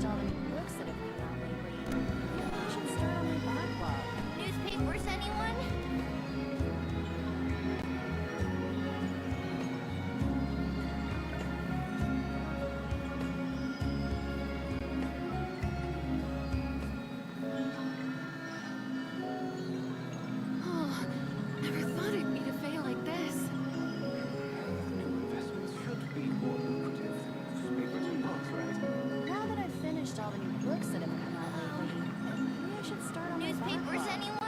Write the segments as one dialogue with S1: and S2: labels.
S1: finished all the new books that have come out lately. Maybe I should start on my backlog.
S2: Newspapers, anyone?
S3: Oh, never thought I'd meet a Fae like this.
S4: Investments should be more lucrative. Newspapers and books, right?
S1: Now that I've finished all the new books that have come out lately, maybe I should start on my
S2: Newspapers,
S1: backlog.
S2: anyone?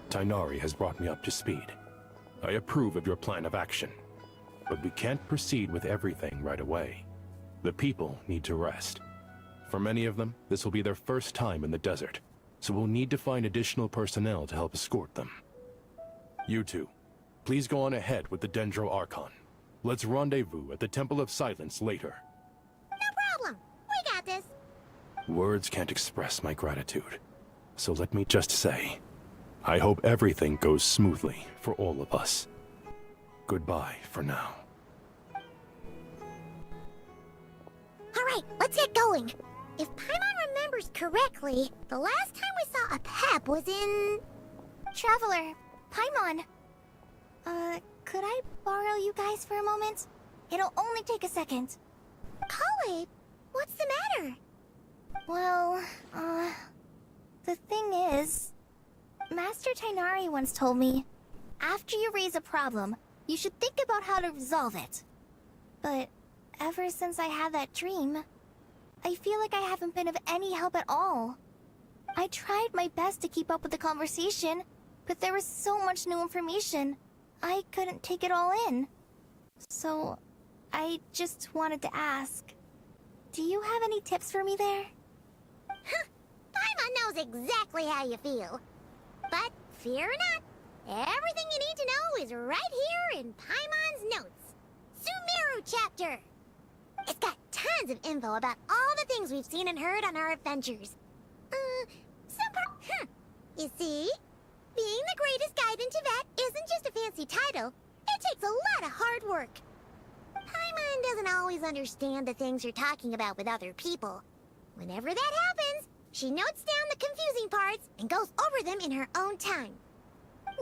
S5: Tighnari has brought me up to speed. I approve of your plan of action, but we can't proceed with everything right away. The people need to rest. For many of them, this will be their first time in the desert, so we'll need to find additional personnel to help escort them. You two, please go on ahead with the Dendro Archon. Let's rendezvous at the Temple of Silence later.
S2: No problem. We got this.
S5: Words can't express my gratitude, so let me just say, I hope everything goes smoothly for all of us. Goodbye for now.
S2: Alright, let's get going. If Paimon remembers correctly, the last time we saw a Pep was in... Traveler, Paimon. Could I borrow you guys for a moment? It'll only take a second. Klee, what's the matter? Well, the thing is... Master Tighnari once told me, after you raise a problem, you should think about how to resolve it. But ever since I had that dream, I feel like I haven't been of any help at all. I tried my best to keep up with the conversation, but there was so much new information, I couldn't take it all in. So, I just wanted to ask, do you have any tips for me there? Paimon knows exactly how you feel. But fear not, everything you need to know is right here in Paimon's notes. Sumeru chapter. It's got tons of info about all the things we've seen and heard on our adventures. You see, being the greatest guide in Tibet isn't just a fancy title. It takes a lot of hard work. Paimon doesn't always understand the things you're talking about with other people. Whenever that happens, she notes down the confusing parts and goes over them in her own time.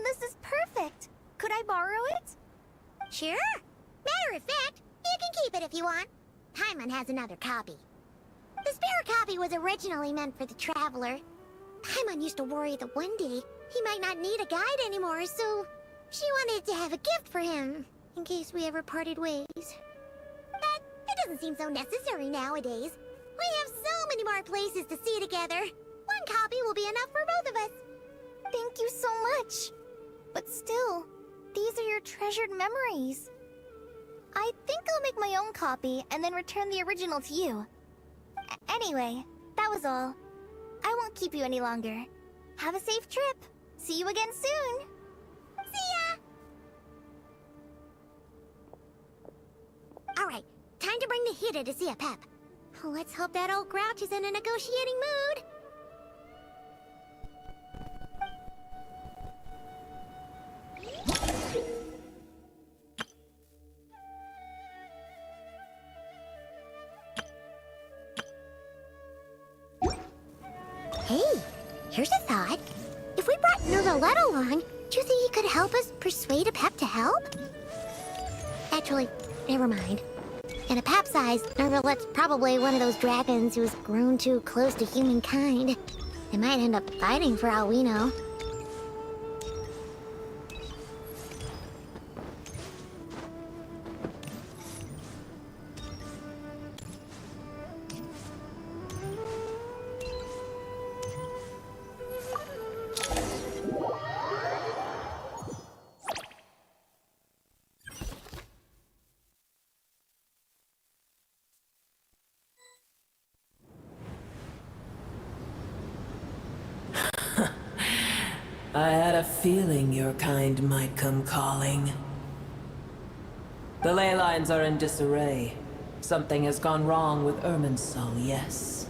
S2: This is perfect. Could I borrow it? Sure. Matter of fact, you can keep it if you want. Paimon has another copy. The spare copy was originally meant for the Traveler. Paimon used to worry that one day he might not need a guide anymore, so she wanted to have a gift for him, in case we ever parted ways. But it doesn't seem so necessary nowadays. We have so many more places to see together. One copy will be enough for both of us.
S6: Thank you so much. But still, these are your treasured memories. I think I'll make my own copy and then return the original to you. Anyway, that was all. I won't keep you any longer. Have a safe trip. See you again soon.
S2: See ya! Alright, time to bring the Hida to see a Pep. Let's hope that old grouch is in a negotiating mood. Hey, here's a thought. If we brought Nervalette along, do you think he could help us persuade a Pep to help? Actually, never mind. In a Pep's eyes, Nervalette's probably one of those dragons who's grown too close to humankind. They might end up fighting for all we know.
S7: I had a feeling your kind might come calling. The ley lines are in disarray. Something has gone wrong with Irminsul, yes.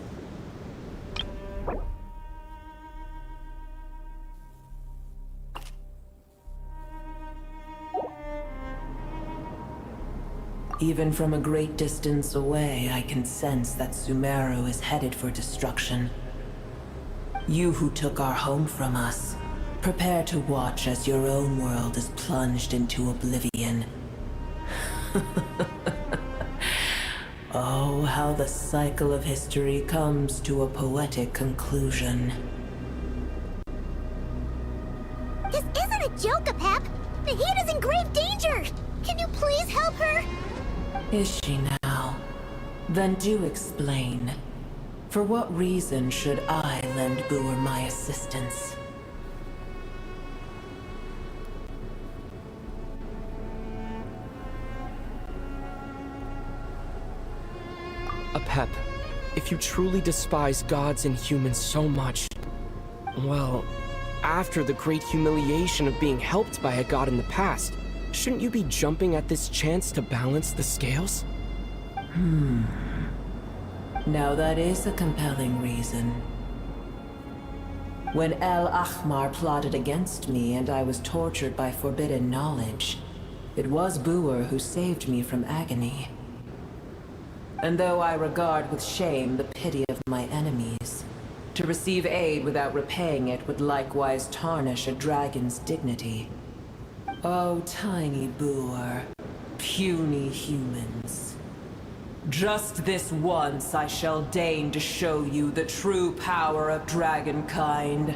S7: Even from a great distance away, I can sense that Sumeru is headed for destruction. You who took our home from us, prepare to watch as your own world is plunged into oblivion. Oh, how the cycle of history comes to a poetic conclusion.
S2: This isn't a joke, Pep! The Hida is in grave danger! Can you please help her?
S7: Is she now? Then do explain. For what reason should I lend Boer my assistance?
S8: Pep, if you truly despise gods and humans so much, well, after the great humiliation of being helped by a god in the past, shouldn't you be jumping at this chance to balance the scales?
S7: Now that is a compelling reason. When El Ahmar plotted against me and I was tortured by forbidden knowledge, it was Boer who saved me from agony. And though I regard with shame the pity of my enemies, to receive aid without repaying it would likewise tarnish a dragon's dignity. Oh, tiny Boer, puny humans. Just this once I shall deign to show you the true power of dragonkind.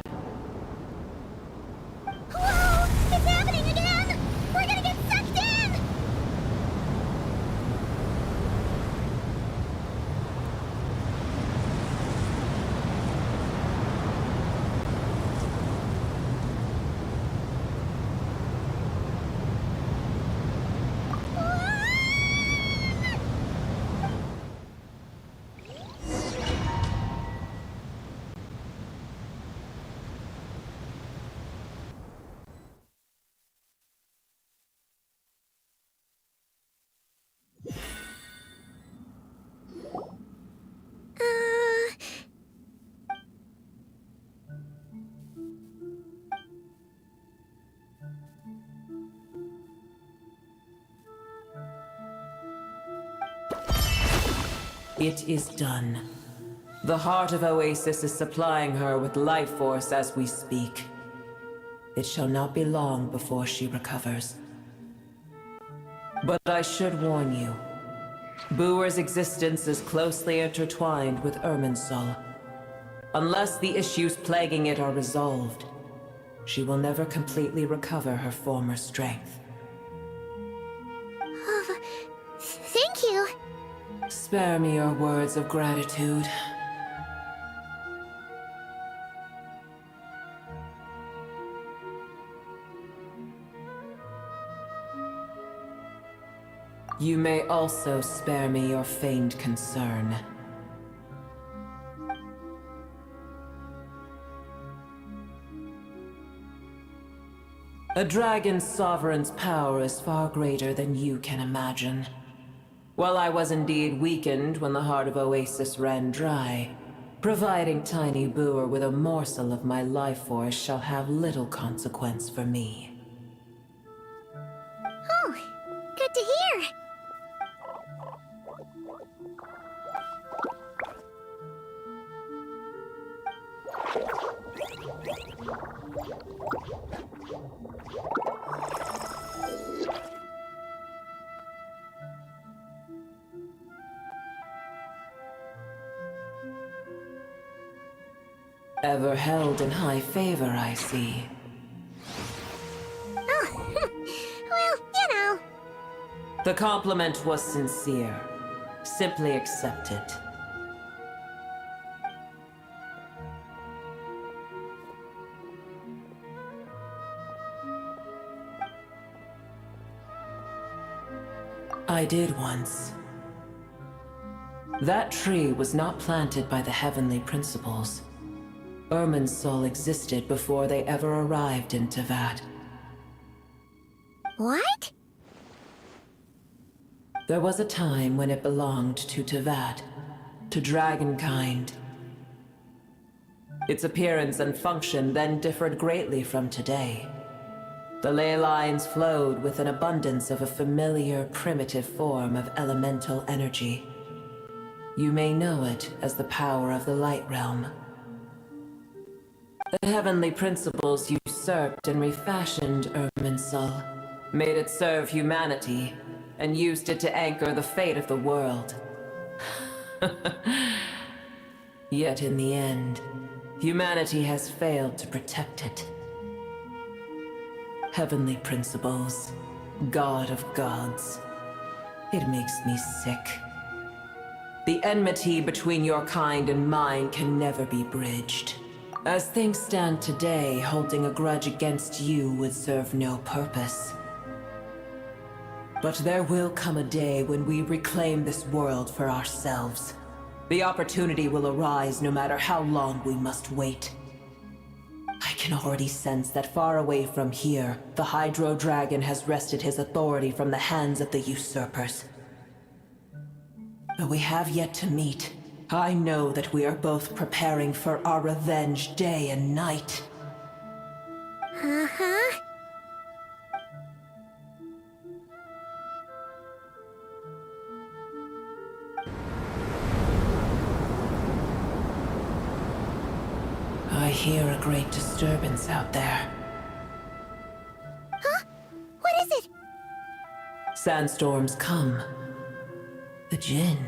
S2: Whoa! It's happening again! We're gonna get sucked in!
S7: It is done. The heart of Oasis is supplying her with life force as we speak. It shall not be long before she recovers. But I should warn you, Booer's existence is closely intertwined with Irminsul. Unless the issues plaguing it are resolved, she will never completely recover her former strength.
S2: Thank you.
S7: Spare me your words of gratitude. You may also spare me your feigned concern. A dragon's sovereign's power is far greater than you can imagine. While I was indeed weakened when the heart of Oasis ran dry, providing Tiny Booer with a morsel of my life force shall have little consequence for me.
S2: Oh, good to hear.
S7: Ever held in high favor, I see.
S2: Oh, well, you know.
S7: The compliment was sincere. Simply accept it. I did once. That tree was not planted by the heavenly principles. Irminsul existed before they ever arrived in Teyvat.
S2: What?
S7: There was a time when it belonged to Teyvat, to dragonkind. Its appearance and function then differed greatly from today. The ley lines flowed with an abundance of a familiar, primitive form of elemental energy. You may know it as the power of the Light Realm. The heavenly principles usurped and refashioned Irminsul, made it serve humanity, and used it to anchor the fate of the world. Yet in the end, humanity has failed to protect it. Heavenly principles, God of gods. It makes me sick. The enmity between your kind and mine can never be bridged. As things stand today, holding a grudge against you would serve no purpose. But there will come a day when we reclaim this world for ourselves. The opportunity will arise no matter how long we must wait. I can already sense that far away from here, the Hydro Dragon has wrested his authority from the hands of the usurpers. Though we have yet to meet, I know that we are both preparing for our revenge day and night.
S2: Uh-huh.
S7: I hear a great disturbance out there.
S2: Huh? What is it?
S7: Sandstorms come. The Jinn.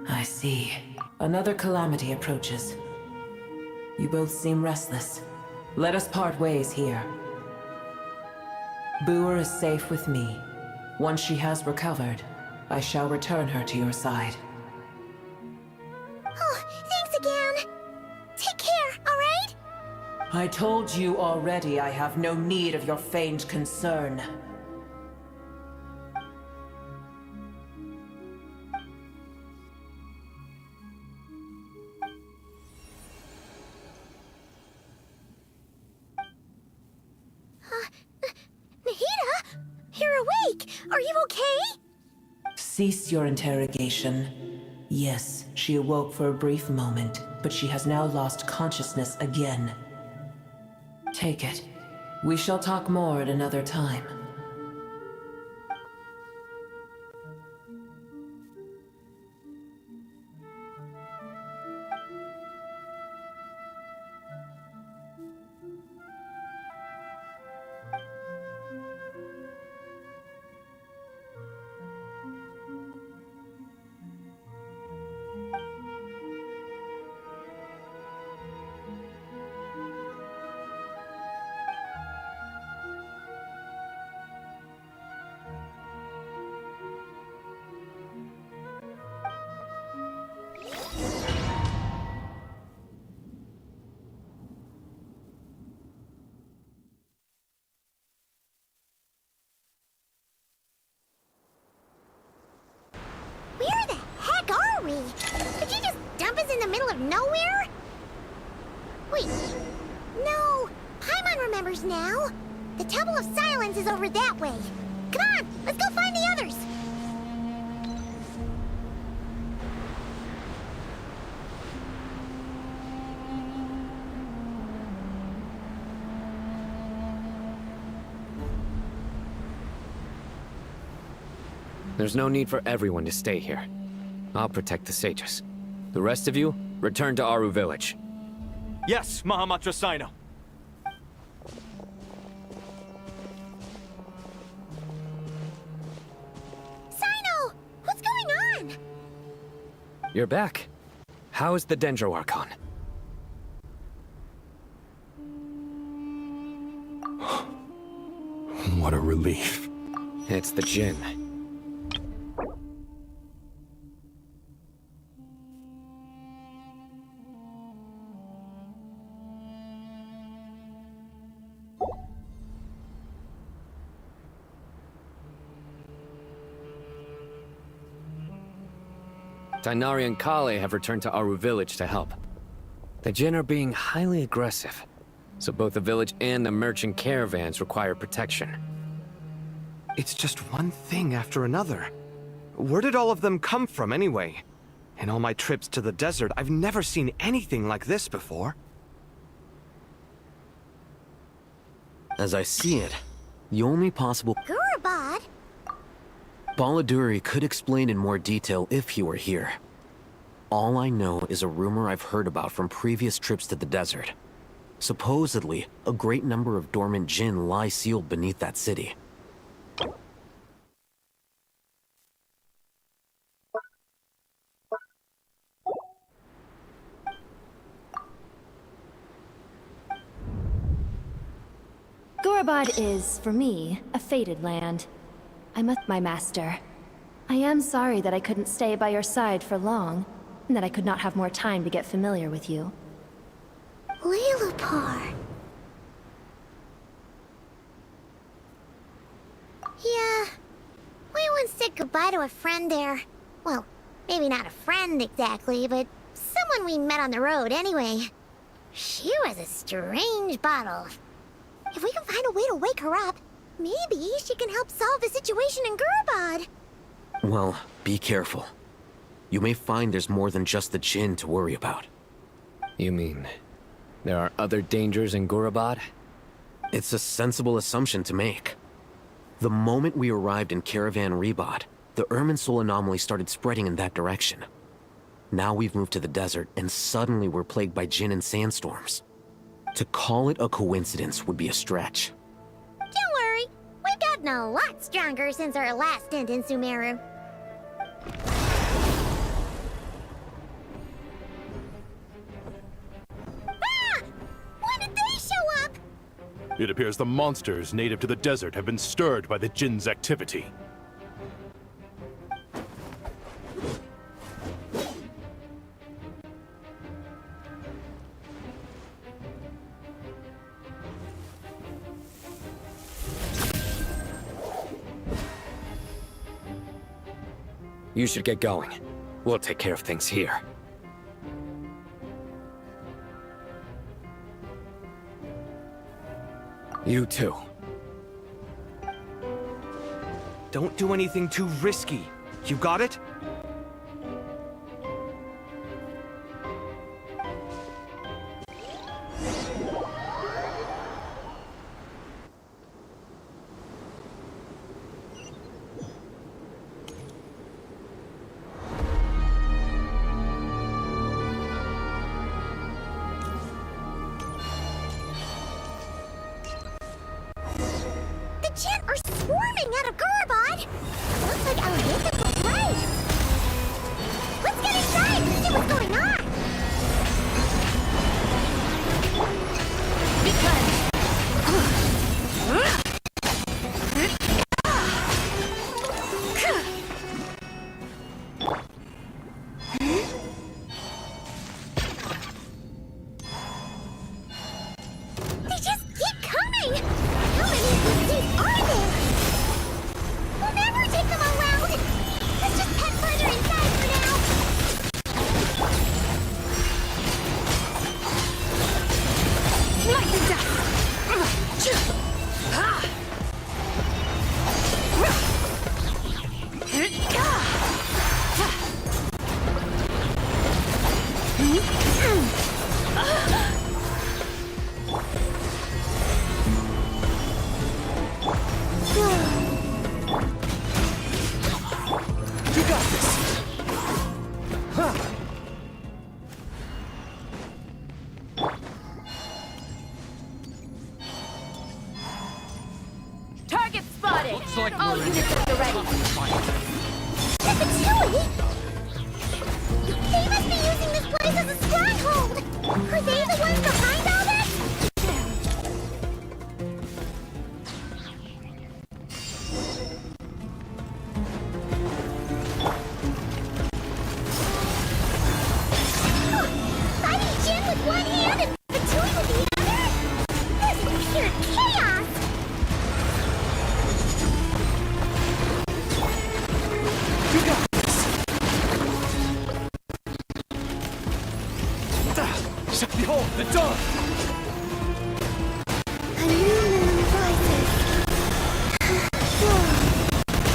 S7: I see. Another calamity approaches. You both seem restless. Let us part ways here. Booer is safe with me. Once she has recovered, I shall return her to your side.
S2: Oh, thanks again. Take care, alright?
S7: I told you already I have no need of your feigned concern.
S2: Nahida? You're awake! Are you okay?
S7: Cease your interrogation. Yes, she awoke for a brief moment, but she has now lost consciousness again. Take it. We shall talk more at another time.
S2: nowhere? Wait, no, Paimon remembers now. The Temple of Silence is over that way. Come on, let's go find the others.
S9: There's no need for everyone to stay here. I'll protect the sages. The rest of you, return to Aru village.
S10: Yes, Mahamatra Sino.
S2: Sino, what's going on?
S9: You're back. How is the Dendro Archon?
S5: What a relief.
S9: It's the Jinn. Tainari and Kale have returned to Aru village to help. The Jinn are being highly aggressive, so both the village and the merchant caravans require protection.
S10: It's just one thing after another. Where did all of them come from anyway? In all my trips to the desert, I've never seen anything like this before.
S11: As I see it, the only possible...
S2: Gurabad?
S11: Baladuri could explain in more detail if he were here. All I know is a rumor I've heard about from previous trips to the desert. Supposedly, a great number of dormant Jinn lie sealed beneath that city.
S1: Gurabad is, for me, a fated land. I'm with my master. I am sorry that I couldn't stay by your side for long, and that I could not have more time to get familiar with you.
S2: Lilipar. Yeah, we once said goodbye to a friend there. Well, maybe not a friend exactly, but someone we met on the road anyway. She was a strange bottle. If we can find a way to wake her up, maybe she can help solve the situation in Gurabad.
S11: Well, be careful. You may find there's more than just the Jinn to worry about.
S9: You mean, there are other dangers in Gurabad?
S11: It's a sensible assumption to make. The moment we arrived in Caravan Rebod, the Irminsul anomaly started spreading in that direction. Now we've moved to the desert, and suddenly we're plagued by Jinn and sandstorms. To call it a coincidence would be a stretch.
S2: Don't worry, we've gotten a lot stronger since our last stint in Sumeru. Ah! When did they show up?
S5: It appears the monsters native to the desert have been stirred by the Jinn's activity.
S9: You should get going. We'll take care of things here. You too.
S10: Don't do anything too risky. You got it?
S2: The Jinn are swarming out of Gurabad! Looks like Alain was right! Let's get inside and see what's going on! They just keep coming! How many of these are there? We'll never take them all out!
S10: Looks like
S3: All units at the ready.
S2: The Chewie! They must be using this place as a stronghold! Are they the ones behind all this? Fighting Jin with one hand and the Chewie with the other? This is pure chaos!
S10: You got this! Behold, the dawn!
S2: A new moon rises.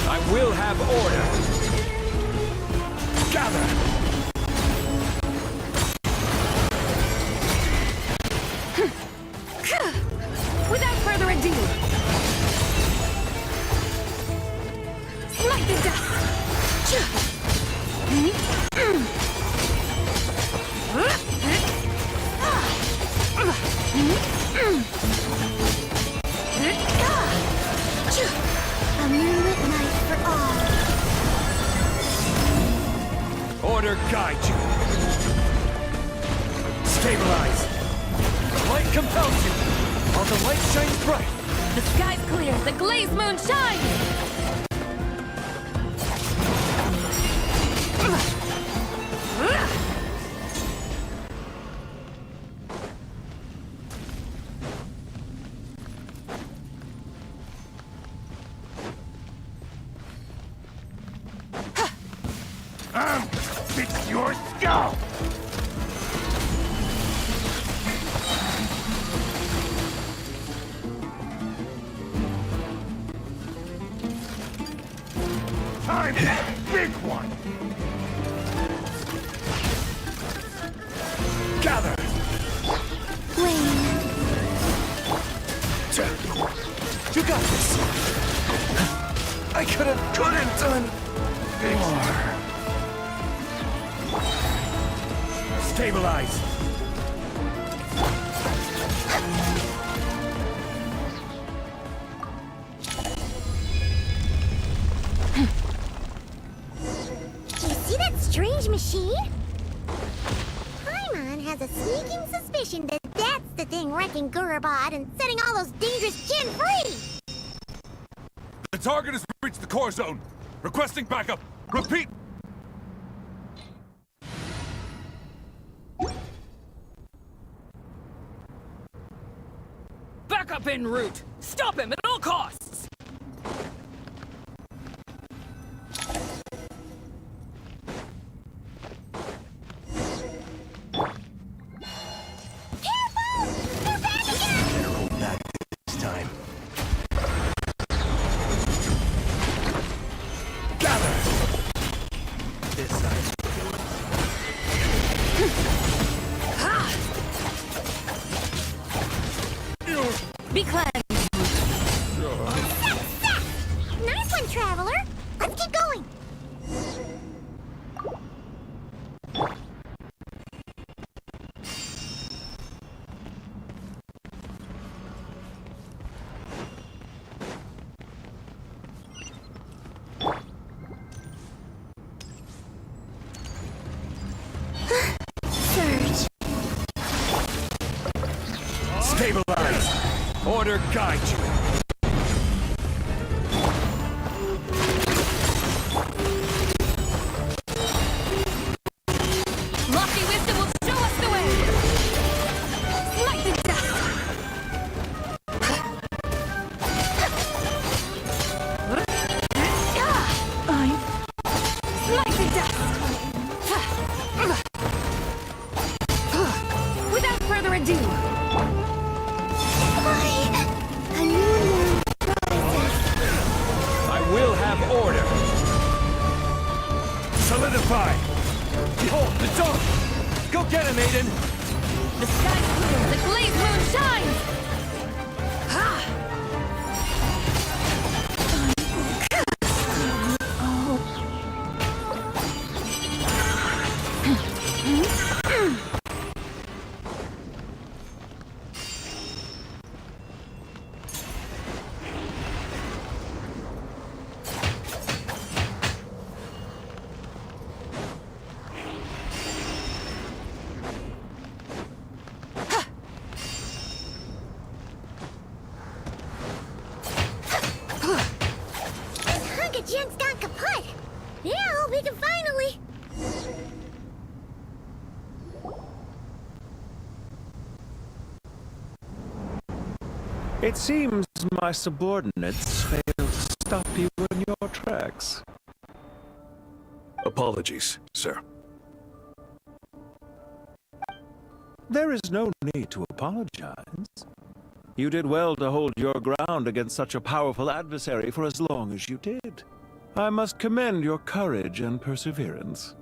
S10: I will have order! Gather!
S3: Without further ado, smite the dust!
S2: A moonlit night for all.
S10: Order guide you! Stabilize! Light compels you! While the light shines bright!
S3: The sky's clear, the glazed moon shines!
S5: Fix your skull! Time for the big one!
S10: Gather! You got this! I couldn't done more. Stabilize!
S2: You see that strange machine? Paimon has a sneaking suspicion that that's the thing wrecking Gurabad and setting all those dangerous Jin free!
S5: The target has reached the core zone. Requesting backup. Repeat!
S3: Backup en route! Stop him at all costs! Be cleansed!
S2: Nice one, Traveler! Let's keep going! Surge.
S10: Stabilize! Order guide you!
S3: Lofty wisdom will show us the way! Smite the dust! Smite the dust! Without further ado,
S2: A new moon rises.
S10: I will have order! Solidify! Behold, the dawn! Go get him, Aiden!
S3: the sky's clear, the glazed moon shines! Ha!
S4: It seems my subordinates failed to stop you in your tracks.
S5: Apologies, sir.
S4: There is no need to apologize. You did well to hold your ground against such a powerful adversary for as long as you did. I must commend your courage and perseverance.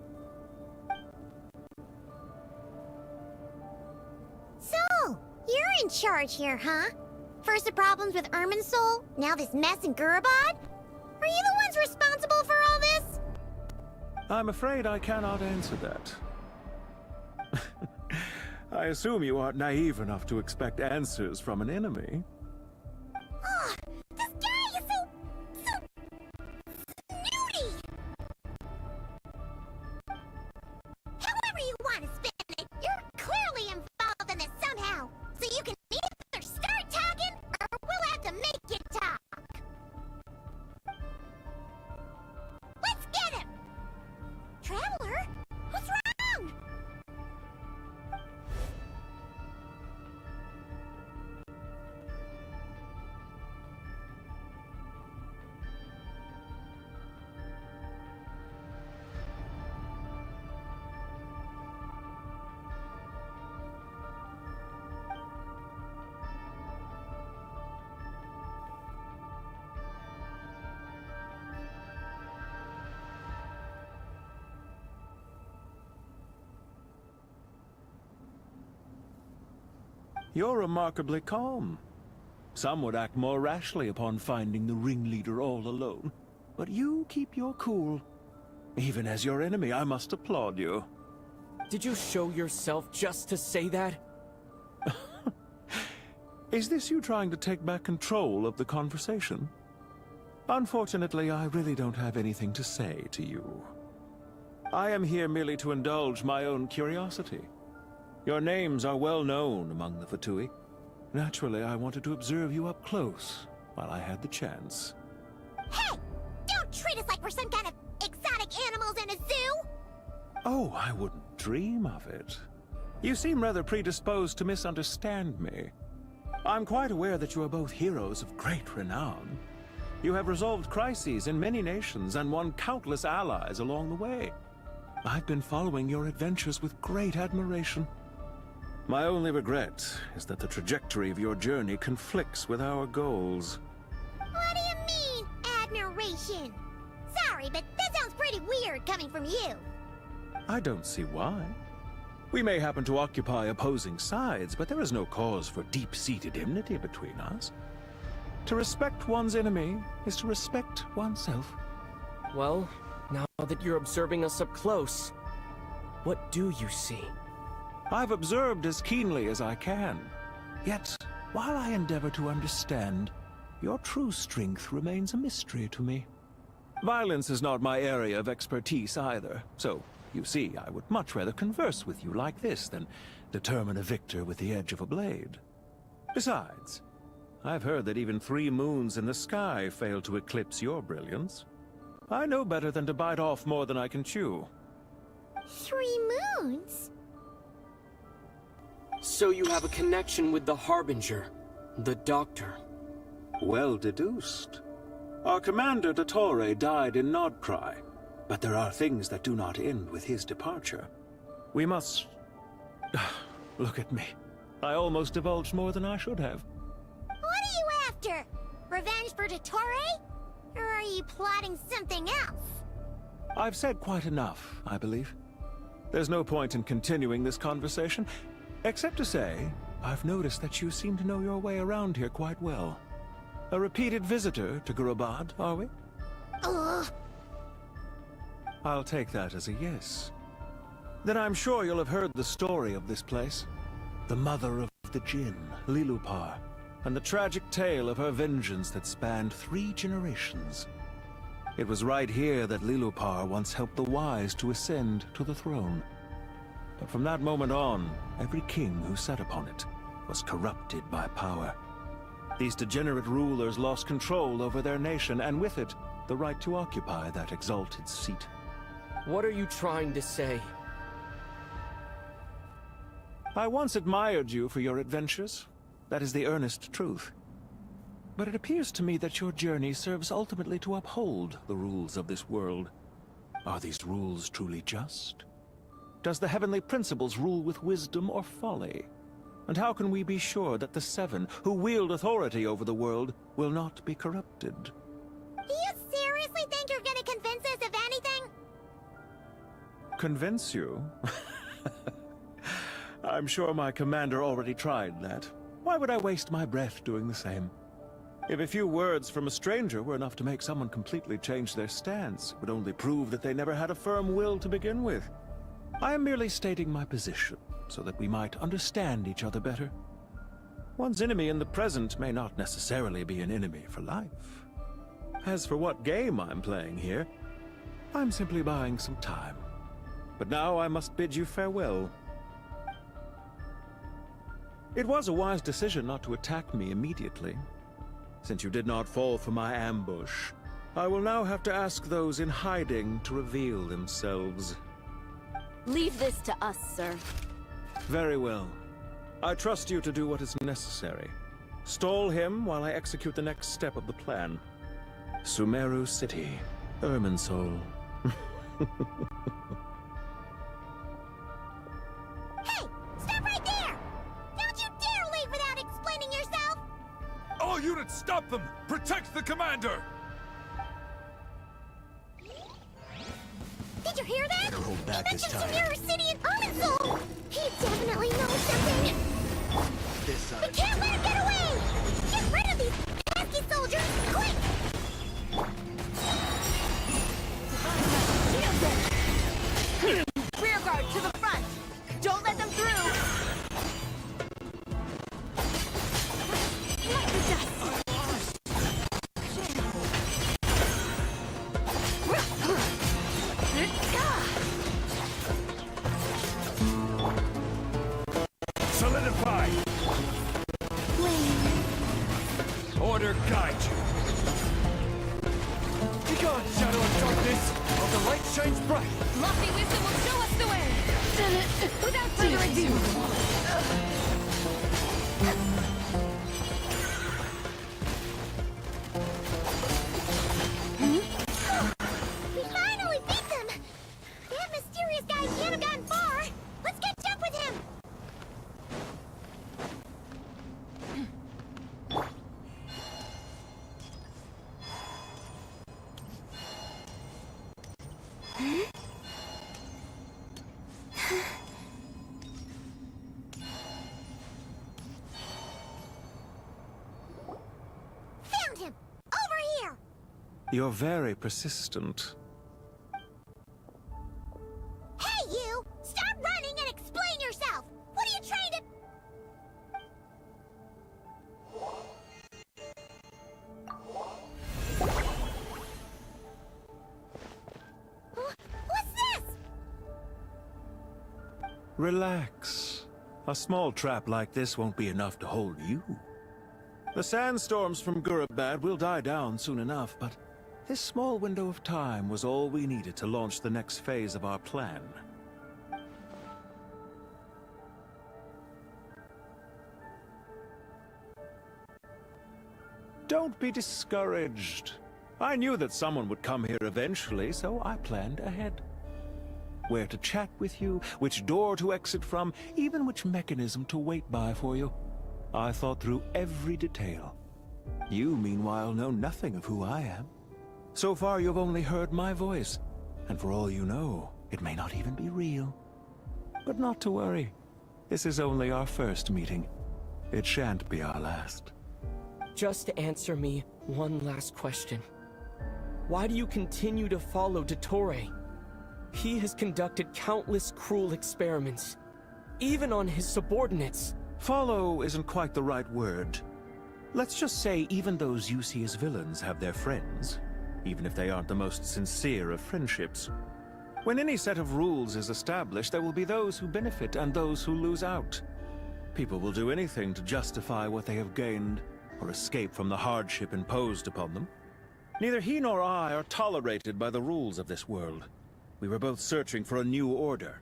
S2: So, you're in charge here, huh? First the problems with Irminsul, now this mess in Gurabad? Are you the ones responsible for all this?
S4: I'm afraid I cannot answer that. I assume you aren't naive enough to expect answers from an enemy.
S2: Oh, this guy is so snooty! However you want to spin it, you're clearly involved in this somehow. So you can either start talking, or we'll have to make you talk. Let's get him! Traveler? What's wrong?
S4: You're remarkably calm. Some would act more rashly upon finding the ringleader all alone. But you keep your cool. Even as your enemy, I must applaud you.
S8: Did you show yourself just to say that?
S4: Is this you trying to take back control of the conversation? Unfortunately, I really don't have anything to say to you. I am here merely to indulge my own curiosity. Your names are well known among the VIII. Naturally, I wanted to observe you up close while I had the chance.
S2: Hey! Don't treat us like we're some kind of exotic animals in a zoo!
S4: Oh, I wouldn't dream of it. You seem rather predisposed to misunderstand me. I'm quite aware that you are both heroes of great renown. You have resolved crises in many nations and won countless allies along the way. I've been following your adventures with great admiration. My only regret is that the trajectory of your journey conflicts with our goals.
S2: What do you mean, admiration? Sorry, but that sounds pretty weird coming from you.
S4: I don't see why. We may happen to occupy opposing sides, but there is no cause for deep-seated enmity between us. To respect one's enemy is to respect oneself.
S8: Well, now that you're observing us up close, what do you see?
S4: I've observed as keenly as I can. Yet, while I endeavor to understand, your true strength remains a mystery to me. Violence is not my area of expertise either, so, you see, I would much rather converse with you like this than determine a victor with the edge of a blade. Besides, I've heard that even 3 moons in the sky fail to eclipse your brilliance. I know better than to bite off more than I can chew.
S2: 3 moons?
S8: So you have a connection with the Harbinger, the Doctor.
S4: Well deduced. Our commander, Dottore, died in Nodcry, but there are things that do not end with his departure. We must... Look at me. I almost divulged more than I should have.
S2: What are you after? Revenge for Dottore? Or are you plotting something else?
S4: I've said quite enough, I believe. There's no point in continuing this conversation, except to say, I've noticed that you seem to know your way around here quite well. A repeated visitor to Gurabad, are we?
S2: Ugh.
S4: I'll take that as a yes. Then I'm sure you'll have heard the story of this place. The mother of the Jinn, Lilupar, and the tragic tale of her vengeance that spanned 3 generations. It was right here that Lilupar once helped the wise to ascend to the throne. But from that moment on, every king who sat upon it was corrupted by power. These degenerate rulers lost control over their nation, and with it, the right to occupy that exalted seat.
S8: What are you trying to say?
S4: I once admired you for your adventures. That is the earnest truth. But it appears to me that your journey serves ultimately to uphold the rules of this world. Are these rules truly just? Does the heavenly principles rule with wisdom or folly? And how can we be sure that the Seven, who wield authority over the world, will not be corrupted?
S2: Do you seriously think you're gonna convince us of anything?
S4: Convince you? I'm sure my commander already tried that. Why would I waste my breath doing the same? If a few words from a stranger were enough to make someone completely change their stance, it would only prove that they never had a firm will to begin with. I am merely stating my position, so that we might understand each other better. One's enemy in the present may not necessarily be an enemy for life. As for what game I'm playing here, I'm simply buying some time. But now I must bid you farewell. It was a wise decision not to attack me immediately. Since you did not fall for my ambush, I will now have to ask those in hiding to reveal themselves.
S3: Leave this to us, sir.
S4: Very well. I trust you to do what is necessary. Stall him while I execute the next step of the plan. Sumeru City, Irminsul.
S2: Hey! Stop right there! Don't you dare leave without explaining yourself!
S12: All units, stop them! Protect the commander!
S2: Did you hear that?
S4: Better hold back
S2: He
S4: this
S2: mentioned
S4: time.
S2: Sumeru City and Irminsul! He definitely knows something!
S4: This side.
S2: We can't let him get away! Get rid of these pesky soldiers, quick!
S3: Rear guard to the front! Don't let them through! Like the dust!
S12: Solidify! Order guide you! Be gone, shadow of darkness, while the light shines bright!
S3: Lofty wisdom will show us the way! Without further ado!
S2: We finally beat them! That mysterious guy can't have gotten far! Let's catch up with him! Found him! Over here!
S4: You're very persistent.
S2: Hey, you! Stop running and explain yourself! What are you trying to... What's this?
S4: Relax. A small trap like this won't be enough to hold you. The sandstorms from Gurabad will die down soon enough, but this small window of time was all we needed to launch the next phase of our plan. Don't be discouraged. I knew that someone would come here eventually, so I planned ahead. Where to chat with you, which door to exit from, even which mechanism to wait by for you. I thought through every detail. You, meanwhile, know nothing of who I am. So far, you've only heard my voice, and for all you know, it may not even be real. But not to worry. This is only our first meeting. It shan't be our last.
S8: Just answer me one last question. Why do you continue to follow Dottore? He has conducted countless cruel experiments, even on his subordinates.
S4: Follow isn't quite the right word. Let's just say even those you see as villains have their friends, even if they aren't the most sincere of friendships. When any set of rules is established, there will be those who benefit and those who lose out. People will do anything to justify what they have gained, or escape from the hardship imposed upon them. Neither he nor I are tolerated by the rules of this world. We were both searching for a new order.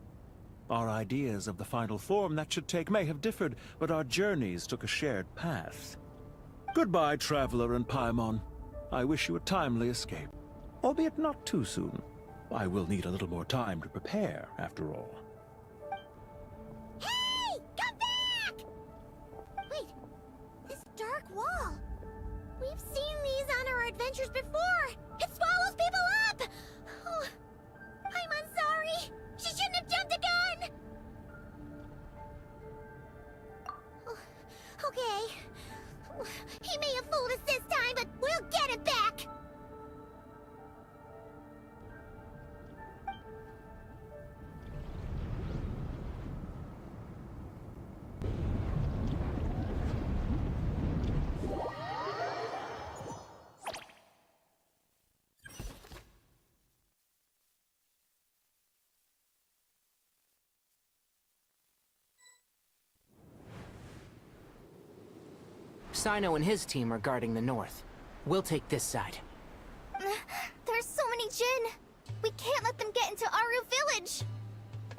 S4: Our ideas of the final form that should take may have differed, but our journeys took a shared path. Goodbye, Traveler and Paimon. I wish you a timely escape. Albeit not too soon. I will need a little more time to prepare, after all.
S2: Hey! Come back! Wait, this dark wall. We've seen these on our adventures before. It swallows people up! Oh, I'm sorry. She shouldn't have jumped the gun! Oh, okay. He may have fooled us this time, but we'll get it back!
S13: Sino and his team are guarding the north. We'll take this side.
S6: There's so many Jin. We can't let them get into Aru Village.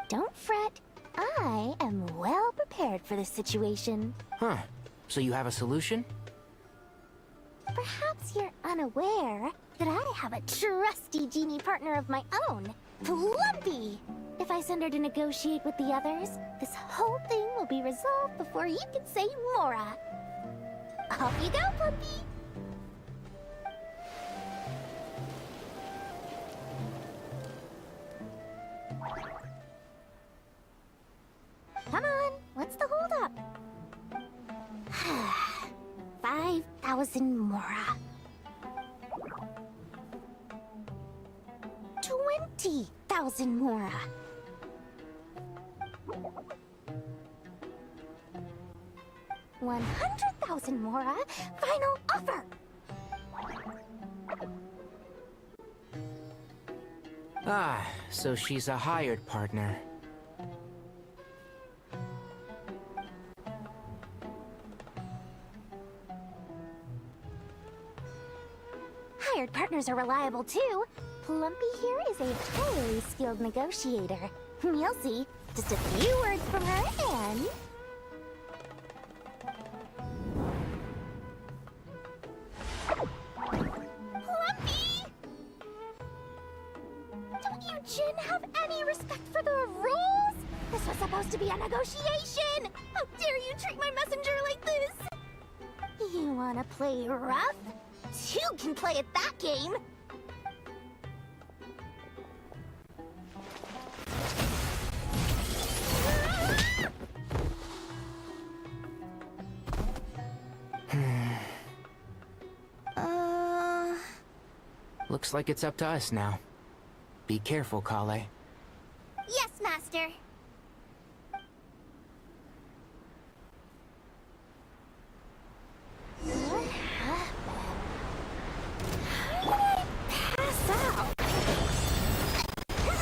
S2: Don't fret. I am well prepared for this situation.
S13: Huh. So you have a solution?
S2: Perhaps you're unaware that I have a trusty genie partner of my own, Plumpy. If I send her to negotiate with the others, this whole thing will be resolved before you can say Mora. Off you go, Plumpy! Come on, what's the holdup? 5,000 Mora. 20,000 Mora. 100,000 Mora. Final offer.
S13: Ah, so she's a hired partner.
S2: Hired partners are reliable too. Plumpy here is a highly skilled negotiator. You'll see. Just a few words from her and... Plumpy! Don't you Jin have any respect for the rules? This was supposed to be a negotiation! How dare you treat my messenger like this? You wanna play rough? Two can play at that game!
S13: Looks like it's up to us now. Be careful, Kale.
S6: Yes, Master.
S2: What happened? How did I pass out?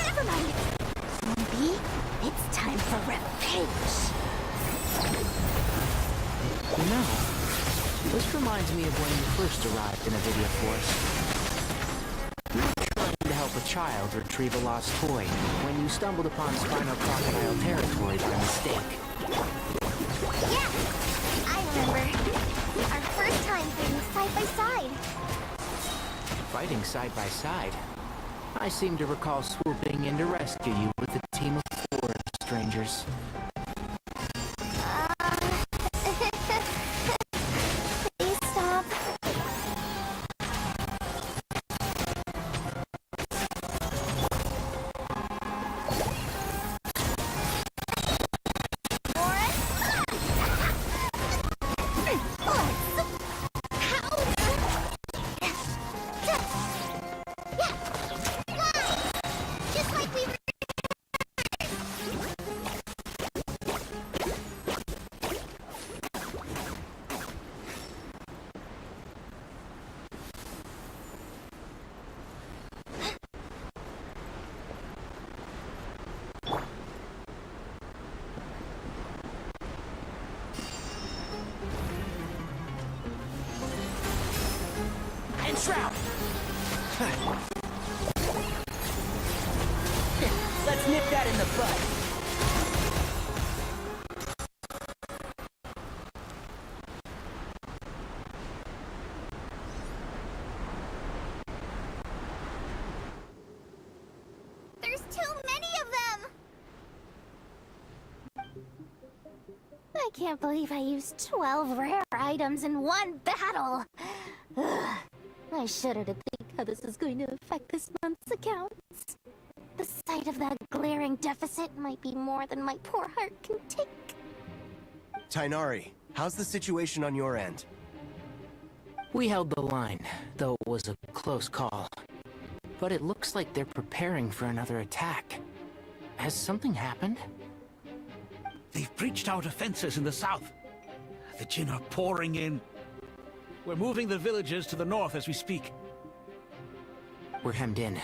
S2: Never mind. Zombie, it's time for revenge.
S13: You know, this reminds me of when you first arrived in Avidia Forest. You were trying to help a child retrieve a lost toy when you stumbled upon Spinal Crocodile territory by mistake.
S6: Yeah, I remember. Our first time fighting side by side.
S13: Fighting side by side? I seem to recall swooping in to rescue you with a team of 4 strangers.
S6: Please stop. Just like we were.
S13: And Shroud! Let's nip that in the bud.
S2: I can't believe I used 12 rare items in one battle. Ugh. I shudder to think how this is going to affect this month's accounts. The sight of that glaring deficit might be more than my poor heart can take.
S14: Tighnari, how's the situation on your end?
S13: We held the line, though it was a close call. But it looks like they're preparing for another attack. Has something happened?
S15: They've breached our defenses in the south. The Jinn are pouring in. We're moving the villagers to the north as we speak.
S13: We're hemmed in.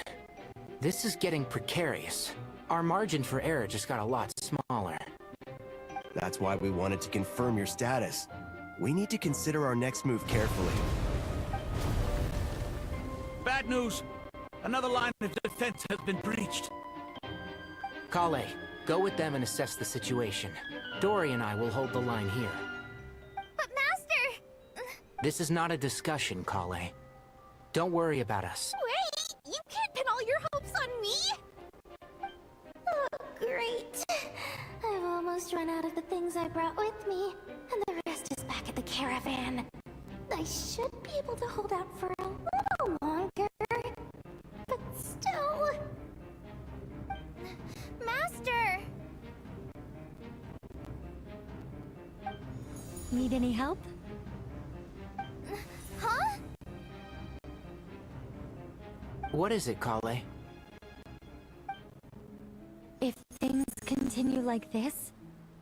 S13: This is getting precarious. Our margin for error just got a lot smaller.
S14: That's why we wanted to confirm your status. We need to consider our next move carefully.
S15: Bad news! Another line of defense has been breached.
S13: Kale, go with them and assess the situation. Dory and I will hold the line here.
S2: But Master!
S13: This is not a discussion, Kale. Don't worry about us.
S2: Wait! You can't pin all your hopes on me! Oh, great. I've almost run out of the things I brought with me, and the rest is back at the caravan. I should be able to hold out for a little longer, but still... Master!
S1: Need any help?
S2: Huh?
S13: What is it, Kale?
S1: If things continue like this,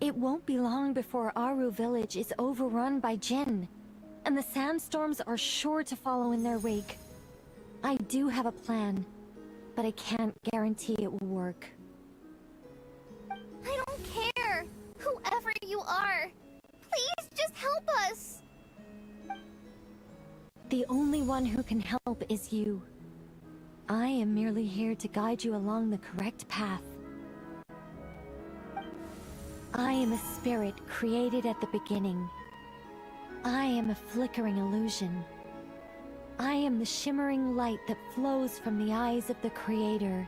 S1: it won't be long before Aru village is overrun by Jinn, and the sandstorms are sure to follow in their wake. I do have a plan, but I can't guarantee it will work.
S6: I don't care! Whoever you are! Please just help us!
S1: The only one who can help is you. I am merely here to guide you along the correct path. I am a spirit created at the beginning. I am a flickering illusion. I am the shimmering light that flows from the eyes of the Creator.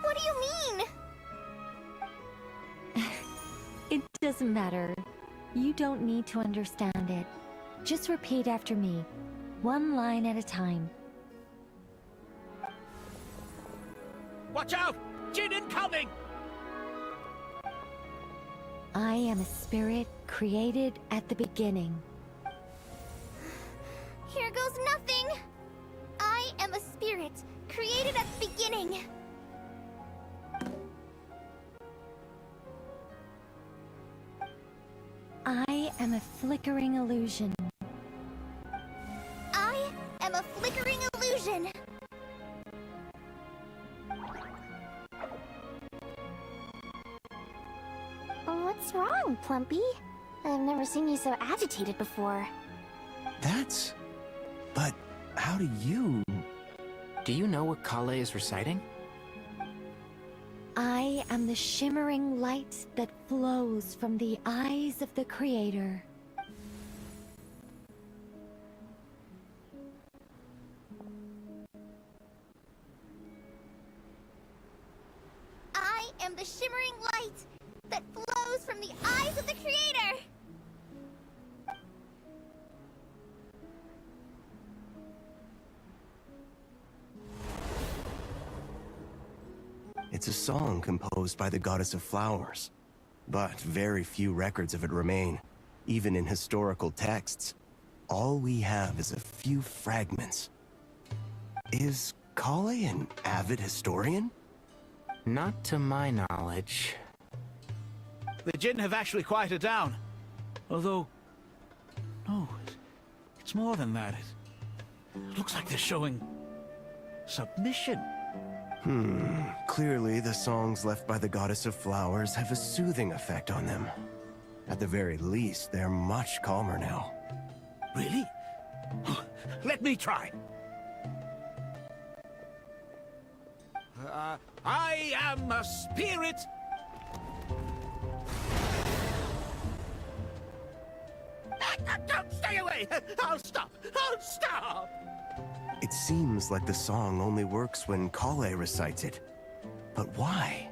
S6: What do you mean?
S1: It doesn't matter. You don't need to understand it. Just repeat after me, one line at a time.
S15: Watch out! Jinn incoming!
S1: I am a spirit created at the beginning.
S6: Here goes nothing! I am a spirit, created at the beginning.
S1: I am a flickering illusion.
S6: I am a flickering illusion.
S2: What's wrong, Plumpy? I've never seen you so agitated before.
S14: That's... But how do you...
S13: Do you know what Kale is reciting?
S1: I am the shimmering light that flows from the eyes of the Creator.
S6: I am the shimmering light that flows from the eyes of the Creator!
S14: It's a song composed by the goddess of flowers. But very few records of it remain, even in historical texts. All we have is a few fragments. Is Kale an avid historian?
S13: Not to my knowledge.
S15: The Jinn have actually quieted down. Although... No, it's more than that. It looks like they're showing... submission.
S14: Clearly the songs left by the goddess of flowers have a soothing effect on them. At the very least, they're much calmer now.
S15: Really? Let me try. I am a spirit... Don't stay away! I'll stop! I'll stop!
S14: It seems like the song only works when Kale recites it. But why?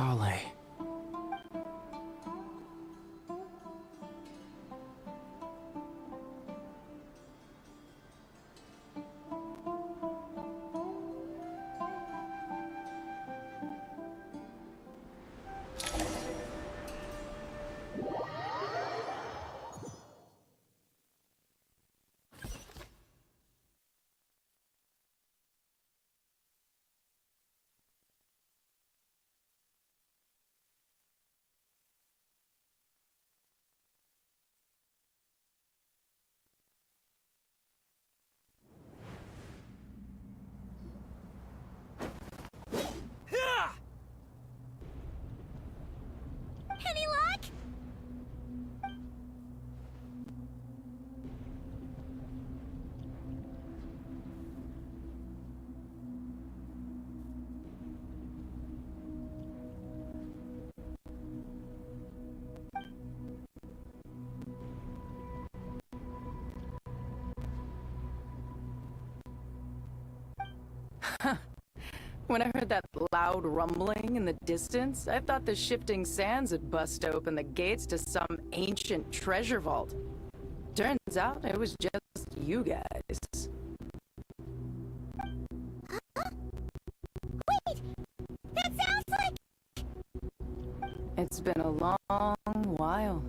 S8: Kale.
S2: Any luck?
S16: When I heard that loud rumbling in the distance, I thought the shifting sands had bust open the gates to some ancient treasure vault. Turns out it was just you guys.
S2: Huh? Wait! That sounds like...
S16: It's been a long while.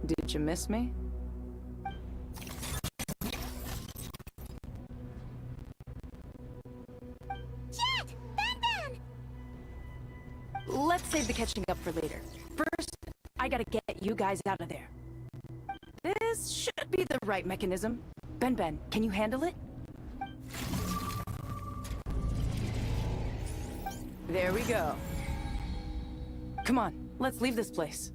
S16: Did you miss me? Let's save the catching up for later. First, I gotta get you guys out of there. This should be the right mechanism. Ben, can you handle it? There we go. Come on, let's leave this place.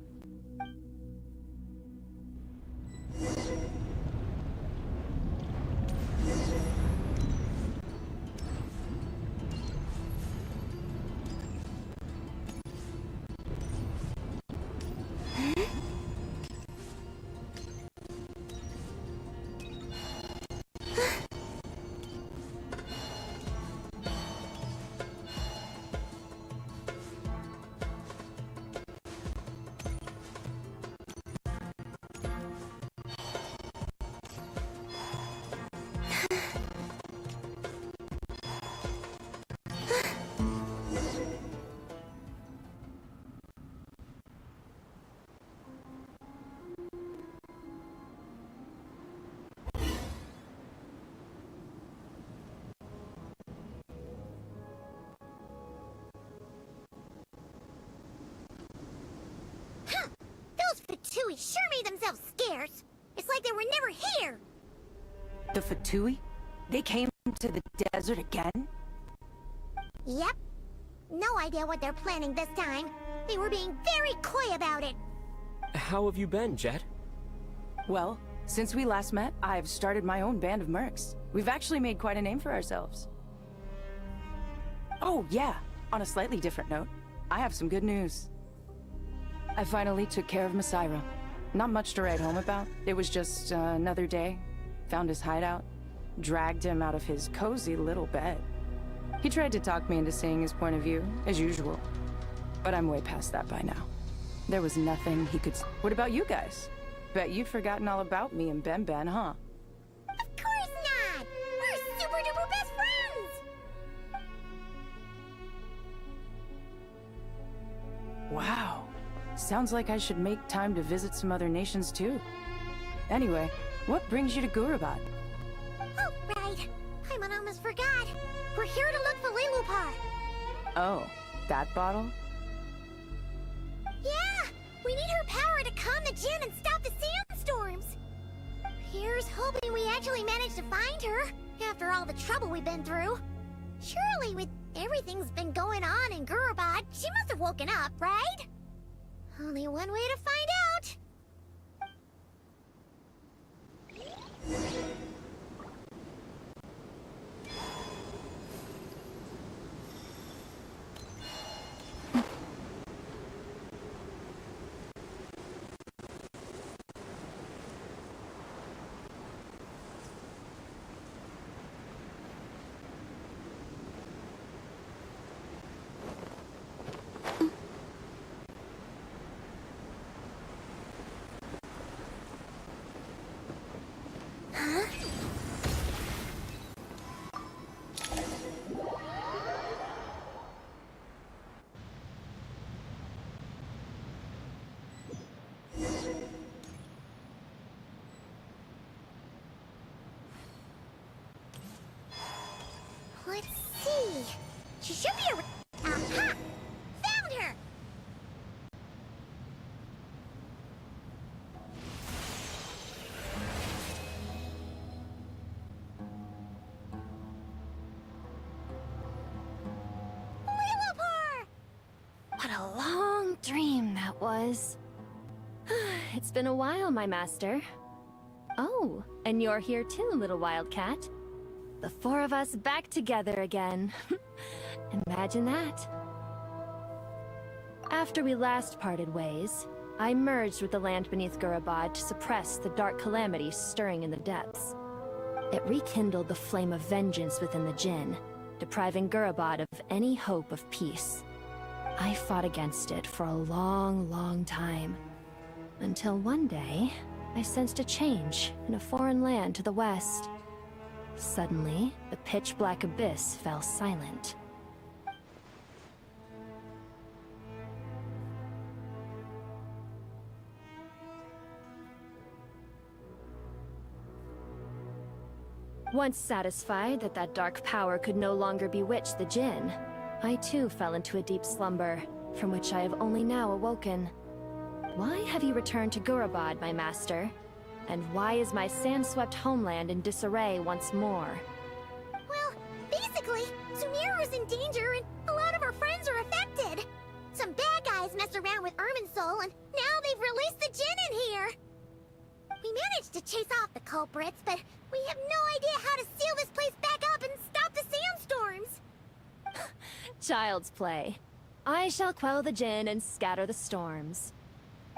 S2: Fatui sure made themselves scarce. It's like they were never here.
S16: The Fatui? They came to the desert again?
S2: Yep. No idea what they're planning this time. They were being very coy about it.
S8: How have you been, Jet?
S16: Well, since we last met, I've started my own band of mercs. We've actually made quite a name for ourselves. Oh, yeah. On a slightly different note, I have some good news. I finally took care of Masaira. Not much to write home about. It was just another day. Found his hideout. Dragged him out of his cozy little bed. He tried to talk me into seeing his point of view, as usual. But I'm way past that by now. There was nothing he could... What about you guys? Bet you've forgotten all about me and Ben, huh?
S2: Of course not! We're super duper best friends!
S16: Wow. Sounds like I should make time to visit some other nations too. Anyway, what brings you to Gurabad?
S2: Oh, right. Paimon almost forgot. We're here to look for Lilupar.
S16: Oh, that bottle?
S2: Yeah! We need her power to calm the Djinn and stop the sandstorms. Here's hoping we actually manage to find her, after all the trouble we've been through. Surely with everything's been going on in Gurabad, she must have woken up, right? Only one way to find out. Huh? Let's see. She should be around. Aha! Found her! Lillipar!
S1: What a long dream that was. It's been a while, my master. Oh, and you're here too, little wildcat. The four of us back together again. Imagine that. After we last parted ways, I merged with the land beneath Gurabad to suppress the dark calamity stirring in the depths. It rekindled the flame of vengeance within the Jinn, depriving Gurabad of any hope of peace. I fought against it for a long, long time. Until one day, I sensed a change in a foreign land to the west. Suddenly, the pitch-black abyss fell silent. Once satisfied that that dark power could no longer bewitch the Jinn, I too fell into a deep slumber, from which I have only now awoken. Why have you returned to Gurabad, my master? And why is my sand-swept homeland in disarray once more?
S2: Well, basically, Sumeru's in danger and a lot of our friends are affected. Some bad guys messed around with Irminsul and now they've released the Jinn in here. We managed to chase off the culprits, but we have no idea how to seal this place back up and stop the sandstorms.
S1: Child's play. I shall quell the Jinn and scatter the storms.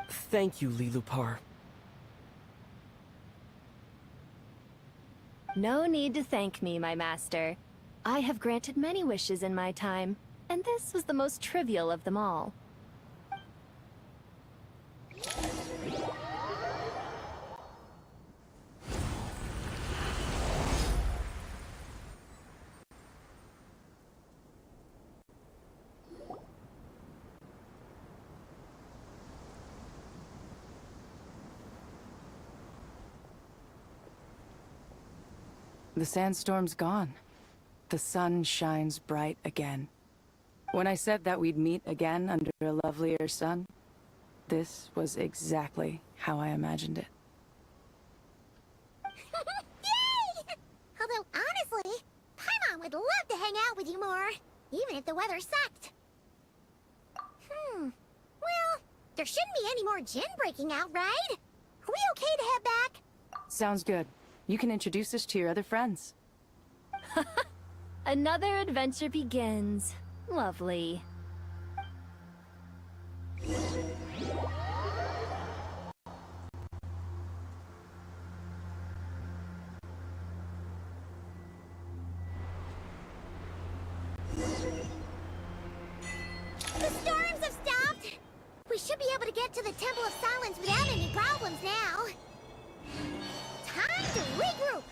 S8: Thank you, Lillipar.
S1: No need to thank me, my master. I have granted many wishes in my time, and this was the most trivial of them all.
S16: The sandstorm's gone. The sun shines bright again. When I said that we'd meet again under a lovelier sun, this was exactly how I imagined it.
S2: Yay! Although, honestly, Paimon would love to hang out with you more, even if the weather sucked. Well, there shouldn't be any more Jinn breaking out, right? Are we okay to head back?
S16: Sounds good. You can introduce us to your other friends.
S1: Another adventure begins. Lovely.
S2: The storms have stopped! We should be able to get to the Temple of Silence without any problems now. Time to regroup!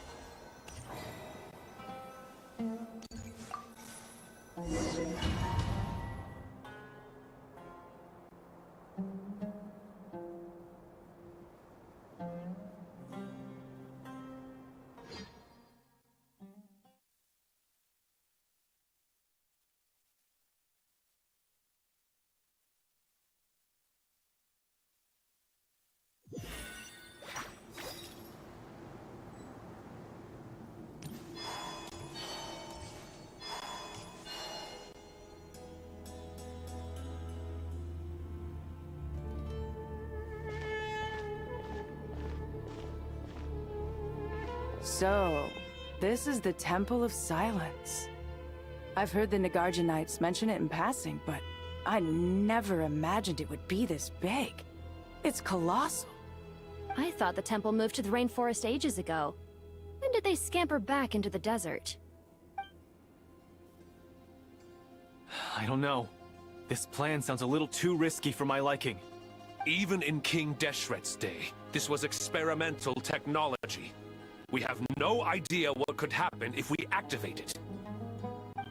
S16: So, this is the Temple of Silence. I've heard the Nagarjanites mention it in passing, but I never imagined it would be this big. It's colossal.
S1: I thought the temple moved to the rainforest ages ago. When did they scamper back into the desert?
S10: I don't know. This plan sounds a little too risky for my liking.
S5: Even in King Deshret's day, this was experimental technology. We have no idea what could happen if we activate it.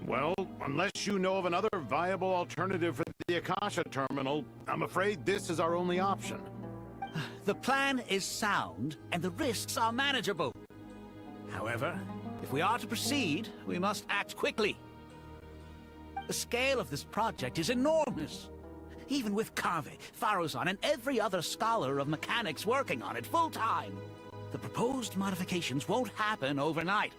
S12: Well, unless you know of another viable alternative for the Akasha terminal, I'm afraid this is our only option.
S15: The plan is sound, and the risks are manageable. However, if we are to proceed, we must act quickly. The scale of this project is enormous. Even with Kaveh, Faruzan, and every other scholar of mechanics working on it full-time, the proposed modifications won't happen overnight.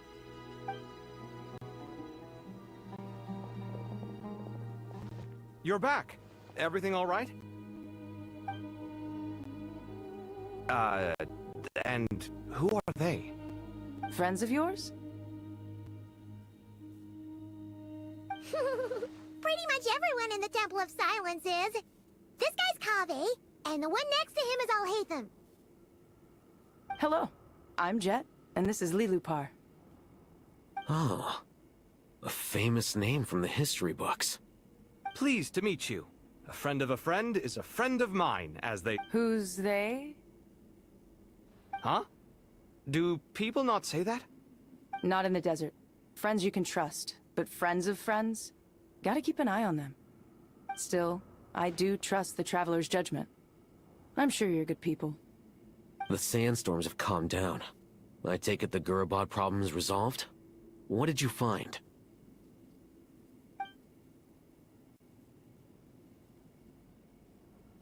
S10: You're back. Everything all right? And who are they?
S16: Friends of yours?
S2: Pretty much everyone in the Temple of Silence is. This guy's Kaveh, and the one next to him is Alhaitham.
S16: Hello, I'm Jet, and this is Lilupar.
S11: Oh, a famous name from the history books.
S10: Pleased to meet you. A friend of a friend is a friend of mine, as they...
S16: Who's they?
S10: Huh? Do people not say that?
S16: Not in the desert. Friends you can trust, but friends of friends? Gotta keep an eye on them. Still, I do trust the Traveler's judgment. I'm sure you're good people.
S11: The sandstorms have calmed down. I take it the Gurabad problem is resolved? What did you find?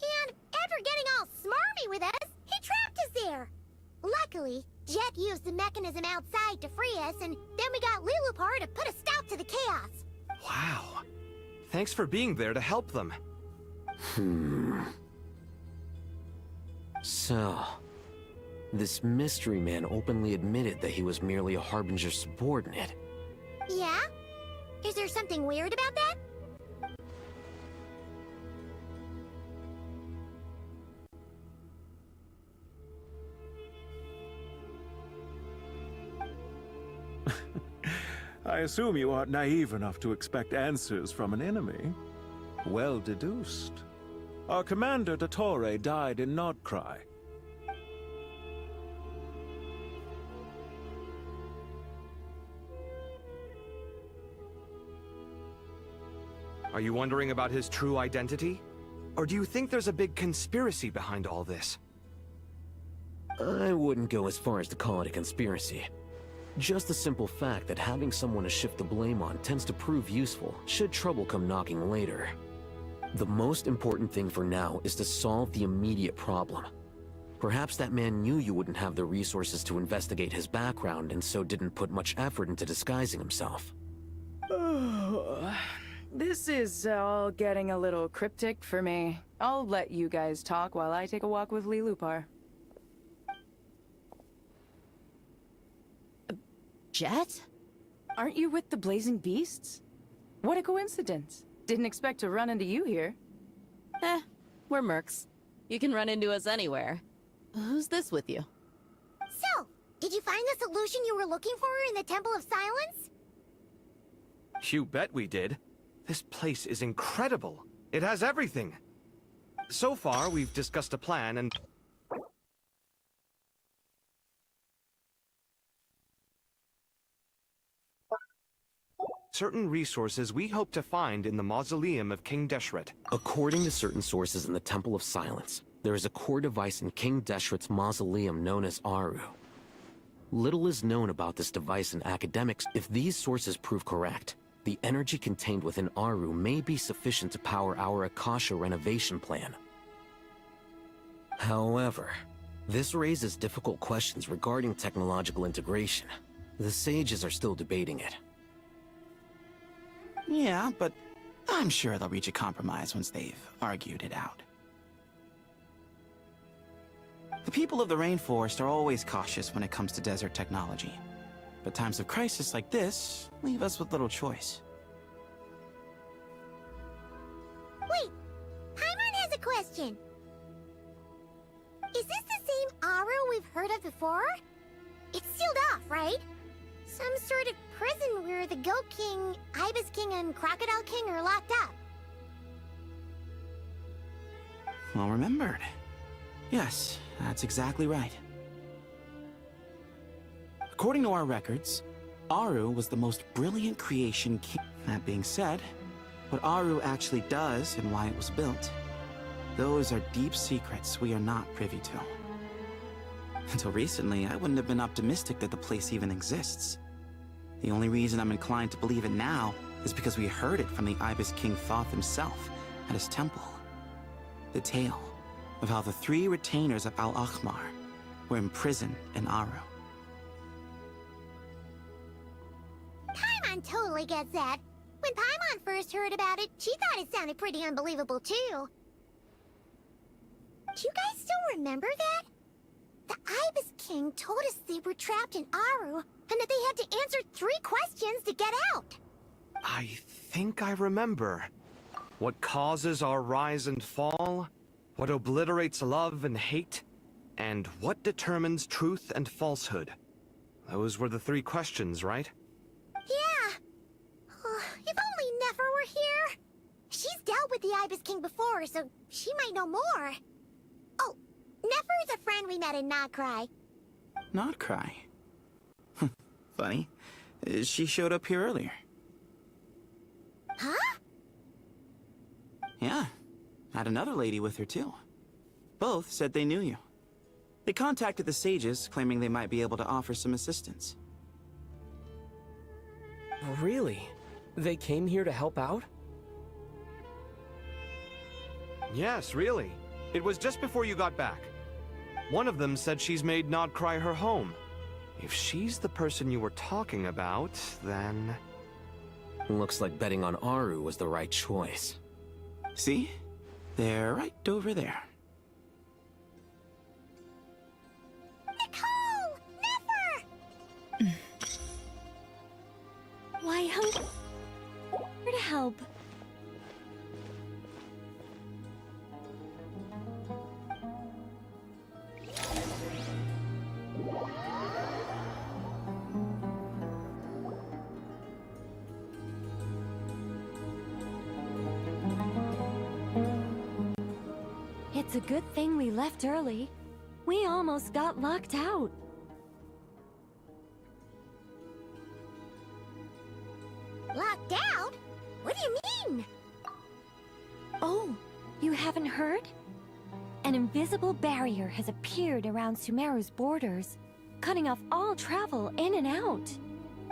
S2: And after getting all smarmy with us, he trapped us there. Luckily, Jet used the mechanism outside to free us, and then we got Lilupar to put a stop to the chaos.
S10: Wow. Thanks for being there to help them.
S11: So, this mystery man openly admitted that he was merely a Harbinger subordinate.
S2: Yeah? Is there something weird about that?
S4: I assume you aren't naive enough to expect answers from an enemy. Well deduced. Our commander, Dottore, died in Nodcry.
S10: Are you wondering about his true identity? Or do you think there's a big conspiracy behind all this?
S11: I wouldn't go as far as to call it a conspiracy. Just the simple fact that having someone to shift the blame on tends to prove useful, should trouble come knocking later. The most important thing for now is to solve the immediate problem. Perhaps that man knew you wouldn't have the resources to investigate his background and so didn't put much effort into disguising himself.
S16: This is all getting a little cryptic for me. I'll let you guys talk while I take a walk with Lilupar.
S3: Jet?
S16: Aren't you with the Blazing Beasts? What a coincidence. Didn't expect to run into you here.
S3: We're mercs. You can run into us anywhere. Who's this with you?
S2: So, did you find the solution you were looking for in the Temple of Silence?
S10: You bet we did. This place is incredible. It has everything. So far, we've discussed a plan and... certain resources we hope to find in the mausoleum of King Deshret.
S11: According to certain sources in the Temple of Silence, there is a core device in King Deshret's mausoleum known as Aru. Little is known about this device in academics. If these sources prove correct, the energy contained within Aru may be sufficient to power our Akasha renovation plan. However, this raises difficult questions regarding technological integration. The sages are still debating it.
S13: Yeah, but I'm sure they'll reach a compromise once they've argued it out. The people of the rainforest are always cautious when it comes to desert technology. But times of crisis like this leave us with little choice.
S2: Wait, Paimon has a question. Is this the same Aru we've heard of before? It's sealed off, right? Some sort of prison where the Goat King, Ibis King, and Crocodile King are locked up.
S13: Well remembered. Yes, that's exactly right. According to our records, Aru was the most brilliant creation. That being said, what Aru actually does and why it was built, those are deep secrets we are not privy to. Until recently, I wouldn't have been optimistic that the place even exists. The only reason I'm inclined to believe it now is because we heard it from the Ibis King Thoth himself at his temple. The tale of how the 3 retainers of Al-Akhmar were imprisoned in Aru.
S2: Paimon totally gets that. When Paimon first heard about it, she thought it sounded pretty unbelievable too. Do you guys still remember that? The Ibis King told us they were trapped in Aru, and that they had to answer 3 questions to get out.
S10: I think I remember. What causes our rise and fall? What obliterates love and hate? And what determines truth and falsehood? Those were the 3 questions, right?
S2: Yeah. If only Nefer were here. She's dealt with the Ibis King before, so she might know more. Oh, Nefer is a friend we met in Notcry.
S13: Notcry? Funny. She showed up here earlier.
S2: Huh?
S13: Yeah. Had another lady with her too. Both said they knew you. They contacted the sages, claiming they might be able to offer some assistance.
S8: Really? They came here to help out?
S10: Yes, really. It was just before you got back. One of them said she's made Notcry her home. If she's the person you were talking about, then...
S11: Looks like betting on Aru was the right choice.
S13: See? They're right over there.
S2: Nicole! Nefer!
S1: Why, help? Where to help? It's a good thing we left early. We almost got locked out.
S2: Locked out? What do you mean?
S1: Oh, you haven't heard? An invisible barrier has appeared around Sumeru's borders, cutting off all travel in and out.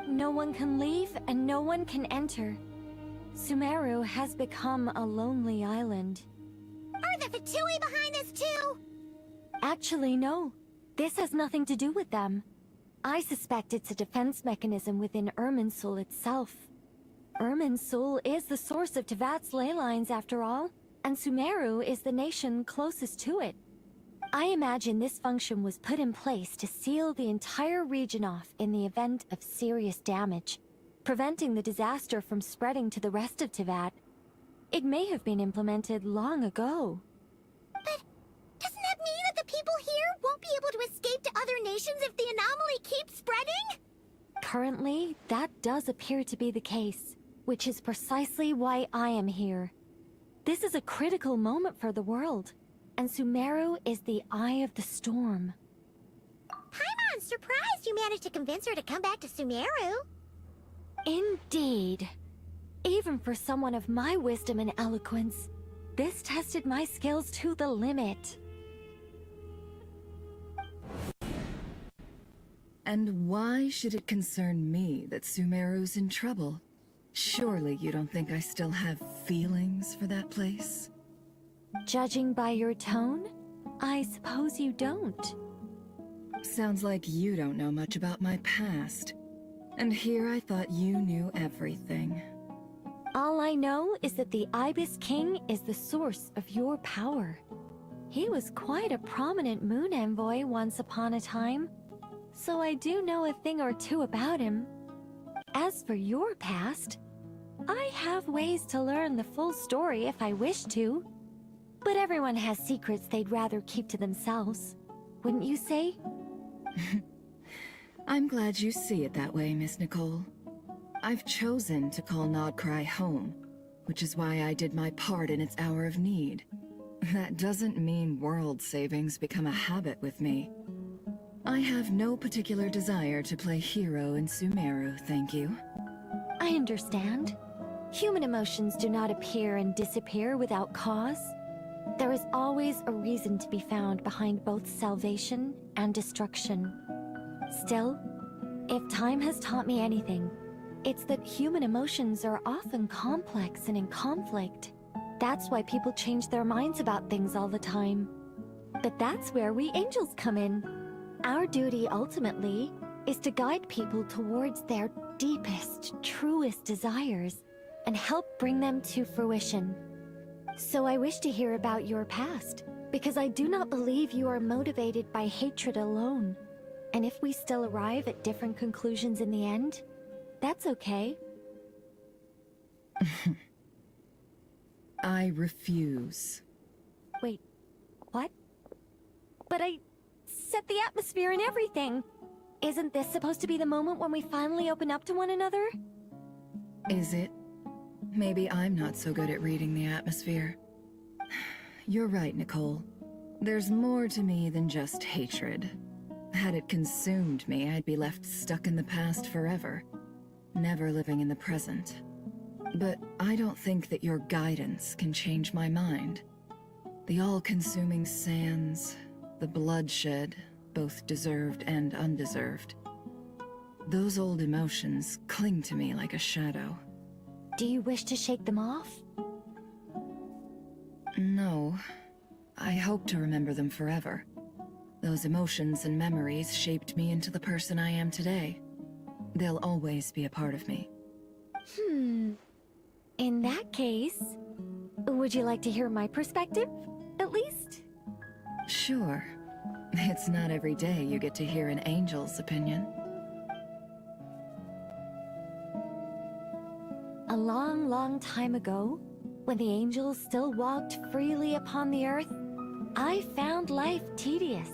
S1: No one can leave and no one can enter. Sumeru has become a lonely island.
S2: Are the Fatui behind this too?
S1: Actually, no. This has nothing to do with them. I suspect it's a defense mechanism within Irminsul itself. Irminsul is the source of Teyvat's ley lines after all, and Sumeru is the nation closest to it. I imagine this function was put in place to seal the entire region off in the event of serious damage, preventing the disaster from spreading to the rest of Teyvat. It may have been implemented long ago.
S2: But doesn't that mean that the people here won't be able to escape to other nations if the anomaly keeps spreading?
S1: Currently, that does appear to be the case, which is precisely why I am here. This is a critical moment for the world, and Sumeru is the eye of the storm.
S2: Paimon's surprised you managed to convince her to come back to Sumeru.
S1: Indeed. Even for someone of my wisdom and eloquence, this tested my skills to the limit.
S17: And why should it concern me that Sumeru's in trouble? Surely you don't think I still have feelings for that place?
S1: Judging by your tone, I suppose you don't.
S17: Sounds like you don't know much about my past. And here I thought you knew everything.
S1: All I know is that the Ibis King is the source of your power. He was quite a prominent moon envoy once upon a time, so I do know a thing or two about him. As for your past, I have ways to learn the full story if I wish to. But everyone has secrets they'd rather keep to themselves, wouldn't you say?
S17: I'm glad you see it that way, Miss Nicole. I've chosen to call Notcry home, which is why I did my part in its hour of need. That doesn't mean world savings become a habit with me. I have no particular desire to play hero in Sumeru, thank you.
S18: I understand. Human emotions do not appear and disappear without cause. There is always a reason to be found behind both salvation and destruction. Still, if time has taught me anything, it's that human emotions are often complex and in conflict. That's why people change their minds about things all the time. But that's where we angels come in. Our duty, ultimately, is to guide people towards their deepest, truest desires and help bring them to fruition. So I wish to hear about your past, because I do not believe you are motivated by hatred alone. And if we still arrive at different conclusions in the end, that's okay.
S17: I refuse.
S18: Wait, what? But I set the atmosphere and everything. Isn't this supposed to be the moment when we finally open up to one another?
S17: Is it? Maybe I'm not so good at reading the atmosphere. You're right, Nicole. There's more to me than just hatred. Had it consumed me, I'd be left stuck in the past forever, never living in the present. But I don't think that your guidance can change my mind. The all-consuming sands, the bloodshed, both deserved and undeserved. Those old emotions cling to me like a shadow.
S18: Do you wish to shake them off?
S17: No. I hope to remember them forever. Those emotions and memories shaped me into the person I am today. They'll always be a part of me.
S18: In that case, would you like to hear my perspective, at least?
S17: Sure. It's not every day you get to hear an angel's opinion.
S18: A long, long time ago, when the angels still walked freely upon the earth, I found life tedious.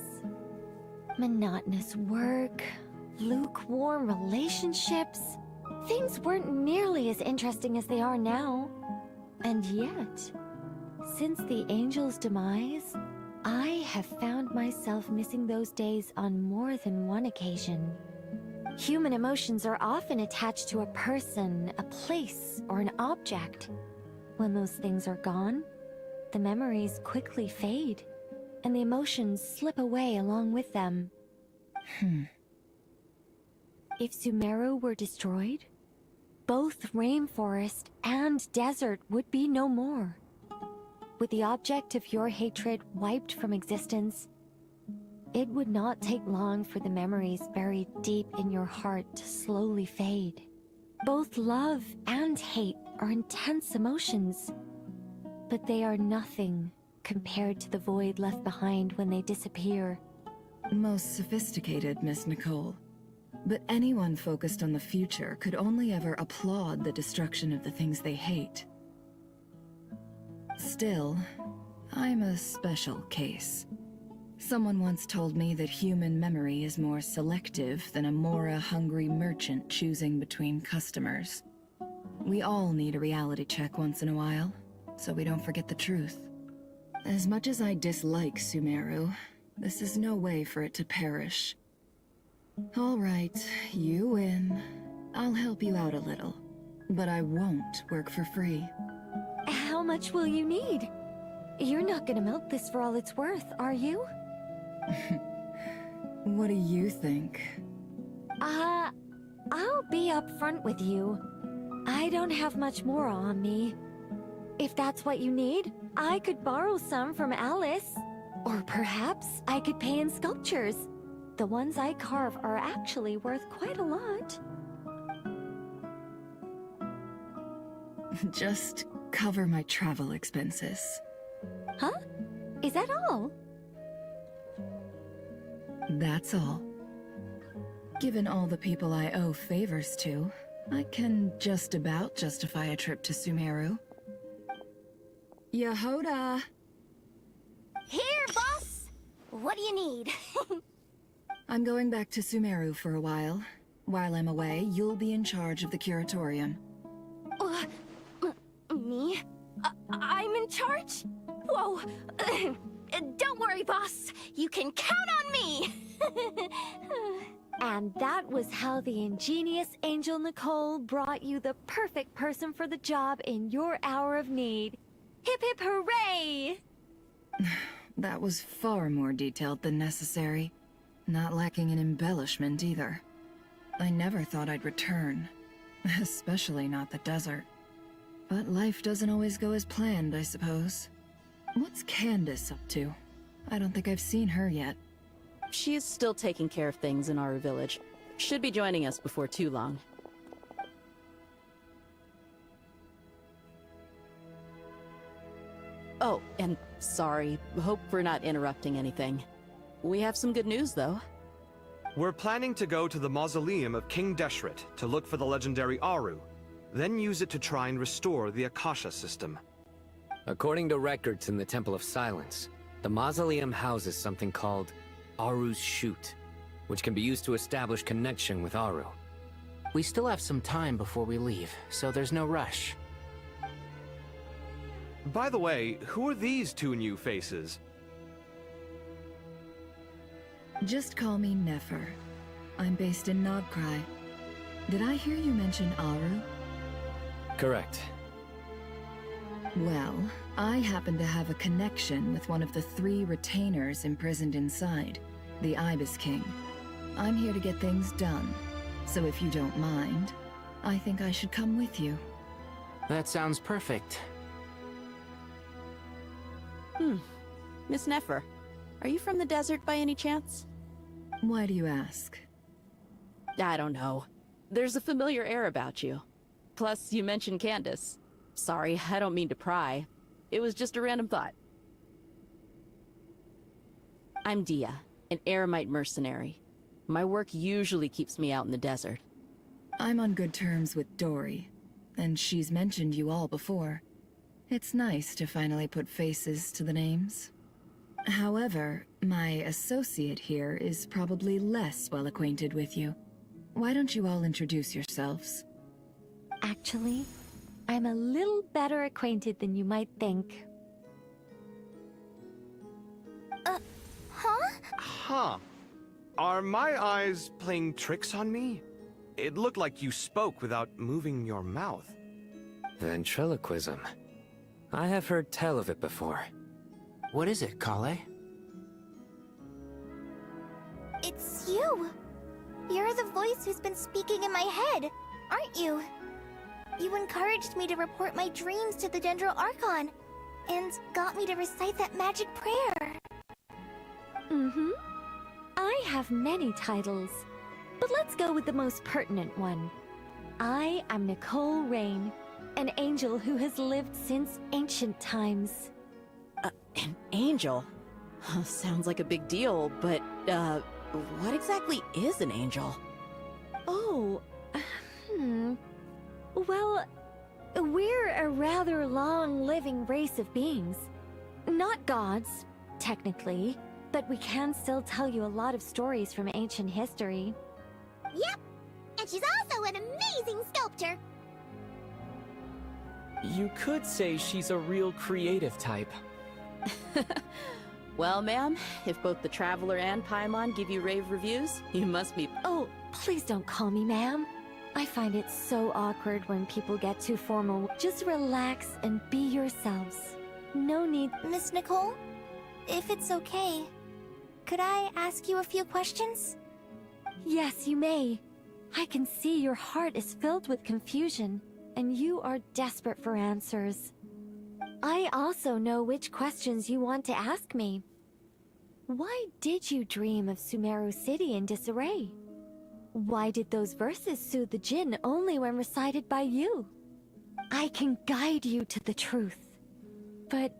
S18: Monotonous work, lukewarm relationships. Things weren't nearly as interesting as they are now. And yet, since the angels' demise, I have found myself missing those days on more than one occasion. Human emotions are often attached to a person, a place, or an object. When those things are gone, the memories quickly fade, and the emotions slip away along with them. If Sumeru were destroyed, both rainforest and desert would be no more. With the object of your hatred wiped from existence, it would not take long for the memories buried deep in your heart to slowly fade. Both love and hate are intense emotions, but they are nothing compared to the void left behind when they disappear.
S17: Most sophisticated, Miss Nicole. But anyone focused on the future could only ever applaud the destruction of the things they hate. Still, I'm a special case. Someone once told me that human memory is more selective than a Mora-hungry merchant choosing between customers. We all need a reality check once in a while, so we don't forget the truth. As much as I dislike Sumeru, this is no way for it to perish. All right, you win. I'll help you out a little, but I won't work for free.
S18: How much will you need? You're not gonna milk this for all it's worth, are you?
S17: What do you think?
S18: I'll be upfront with you. I don't have much more on me. If that's what you need, I could borrow some from Alice. Or perhaps I could pay in sculptures. The ones I carve are actually worth quite a lot.
S17: Just cover my travel expenses.
S18: Huh? Is that all?
S17: That's all. Given all the people I owe favors to, I can just about justify a trip to Sumeru. Yehoda!
S2: Here, boss! What do you need?
S17: I'm going back to Sumeru for a while. While I'm away, you'll be in charge of the curatorium.
S2: Me? I'm in charge? Whoa! Don't worry, boss. You can count on me!
S18: And that was how the ingenious angel Nicole brought you the perfect person for the job in your hour of need. Hip hip hooray!
S17: That was far more detailed than necessary. Not lacking in embellishment either. I never thought I'd return. Especially not the desert. But life doesn't always go as planned, I suppose. What's Candace up to? I don't think I've seen her yet.
S3: She is still taking care of things in our village. Should be joining us before too long. Oh, and sorry. Hope we're not interrupting anything. We have some good news, though.
S10: We're planning to go to the mausoleum of King Deshret to look for the legendary Aru, then use it to try and restore the Akasha system.
S9: According to records in the Temple of Silence, the mausoleum houses something called Aru's Shoot, which can be used to establish connection with Aru.
S13: We still have some time before we leave, so there's no rush.
S10: By the way, who are these two new faces?
S17: Just call me Nefer. I'm based in Nobcry. Did I hear you mention Aru?
S9: Correct.
S17: Well, I happen to have a connection with one of the 3 retainers imprisoned inside, the Ibis King. I'm here to get things done, so if you don't mind, I think I should come with you.
S13: That sounds perfect.
S3: Miss Nefer, are you from the desert by any chance?
S17: Why do you ask?
S3: I don't know. There's a familiar air about you. Plus, you mentioned Candace. Sorry, I don't mean to pry. It was just a random thought. I'm Dia, an eremite mercenary. My work usually keeps me out in the desert.
S17: I'm on good terms with Dory, and she's mentioned you all before. It's nice to finally put faces to the names. However, my associate here is probably less well acquainted with you. Why don't you all introduce yourselves?
S18: Actually, I'm a little better acquainted than you might think.
S10: Huh. Are my eyes playing tricks on me? It looked like you spoke without moving your mouth.
S9: Ventriloquism. I have heard tell of it before.
S13: What is it, Kale?
S6: It's you! You're the voice who's been speaking in my head, aren't you? You encouraged me to report my dreams to the Dendro Archon, and got me to recite that magic prayer.
S18: Mm-hmm. I have many titles, but let's go with the most pertinent one. I am Nicole Rain, an angel who has lived since ancient times.
S3: An angel? Sounds like a big deal, but, what exactly is an angel?
S18: Oh, Well, we're a rather long-living race of beings. Not gods, technically, but we can still tell you a lot of stories from ancient history.
S2: Yep, and she's also an amazing sculptor.
S8: You could say she's a real creative type.
S3: Well, ma'am, if both the Traveler and Paimon give you rave reviews, you must be—
S18: Oh, please don't call me ma'am. I find it so awkward when people get too formal. Just relax and be yourselves. No need—
S6: Miss Nicole, if it's okay, could I ask you a few questions?
S18: Yes, you may. I can see your heart is filled with confusion, and you are desperate for answers. I also know which questions you want to ask me. Why did you dream of Sumeru City in disarray? Why did those verses soothe the Jinn only when recited by you? I can guide you to the truth, but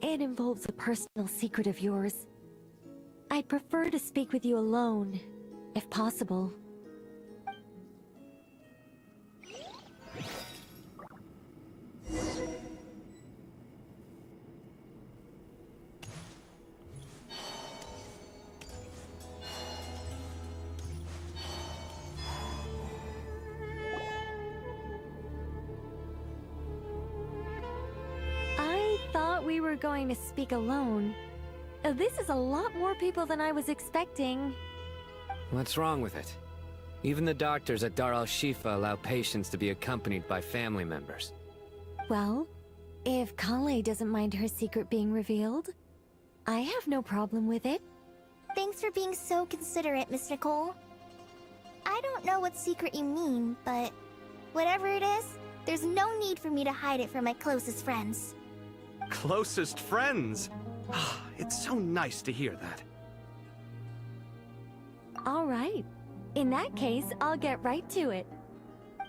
S18: it involves a personal secret of yours. I'd prefer to speak with you alone, if possible. I thought we were going to speak alone. This is a lot more people than I was expecting.
S9: What's wrong with it? Even the doctors at Dar al-Shifa allow patients to be accompanied by family members.
S18: Well, if Kale doesn't mind her secret being revealed, I have no problem with it.
S6: Thanks for being so considerate, Miss Nicole. I don't know what secret you mean, but whatever it is, there's no need for me to hide it from my closest friends.
S10: Closest friends? It's so nice to hear that.
S18: All right. In that case, I'll get right to it.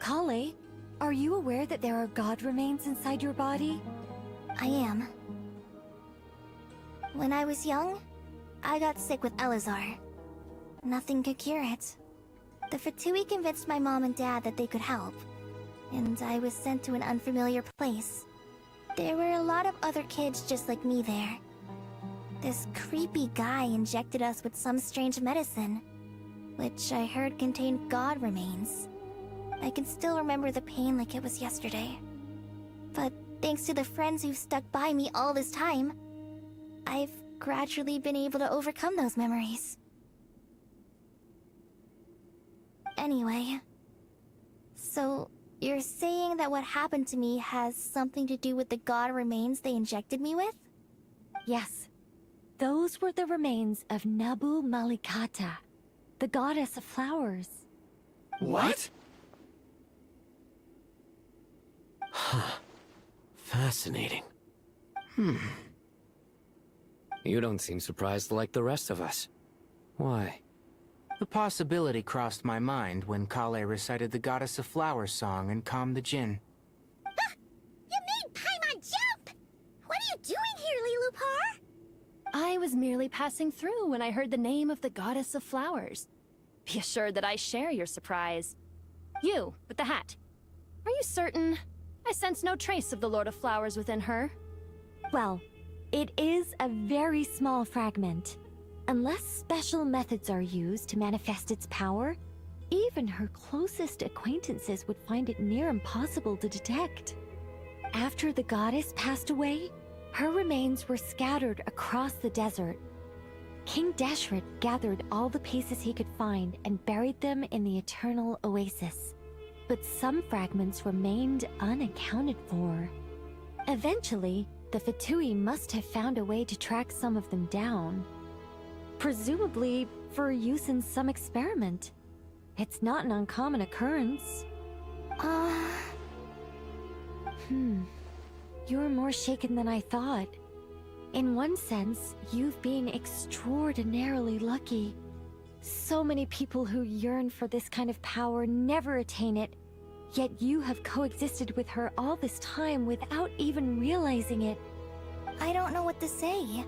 S18: Kale, are you aware that there are god remains inside your body?
S6: I am. When I was young, I got sick with Elazar. Nothing could cure it. The Fatui convinced my mom and dad that they could help, and I was sent to an unfamiliar place. There were a lot of other kids just like me there. This creepy guy injected us with some strange medicine, which I heard contained god remains. I can still remember the pain like it was yesterday. But thanks to the friends who've stuck by me all this time, I've gradually been able to overcome those memories. Anyway, so you're saying that what happened to me has something to do with the god remains they injected me with?
S18: Yes. Those were the remains of Nabu Malikata, the goddess of flowers.
S11: What? Huh. Fascinating.
S9: You don't seem surprised like the rest of us. Why?
S13: The possibility crossed my mind when Kale recited the Goddess of Flowers song and calmed the Djinn.
S2: You made Paimon jump! What are you doing here, Lilupar?
S1: I was merely passing through when I heard the name of the Goddess of Flowers. Be assured that I share your surprise. You, with the hat. Are you certain? I sense no trace of the Lord of Flowers within her.
S18: Well, it is a very small fragment. Unless special methods are used to manifest its power, even her closest acquaintances would find it near impossible to detect. After the goddess passed away, her remains were scattered across the desert. King Deshret gathered all the pieces he could find and buried them in the Eternal Oasis. But some fragments remained unaccounted for. Eventually, the Fatui must have found a way to track some of them down. Presumably for use in some experiment. It's not an uncommon occurrence. You're more shaken than I thought. In one sense, you've been extraordinarily lucky. So many people who yearn for this kind of power never attain it, yet you have coexisted with her all this time without even realizing it.
S6: I don't know what to say.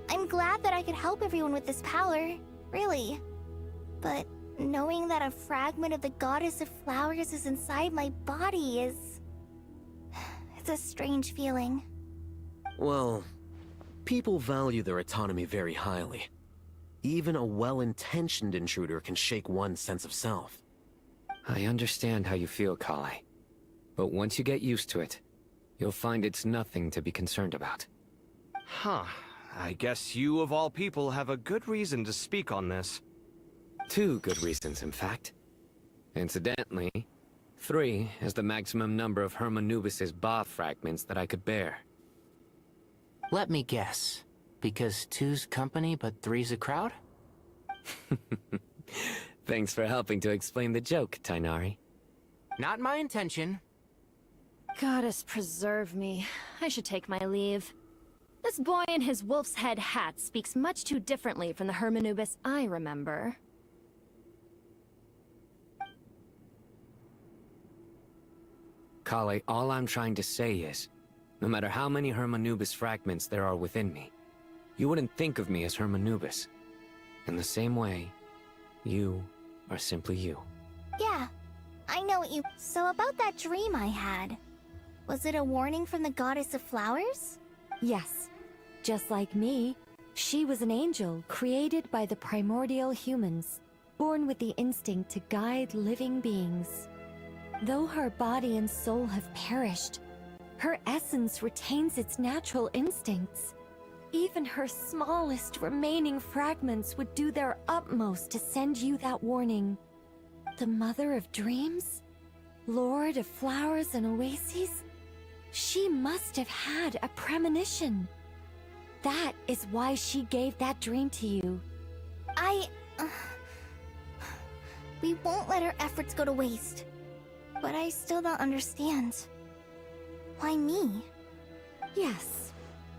S6: I'm glad that I could help everyone with this power, really. But knowing that a fragment of the Goddess of Flowers is inside my body is... it's a strange feeling.
S11: Well, people value their autonomy very highly. Even a well-intentioned intruder can shake one's sense of self.
S9: I understand how you feel, Kale. But once you get used to it, you'll find it's nothing to be concerned about.
S10: Huh. I guess you, of all people, have a good reason to speak on this.
S9: 2 good reasons, in fact. Incidentally, 3 is the maximum number of Hermanubis's Ba fragments that I could bear.
S13: Let me guess. Because 2's company, but 3's a crowd?
S9: Thanks for helping to explain the joke, Tighnari.
S13: Not my intention.
S1: Goddess preserve me. I should take my leave. This boy in his wolf's head hat speaks much too differently from the Hermanubis I remember.
S9: Kale, all I'm trying to say is, no matter how many Hermanubis fragments there are within me, you wouldn't think of me as Hermanubis. In the same way, you are simply you.
S6: Yeah, I know what you... So about that dream I had, was it a warning from the Goddess of Flowers?
S18: Yes. Just like me, she was an angel created by the primordial humans, born with the instinct to guide living beings. Though her body and soul have perished, her essence retains its natural instincts. even her smallest remaining fragments would do their utmost to send you that warning. The Mother of Dreams? Lord of Flowers and Oases? She must have had a premonition. That is why she gave that dream to you.
S6: We won't let our efforts go to waste. But I still don't understand. Why me?
S18: Yes.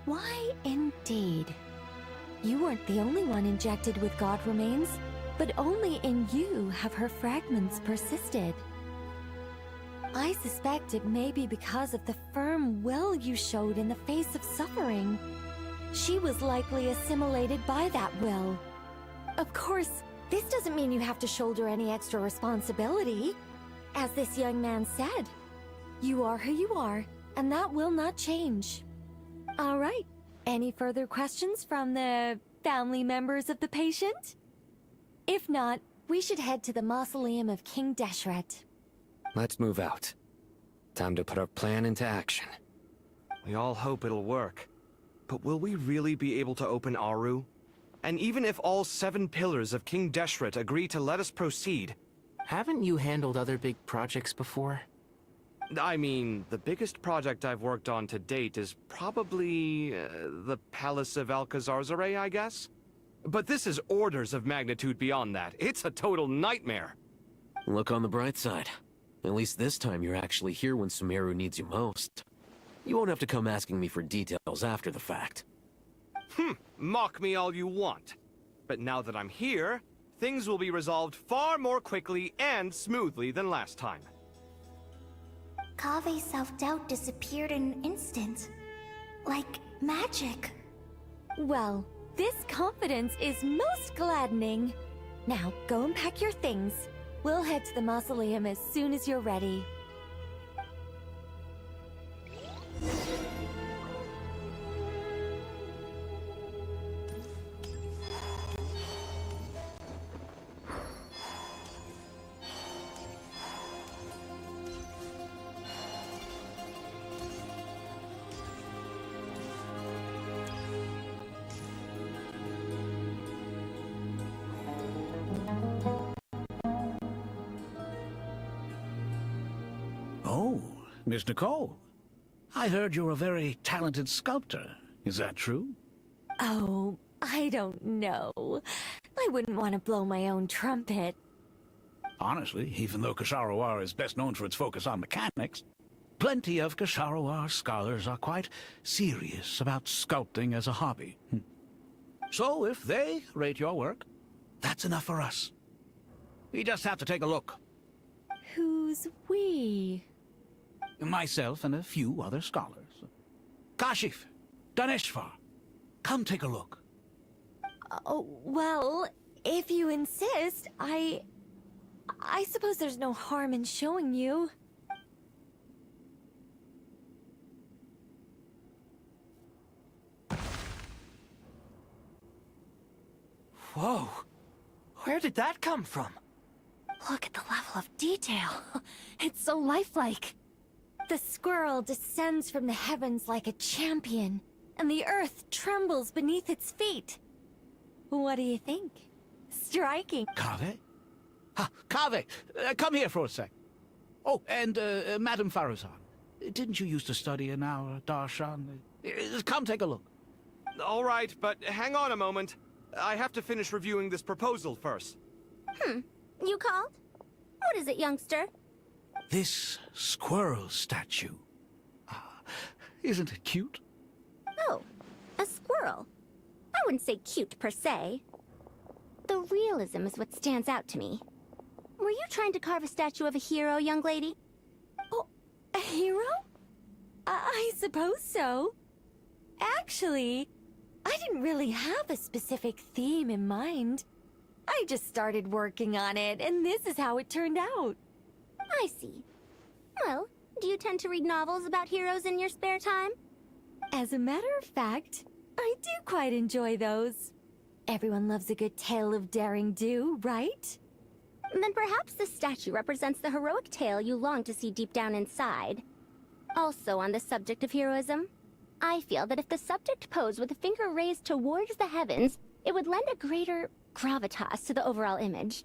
S18: Why indeed? You weren't the only one injected with god remains, but only in you have her fragments persisted. I suspect it may be because of the firm will you showed in the face of suffering. She was likely assimilated by that will. Of course, this doesn't mean you have to shoulder any extra responsibility. As this young man said, you are who you are, and that will not change. All right. Any further questions from the family members of the patient? If not, we should head to the mausoleum of King Deshret.
S9: Let's move out. Time to put our plan into action.
S10: We all hope it'll work. But will we really be able to open Aru? And even if all 7 pillars of King Deshret agree to let us proceed...
S13: Haven't you handled other big projects before?
S10: I mean, the biggest project I've worked on to date is probably... the Palace of Alcazarzaray, I guess? But this is orders of magnitude beyond that. It's a total nightmare.
S11: Look on the bright side. At least this time you're actually here when Sumeru needs you most. You won't have to come asking me for details after the fact.
S10: Mock me all you want. But now that I'm here, things will be resolved far more quickly and smoothly than last time.
S6: Kave's self-doubt disappeared in an instant. Like magic.
S18: Well, this confidence is most gladdening. Now, go and pack your things. We'll head to the mausoleum as soon as you're ready.
S15: Oh, Miss Nicole. I heard you're a very talented sculptor. Is that true?
S18: Oh, I don't know. I wouldn't want to blow my own trumpet.
S15: Honestly, even though Ksharoar is best known for its focus on mechanics, plenty of Ksharoar scholars are quite serious about sculpting as a hobby. So if they rate your work, that's enough for us. We just have to take a look.
S18: Who's we?
S15: Myself and a few other scholars. Kashif, Daneshvar, come take a look.
S18: Oh, well, if you insist, I suppose there's no harm in showing you.
S8: Whoa! Where did that come from?
S18: Look at the level of detail. It's so lifelike. The squirrel descends from the heavens like a champion, and the earth trembles beneath its feet. What do you think? Striking.
S15: Kave? Kave, come here for a sec. Oh, and Madame Faruzan, didn't you used to study in our darshan? Come take a look.
S10: All right, but hang on a moment. I have to finish reviewing this proposal first.
S2: You called? What is it, youngster?
S15: This squirrel statue. Isn't it cute?
S2: Oh, a squirrel. I wouldn't say cute per se. The realism is what stands out to me. Were you trying to carve a statue of a hero, young lady?
S18: Oh, a hero? I suppose so. Actually, I didn't really have a specific theme in mind. I just started working on it, and this is how it turned out.
S2: I see. Well, do you tend to read novels about heroes in your spare time?
S18: As a matter of fact, I do quite enjoy those. Everyone loves a good tale of daring do, right?
S2: Then perhaps this statue represents the heroic tale you long to see deep down inside. Also on the subject of heroism,
S19: I feel that if the subject posed with a finger raised towards the heavens, it would lend a greater gravitas to the overall image.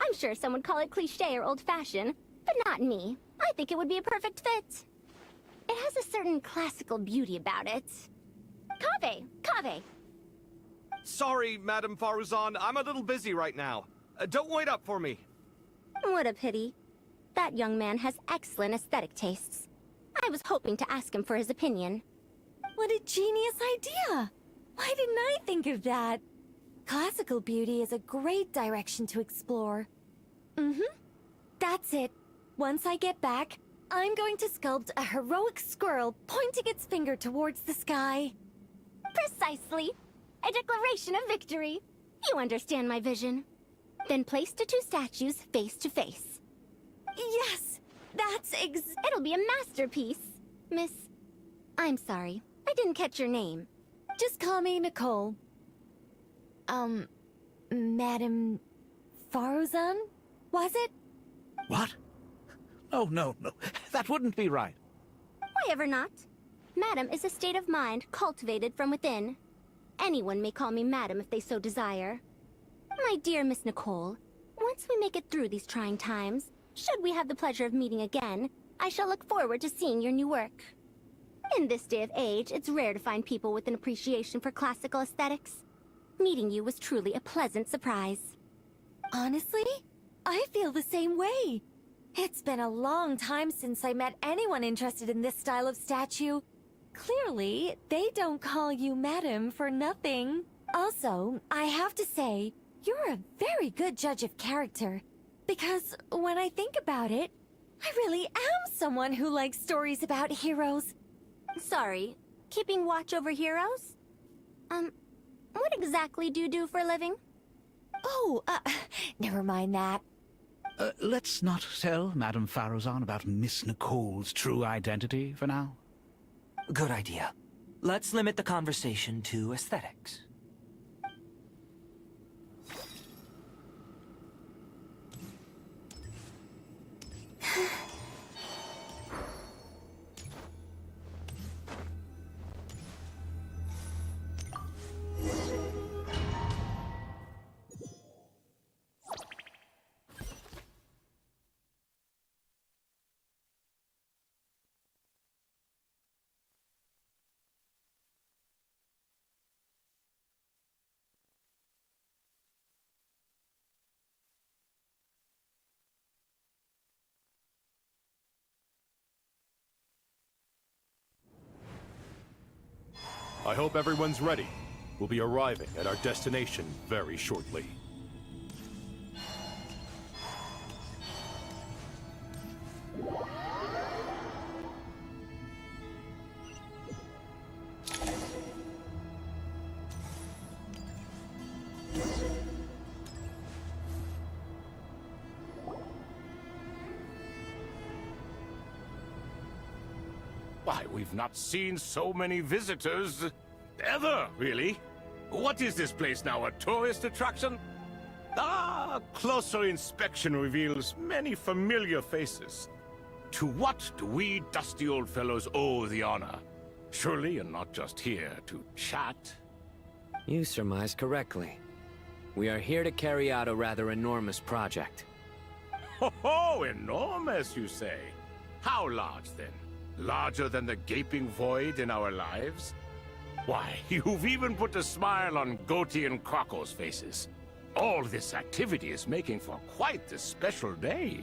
S19: I'm sure some would call it cliché or old-fashioned, but not me. I think it would be a perfect fit. It has a certain classical beauty about it. Kaveh! Kaveh!
S10: Sorry, Madame Faruzan, I'm a little busy right now. Don't wait up for me.
S19: What a pity. That young man has excellent aesthetic tastes. I was hoping to ask him for his opinion.
S18: What a genius idea! Why didn't I think of that? Classical beauty is a great direction to explore. That's it. Once I get back, I'm going to sculpt a heroic squirrel pointing its finger towards the sky.
S19: Precisely. A declaration of victory. You understand my vision. Then place the two statues face to face.
S18: Yes! That's
S19: It'll be a masterpiece. Miss... I'm sorry. I didn't catch your name.
S18: Just call me Nicole. Madame Faruzan? Was it?
S15: What? Oh, no. That wouldn't be right.
S19: Why ever not? Madam is a state of mind cultivated from within. Anyone may call me Madam if they so desire. My dear Miss Nicole, once we make it through these trying times, should we have the pleasure of meeting again, I shall look forward to seeing your new work. In this day of age, it's rare to find people with an appreciation for classical aesthetics. Meeting you was truly a pleasant surprise.
S18: Honestly, I feel the same way. It's been a long time since I met anyone interested in this style of statue. Clearly, they don't call you Madam for nothing. Also, I have to say, you're a very good judge of character. Because when I think about it, I really am someone who likes stories about heroes.
S19: Sorry, keeping watch over heroes? What exactly do you do for a living?
S18: Oh, never mind that.
S15: Let's not tell Madame Faruzan about Miss Nicole's true identity for now.
S13: Good idea. Let's limit the conversation to aesthetics.
S5: I hope everyone's ready. We'll be arriving at our destination very shortly.
S12: Why, we've not seen so many visitors ever, really. What is this place now, a tourist attraction? Ah, closer inspection reveals many familiar faces. To what do we dusty old fellows owe the honor? Surely you're not just here to chat.
S9: You surmise correctly. We are here to carry out a rather enormous project.
S12: Ho, enormous, you say? How large, then? Larger than the gaping void in our lives? Why, you've even put a smile on Goatee and Crocco's faces. All this activity is making for quite the special day.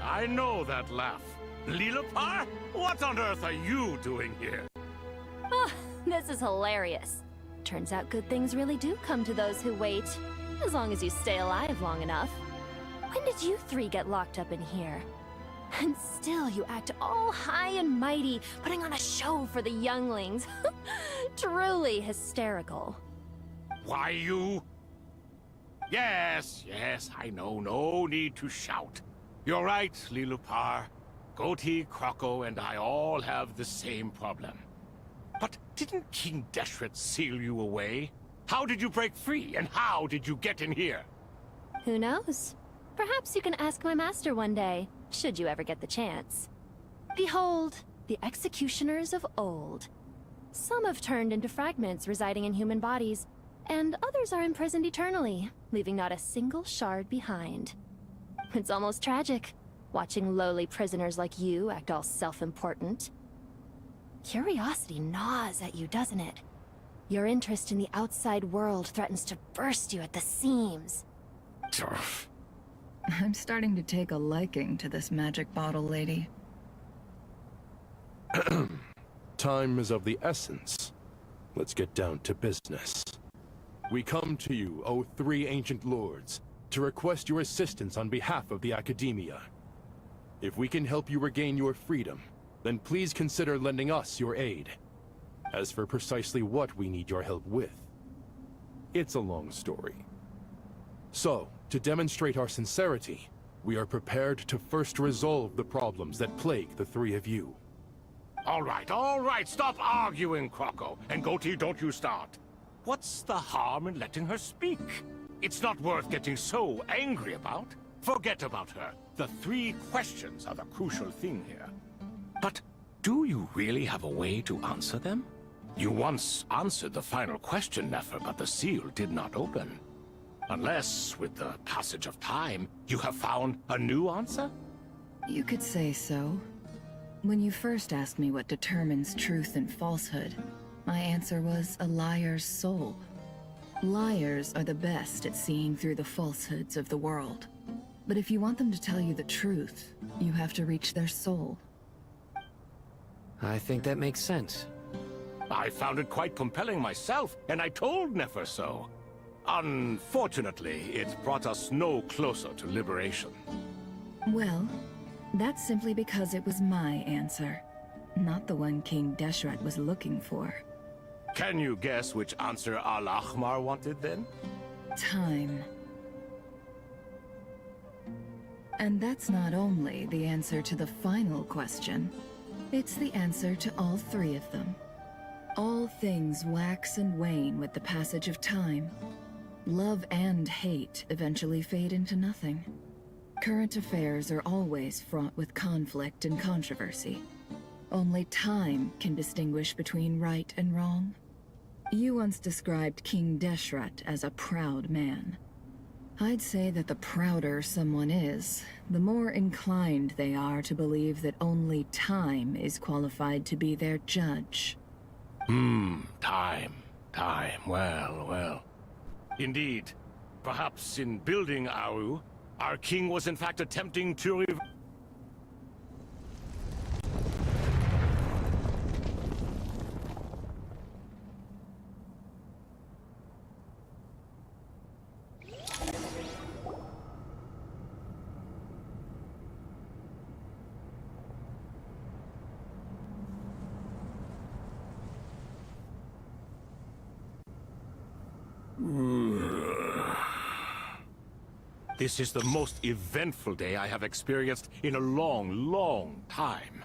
S12: I know that laugh. Lilipar? What on earth are you doing here?
S1: Oh, this is hilarious. Turns out good things really do come to those who wait. As long as you stay alive long enough. When did you three get locked up in here? And still you act all high and mighty, putting on a show for the younglings. Truly hysterical.
S12: Why, you... Yes, I know. No need to shout. You're right, Lilipar. Goatee, Crocco, and I all have the same problem. But didn't King Deshret seal you away? How did you break free, and how did you get in here?
S1: Who knows? Perhaps you can ask my master one day. should you ever get the chance. Behold, the executioners of old. Some have turned into fragments residing in human bodies, and others are imprisoned eternally, leaving not a single shard behind. It's almost tragic, watching lowly prisoners like you act all self-important. Curiosity gnaws at you, doesn't it? Your interest in the outside world threatens to burst you at the seams.
S17: I'm starting to take a liking to this magic bottle lady.
S5: Time is of the essence. Let's get down to business. We come to you, O three ancient lords, to request your assistance on behalf of the Academia. If we can help you regain your freedom, then please consider lending us your aid. As for precisely what we need your help with, it's a long story. So, to demonstrate our sincerity, we are prepared to first resolve the problems that plague the three of you.
S12: All right, stop arguing, Croco. And Goatee, don't you start. What's the harm in letting her speak? It's not worth getting so angry about. Forget about her. The three questions are the crucial thing here. But do you really have a way to answer them? You once answered the final question, Nefer, but the seal did not open. Unless, with the passage of time, you have found a new answer?
S17: You could say so. When you first asked me what determines truth and falsehood, my answer was a liar's soul. Liars are the best at seeing through the falsehoods of the world. But if you want them to tell you the truth, you have to reach their soul.
S9: I think that makes sense.
S12: I found it quite compelling myself, and I told Nefer so. Unfortunately, it brought us no closer to liberation.
S17: Well, that's simply because it was my answer, not the one King Deshret was looking for.
S12: Can you guess which answer Al-Ahmar wanted then?
S17: Time. And that's not only the answer to the final question, it's the answer to all three of them. All things wax and wane with the passage of time. Love and hate eventually fade into nothing. Current affairs are always fraught with conflict and controversy. Only time can distinguish between right and wrong. You once described King Deshret as a proud man. I'd say that the prouder someone is, the more inclined they are to believe that only time is qualified to be their judge.
S12: Time. Well. Indeed. Perhaps in building Aru, our king was in fact attempting to This is the most eventful day I have experienced in a long time.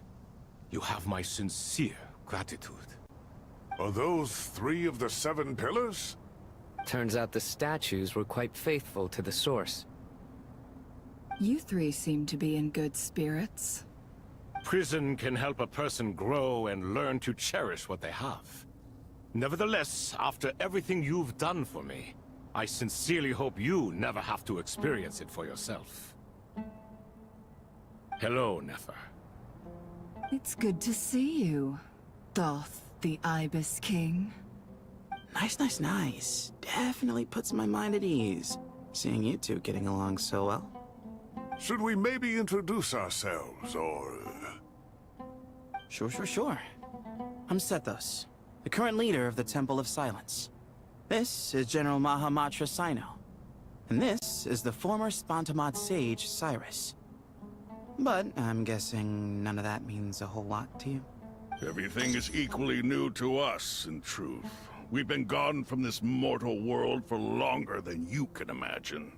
S12: You have my sincere gratitude.
S20: Are those 3 of the 7 pillars?
S9: Turns out the statues were quite faithful to the source.
S17: You three seem to be in good spirits.
S12: Prison can help a person grow and learn to cherish what they have. Nevertheless, after everything you've done for me, I sincerely hope you never have to experience it for yourself. Hello, Nefer.
S17: It's good to see you, Thoth the Ibis King.
S13: Nice. Definitely puts my mind at ease, seeing you two getting along so well.
S20: Should we maybe introduce ourselves, or...
S13: Sure. I'm Sethos, the current leader of the Temple of Silence. This is General Mahamatra Sino, and this is the former Spantamad sage, Cyrus. But I'm guessing none of that means a whole lot to you?
S20: Everything is equally new to us, in truth. We've been gone from this mortal world for longer than you can imagine.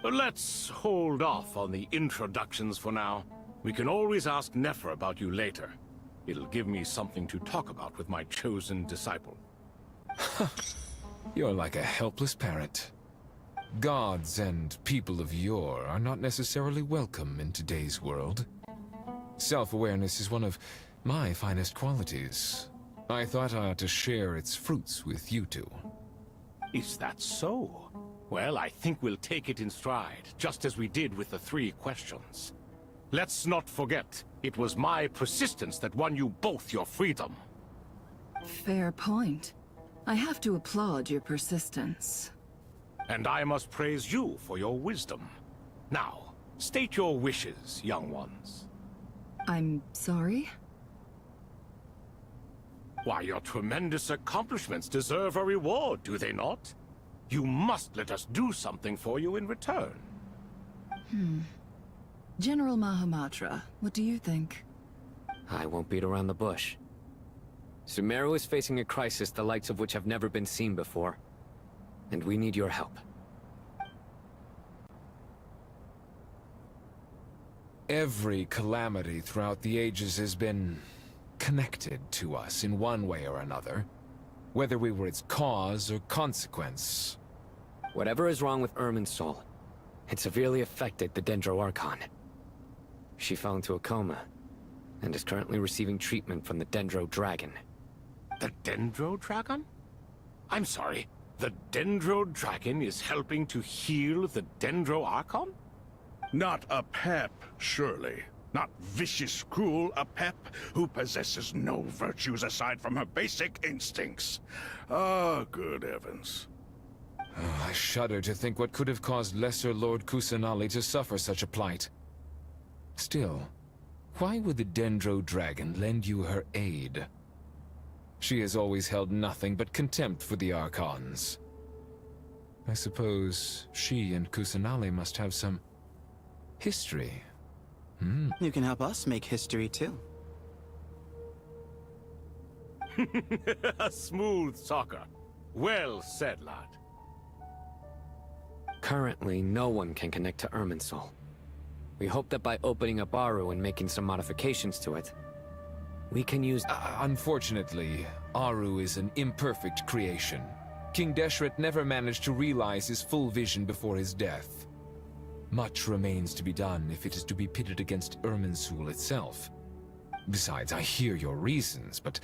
S12: Let's hold off on the introductions for now. We can always ask Nefer about you later. It'll give me something to talk about with my chosen disciple.
S21: You're like a helpless parent. Gods and people of yore are not necessarily welcome in today's world. Self-awareness is one of my finest qualities. I thought I ought to share its fruits with you two.
S12: Is that so? Well, I think we'll take it in stride, just as we did with the 3 questions. Let's not forget, it was my persistence that won you both your freedom.
S17: Fair point. I have to applaud your persistence.
S12: And I must praise you for your wisdom. Now, state your wishes, young ones.
S17: I'm sorry?
S12: Why, your tremendous accomplishments deserve a reward, do they not? You must let us do something for you in return.
S17: General Mahamatra, what do you think?
S9: I won't beat around the bush. Sumeru is facing a crisis the likes of which have never been seen before. And we need your help.
S21: Every calamity throughout the ages has been connected to us in one way or another, whether we were its cause or consequence.
S9: Whatever is wrong with Irminsul, it severely affected the Dendro Archon. She fell into a coma, and is currently receiving treatment from the Dendro Dragon.
S12: The Dendro Dragon? I'm sorry, the Dendro Dragon is helping to heal the Dendro Archon?
S20: Not a pep, surely. Not vicious, cruel a pep who possesses no virtues aside from her basic instincts. Ah, good heavens.
S21: Oh, I shudder to think what could have caused Lesser Lord Kusanali to suffer such a plight. Still, why would the Dendro Dragon lend you her aid? She has always held nothing but contempt for the Archons. I suppose she and Kusanali must have some history.
S13: You can help us make history too.
S12: A smooth talker. Well said, lad.
S9: Currently, no one can connect to Irminsul. We hope that by opening up Aru and making some modifications to it, we can use...
S21: Unfortunately, Aru is an imperfect creation. King Deshret never managed to realize his full vision before his death. Much remains to be done if it is to be pitted against Irminsul itself. Besides, I hear your reasons, but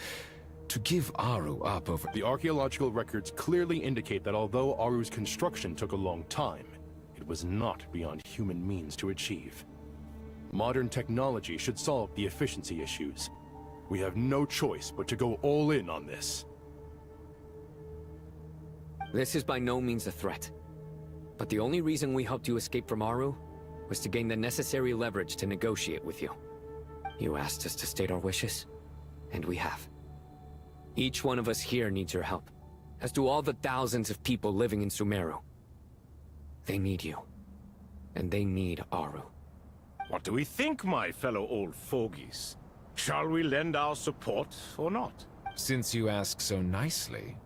S21: to give Aru up over...
S5: The archaeological records clearly indicate that although Aru's construction took a long time, it was not beyond human means to achieve. Modern technology should solve the efficiency issues. We have no choice but to go all in on this.
S9: This is by no means a threat. But the only reason we helped you escape from Aru was to gain the necessary leverage to negotiate with you. You asked us to state our wishes, and we have. Each one of us here needs your help, as do all the thousands of people living in Sumeru. They need you, and they need Aru.
S12: What do we think, my fellow old fogies? Shall we lend our support or not?
S21: Since you ask so nicely,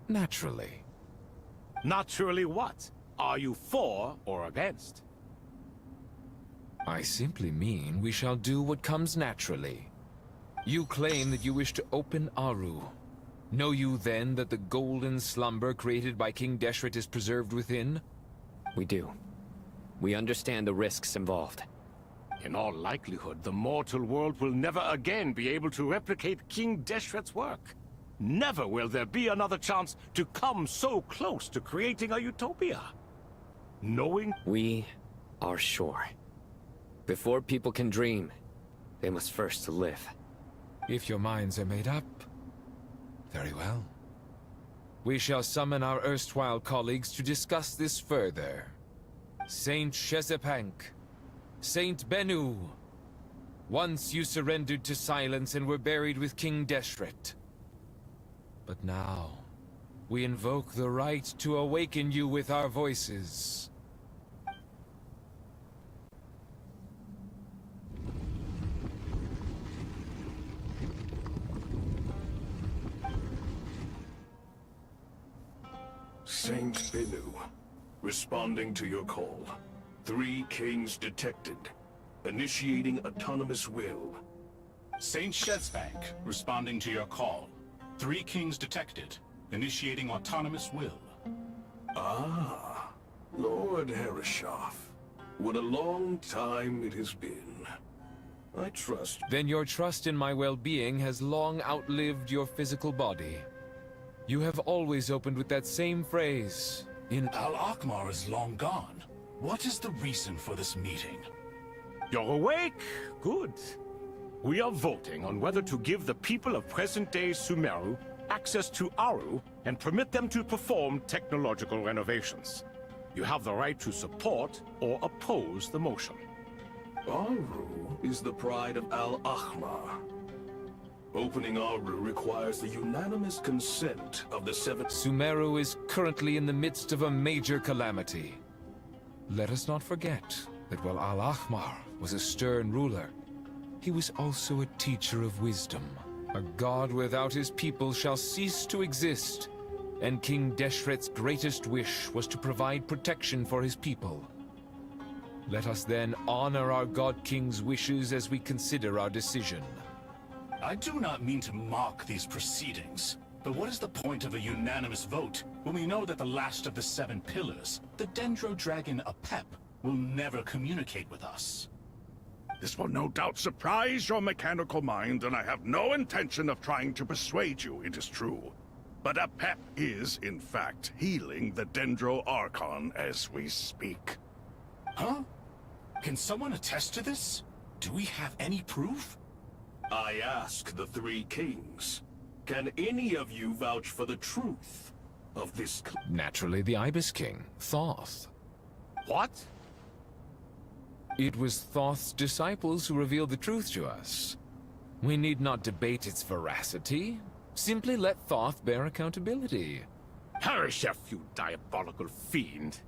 S21: naturally.
S12: Naturally what? Are you for or against?
S21: I simply mean we shall do what comes naturally. You claim that you wish to open Aru. Know you then that the golden slumber created by King Deshret is preserved within?
S9: We do. We understand the risks involved.
S12: In all likelihood, the mortal world will never again be able to replicate King Deshret's work. Never will there be another chance to come so close to creating a utopia. Knowing...
S9: We are sure. Before people can dream, they must first live.
S21: If your minds are made up, very well. We shall summon our erstwhile colleagues to discuss this further. Saint Shezepank, Saint Bennu, once you surrendered to silence and were buried with King Deshret. But now, we invoke the right to awaken you with our voices.
S20: Saint Bennu, responding to your call. 3 kings detected. Initiating autonomous will.
S22: Saint Shezbank, responding to your call. 3 kings detected. Initiating autonomous will.
S20: Ah.
S7: Lord Herreshoff, what a long time it has been. I trust...
S21: Then your trust in my well-being has long outlived your physical body. You have always opened with that same phrase,
S22: Al-Akmar is long gone. What is the reason for this meeting?
S12: You're awake? Good. We are voting on whether to give the people of present-day Sumeru access to Aru and permit them to perform technological renovations. You have the right to support or oppose the motion.
S7: Aru is the pride of Al-Ahmar. Opening Aru requires the unanimous consent of the 7...
S21: Sumeru is currently in the midst of a major calamity. Let us not forget that while Al-Ahmar was a stern ruler, he was also a teacher of wisdom. A god without his people shall cease to exist, and King Deshret's greatest wish was to provide protection for his people. Let us then honor our God King's wishes as we consider our decision.
S22: I do not mean to mock these proceedings, but what is the point of a unanimous vote when we know that the last of the 7 pillars, the Dendro Dragon Apep, will never communicate with us?
S20: This will no doubt surprise your mechanical mind, and I have no intention of trying to persuade you it is true. But Apep is, in fact, healing the Dendro Archon as we speak.
S22: Huh? Can someone attest to this? Do we have any proof?
S7: I ask the 3 kings. Can any of you vouch for the truth of this?
S21: Naturally, the Ibis King, Thoth.
S12: What?
S21: It was Thoth's disciples who revealed the truth to us. We need not debate its veracity. Simply let Thoth bear accountability.
S12: Herreshoff, you diabolical fiend.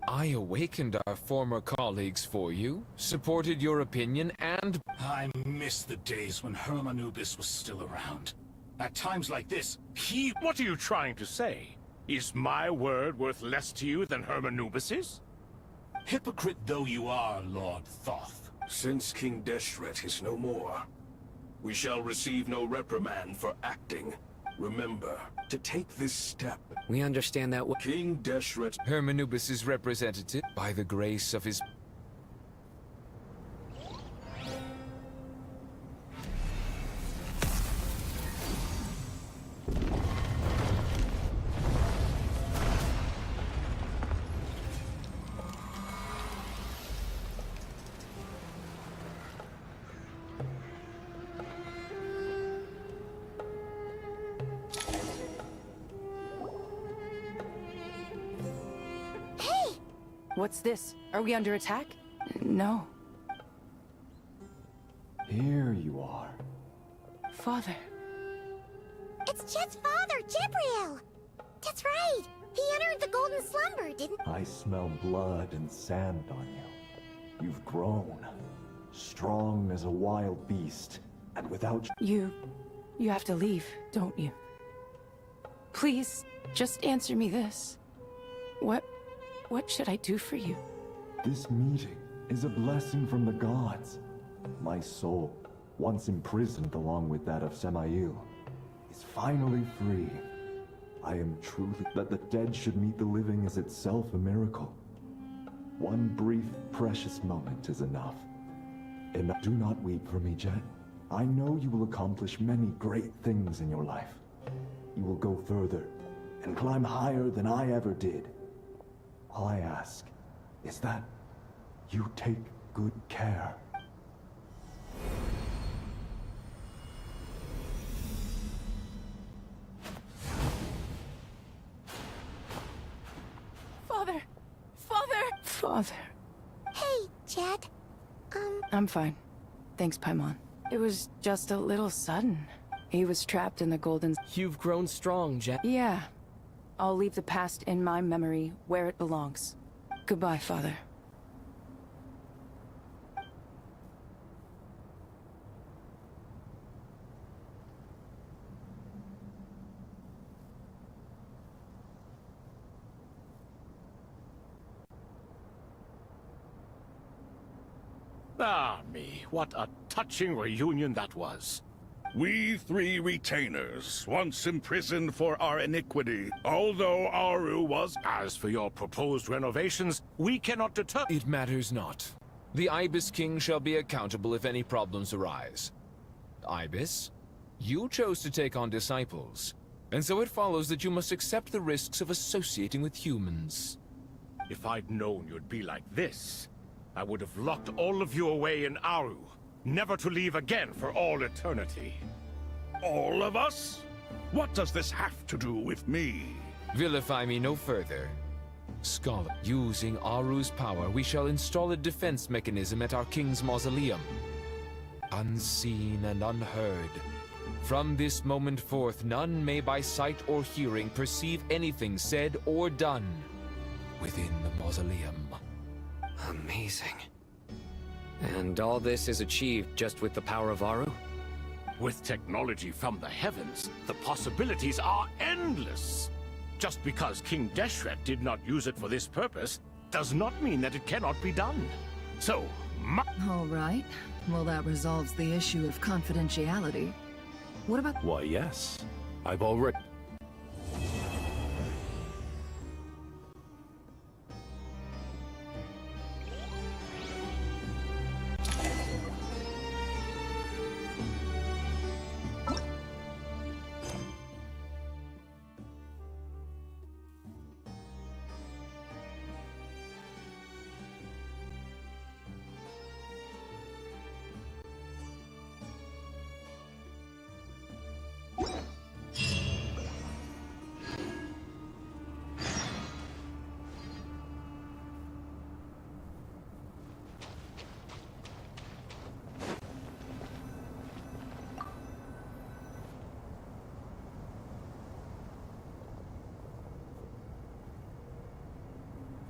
S21: I awakened our former colleagues for you, supported your opinion, and...
S22: I miss the days when Hermanubis was still around. At times like this, he...
S12: What are you trying to say? Is my word worth less to you than Hermanubis's?
S22: Hypocrite though you are, Lord Thoth.
S7: Since King Deshret is no more, we shall receive no reprimand for acting. Remember, to take this step...
S9: We understand that
S7: King Deshret...
S21: Hermanubis is represented by the grace of his...
S16: What's this? Are we under attack? No.
S14: Here you are.
S16: Father.
S2: It's Chet's father, Jibriel! That's right! He entered the golden slumber, didn't...
S14: I smell blood and sand on you. You've grown. Strong as a wild beast, and without...
S16: You have to leave, don't you? Please, just answer me this. What should I do for you?
S14: This meeting is a blessing from the gods. My soul, once imprisoned along with that of Samael, is finally free. I am truly... That the dead should meet the living is itself a miracle. One brief, precious moment is enough. And do not weep for me, Jet. I know you will accomplish many great things in your life. You will go further and climb higher than I ever did. All I ask is that you take good care.
S16: Father! Father!
S2: Hey, Jet.
S16: I'm fine. Thanks, Paimon. It was just a little sudden. He was trapped in the golden...
S8: You've grown strong, Jet.
S16: Yeah. I'll leave the past in my memory where it belongs. Goodbye, Father.
S12: Ah, me, what a touching reunion that was.
S20: We three retainers, once imprisoned for our iniquity, although Aru was...
S12: As for your proposed renovations, we cannot deter...
S21: It matters not. The Ibis King shall be accountable if any problems arise. Ibis, you chose to take on disciples, and so it follows that you must accept the risks of associating with humans.
S12: If I'd known you'd be like this, I would have locked all of you away in Aru, never to leave again for all eternity.
S20: All of us? What does this have to do with me?
S21: Vilify me no further. Scholar, using Aru's power, we shall install a defense mechanism at our king's mausoleum. Unseen and unheard. From this moment forth, none may by sight or hearing perceive anything said or done within the mausoleum.
S9: Amazing. And all this is achieved just with the power of Aru?
S12: With technology from the heavens, the possibilities are endless. Just because King Deshret did not use it for this purpose, does not mean that it cannot be done. So,
S17: All right. Well, that resolves the issue of confidentiality. What about...
S5: Why, yes. I've already...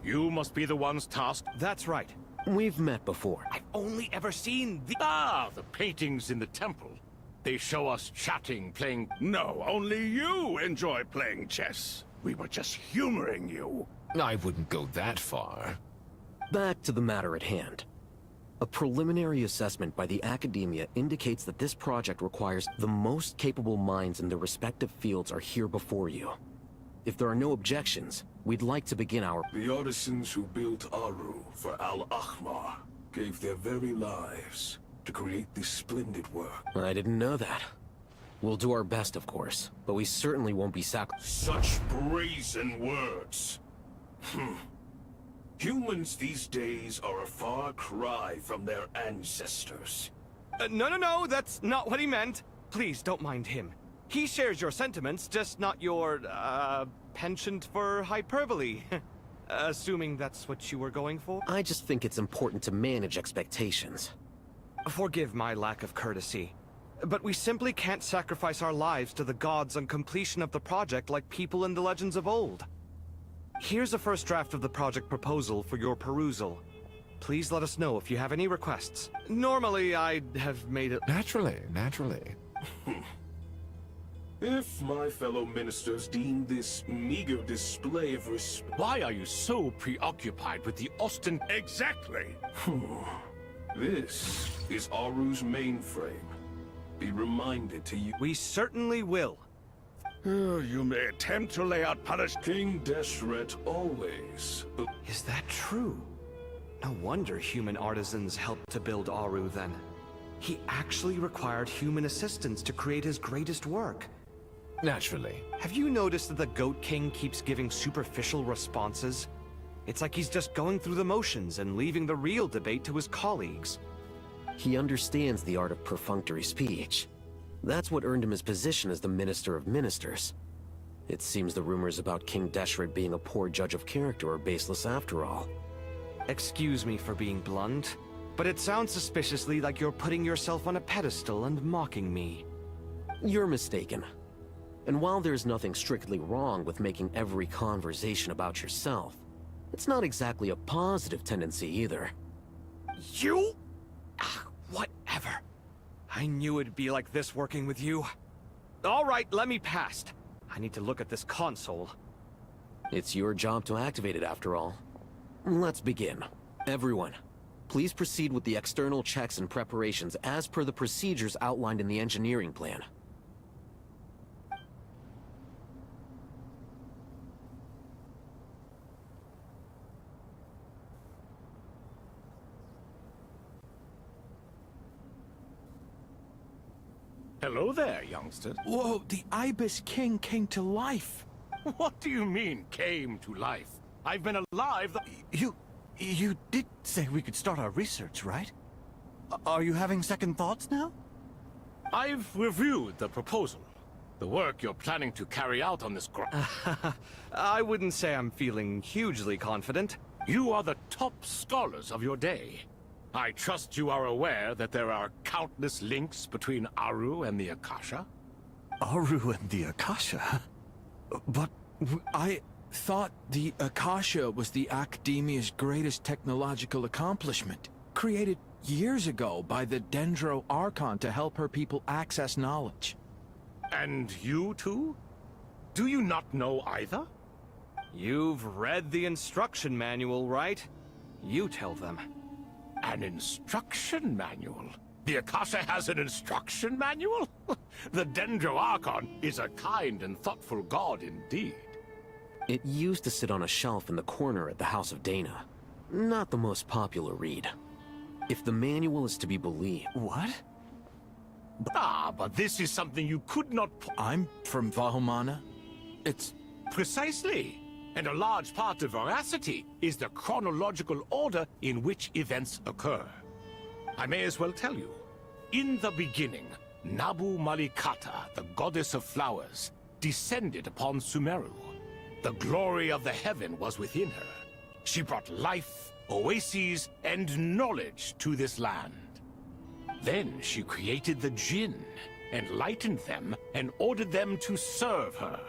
S12: You must be the ones tasked.
S10: That's right.
S11: We've met before.
S12: I've only ever seen the paintings in the temple. They show us chatting, playing...
S20: No, only you enjoy playing chess. We were just humoring you.
S21: I wouldn't go that far.
S11: Back to the matter at hand. A preliminary assessment by the academia indicates that this project requires the most capable minds in their respective fields are here before you. If there are no objections, we'd like to begin our...
S7: The artisans who built Aru for Al-Ahmar gave their very lives to create this splendid work.
S11: I didn't know that. We'll do our best, of course, but we certainly won't be
S7: Such brazen words. Humans these days are a far cry from their ancestors.
S10: No, that's not what he meant. Please, don't mind him. He shares your sentiments, just not your, penchant for hyperbole. Assuming that's what you were going for?
S11: I just think it's important to manage expectations.
S10: Forgive my lack of courtesy, but we simply can't sacrifice our lives to the gods on completion of the project like people in the legends of old. Here's a first draft of the project proposal for your perusal. Please let us know if you have any requests. Normally, I'd have made it...
S21: Naturally.
S7: If my fellow ministers deem this meager display of respect...
S12: Why are you so preoccupied with the
S20: Exactly!
S7: This is Aru's mainframe. Be reminded to you...
S10: We certainly will.
S20: You may attempt to lay out punishment.
S7: King Deshret always...
S10: Is that true? No wonder human artisans helped to build Aru then. He actually required human assistance to create his greatest work.
S21: Naturally.
S10: Have you noticed that the Goat King keeps giving superficial responses? It's like he's just going through the motions and leaving the real debate to his colleagues.
S11: He understands the art of perfunctory speech. That's what earned him his position as the Minister of Ministers. It seems the rumors about King Deshret being a poor judge of character are baseless after all.
S10: Excuse me for being blunt, but it sounds suspiciously like you're putting yourself on a pedestal and mocking me.
S11: You're mistaken. And while there's nothing strictly wrong with making every conversation about yourself, it's not exactly a positive tendency either.
S10: You? Whatever. I knew it'd be like this working with you. All right, let me past. I need to look at this console.
S11: It's your job to activate it after all. Let's begin. Everyone, Please proceed with the external checks and preparations as per the procedures outlined in the engineering plan.
S12: Hello there, youngster.
S15: Whoa, the Ibis King came to life.
S12: What do you mean, came to life? I've been alive
S15: You did say we could start our research, right? Are you having second thoughts now?
S12: I've reviewed the proposal. The work you're planning to carry out on this
S10: I wouldn't say I'm feeling hugely confident.
S12: You are the top scholars of your day. I trust you are aware that there are countless links between Aru and the Akasha?
S15: Aru and the Akasha? But I thought the Akasha was the Academia's greatest technological accomplishment, created years ago by the Dendro Archon to help her people access knowledge.
S12: And you too? Do you not know either?
S10: You've read the instruction manual, right? You tell them.
S12: An instruction manual? The Akasha has an instruction manual? The Dendro Archon is a kind and thoughtful god indeed.
S11: It used to sit on a shelf in the corner at the House of Dana. Not the most popular read. If the manual is to be believed...
S15: What?
S12: But this is something you could not...
S15: I'm from Vahomana. It's...
S12: Precisely. And a large part of veracity is the chronological order in which events occur. I may as well tell you. In the beginning, Nabu Malikata, the goddess of flowers, descended upon Sumeru. The glory of the heaven was within her. She brought life, oases, and knowledge to this land. Then she created the Jinn, enlightened them, and ordered them to serve her.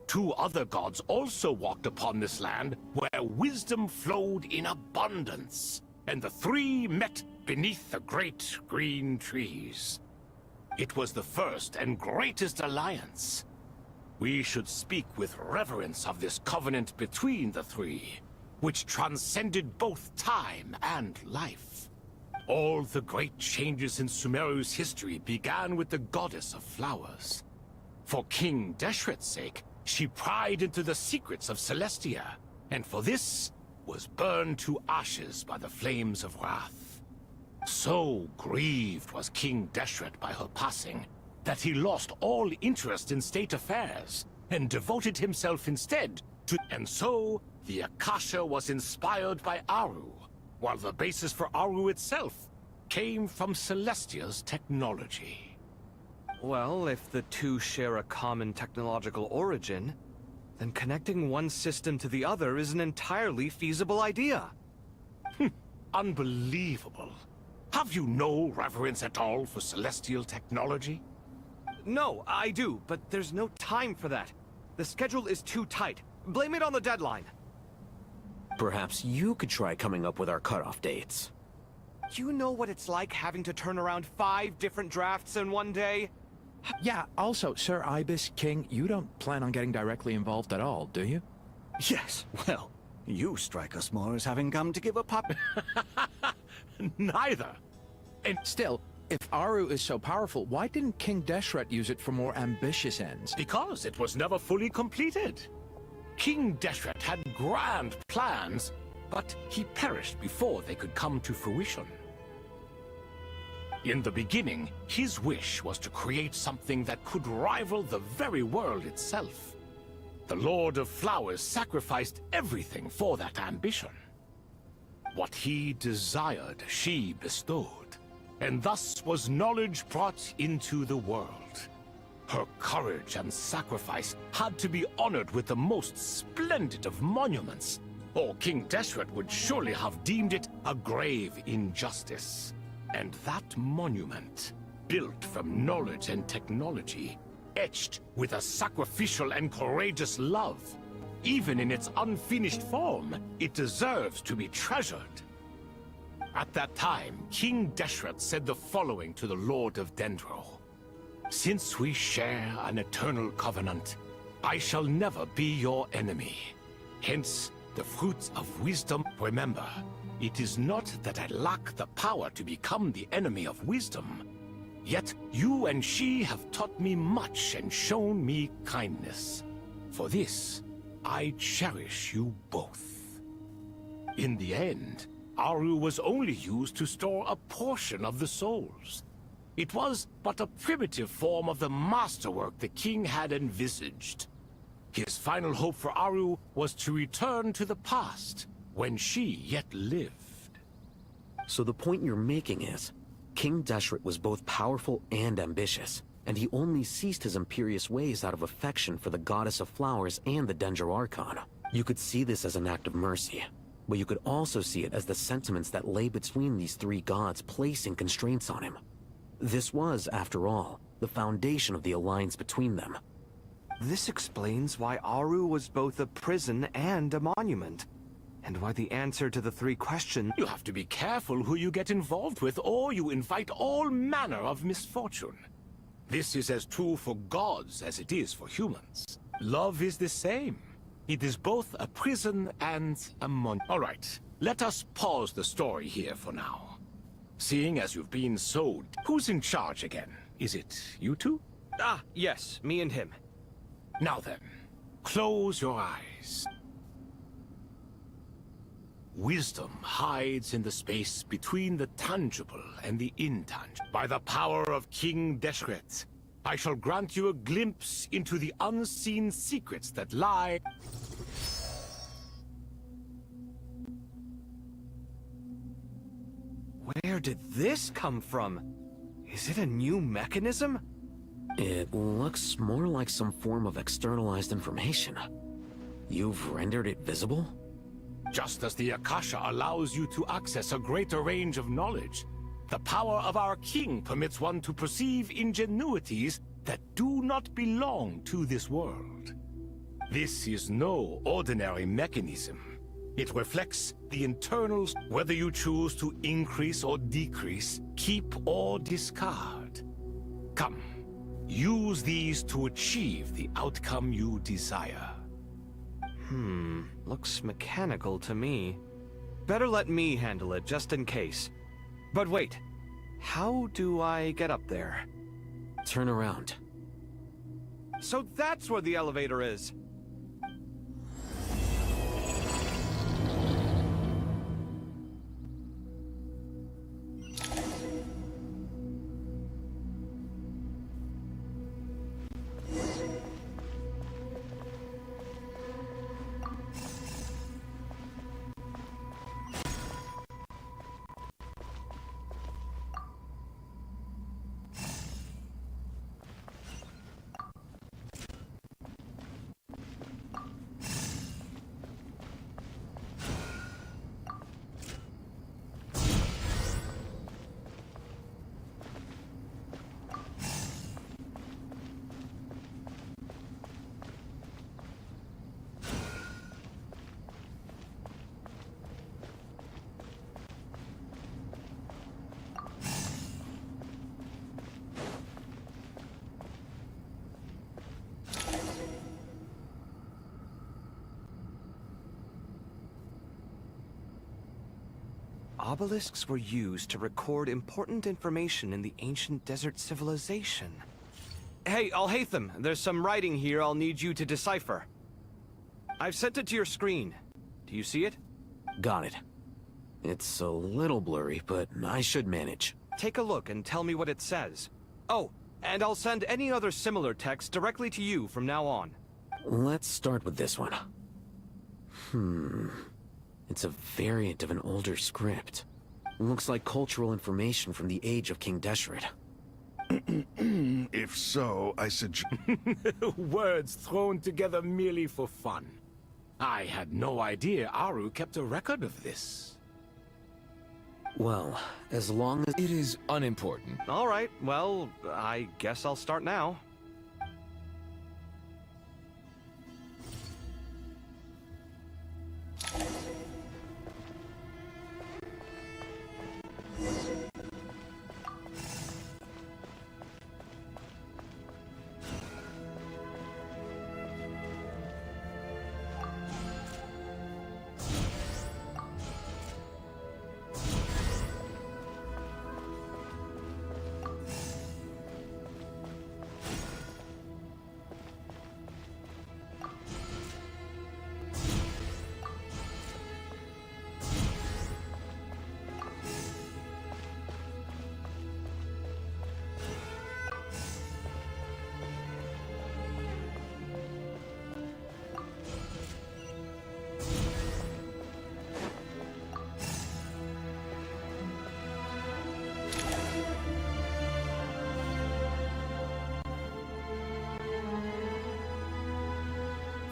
S12: Two other gods also walked upon this land where wisdom flowed in abundance, and the three met beneath the great green trees. It was the first and greatest alliance. We should speak with reverence of this covenant between the three, which transcended both time and life. All the great changes in Sumeru's history began with the goddess of flowers. For King Deshret's sake, she pried into the secrets of Celestia, and for this was burned to ashes by the flames of wrath. So grieved was King Deshret by her passing, that he lost all interest in state affairs, and devoted himself instead to... And so, the Akasha was inspired by Aru, while the basis for Aru itself came from Celestia's technology.
S10: Well, if the two share a common technological origin, then connecting one system to the other is an entirely feasible idea.
S12: Unbelievable. Have you no reverence at all for celestial technology?
S10: No, I do, but there's no time for that. The schedule is too tight. Blame it on the deadline.
S11: Perhaps you could try coming up with our cutoff dates.
S10: You know what it's like having to turn around 5 different drafts in one day?
S15: Yeah, also, Sir Ibis King, you don't plan on getting directly involved at all, do you?
S3: Yes, well, you strike us more as having come to give a pop...
S12: Neither.
S15: And still, if Aru is so powerful, why didn't King Deshret use it for more ambitious ends?
S12: Because it was never fully completed. King Deshret had grand plans, but he perished before they could come to fruition. In the beginning, his wish was to create something that could rival the very world itself. The Lord of Flowers sacrificed everything for that ambition. What he desired, she bestowed, and thus was knowledge brought into the world. Her courage and sacrifice had to be honored with the most splendid of monuments, or King Deshret would surely have deemed it a grave injustice. And that monument, built from knowledge and technology, etched with a sacrificial and courageous love, even in its unfinished form, it deserves to be treasured. At that time, King Deshret said the following to the Lord of Dendro. Since we share an eternal covenant, I shall never be your enemy. Hence, the fruits of wisdom, remember, It is not that I lack the power to become the enemy of wisdom. Yet you and she have taught me much and shown me kindness. For this, I cherish you both. In the end, Aru was only used to store a portion of the souls. It was but a primitive form of the masterwork the king had envisaged. His final hope for Aru was to return to the past, when she yet lived.
S11: So the point you're making is, King Deshret was both powerful and ambitious, and he only ceased his imperious ways out of affection for the goddess of flowers and the Dendro Archon. You could see this as an act of mercy, but you could also see it as the sentiments that lay between these three gods placing constraints on him. This was, after all, the foundation of the alliance between them.
S10: This explains why Aru was both a prison and a monument. And why the answer to the three questions...
S12: You have to be careful who you get involved with, or you invite all manner of misfortune. This is as true for gods as it is for humans. Love is the same. It is both a prison and a monument. All right, let us pause the story here for now. Seeing as you've been so... Who's in charge again? Is it you two?
S10: Ah, yes, me and him.
S12: Now then, close your eyes. Wisdom hides in the space between the tangible and the intangible. By the power of King Deshret, I shall grant you a glimpse into the unseen secrets that lie...
S10: Where did this come from? Is it a new mechanism?
S11: It looks more like some form of externalized information. You've rendered it visible?
S12: Just as the Akasha allows you to access a greater range of knowledge, the power of our king permits one to perceive ingenuities that do not belong to this world. This is no ordinary mechanism. It reflects the internals, whether you choose to increase or decrease, keep or discard. Come, use these to achieve the outcome you desire.
S10: Looks mechanical to me. Better let me handle it, just in case. But wait, how do I get up there?
S11: Turn around.
S10: So that's where the elevator is! Obelisks were used to record important information in the ancient desert civilization. Hey, Alhaitham, there's some writing here I'll need you to decipher. I've sent it to your screen. Do you see it?
S11: Got it. It's a little blurry, but I should manage.
S10: Take a look and tell me what it says. Oh, and I'll send any other similar text directly to you from now on.
S11: Let's start with this one. It's a variant of an older script. Looks like cultural information from the age of King Deshret.
S20: If so, I suggest...
S12: Words thrown together merely for fun. I had no idea Aru kept a record of this.
S11: Well, as long as...
S21: It is unimportant.
S10: All right, well, I guess I'll start now.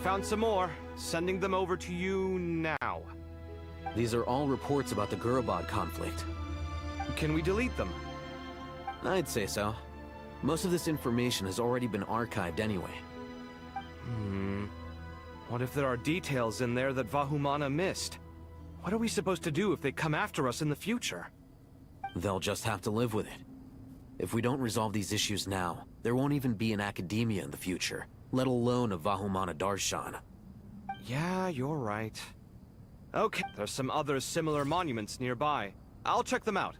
S10: Found some more. Sending them over to you now.
S11: These are all reports about the Gurabad conflict.
S10: Can we delete them?
S11: I'd say so. Most of this information has already been archived anyway.
S10: What if there are details in there that Vahumana missed? What are we supposed to do if they come after us in the future?
S11: They'll just have to live with it. If we don't resolve these issues now, there won't even be an academia in the future, let alone a Vahumana Darshan.
S10: Yeah, you're right. Okay, there's some other similar monuments nearby. I'll check them out.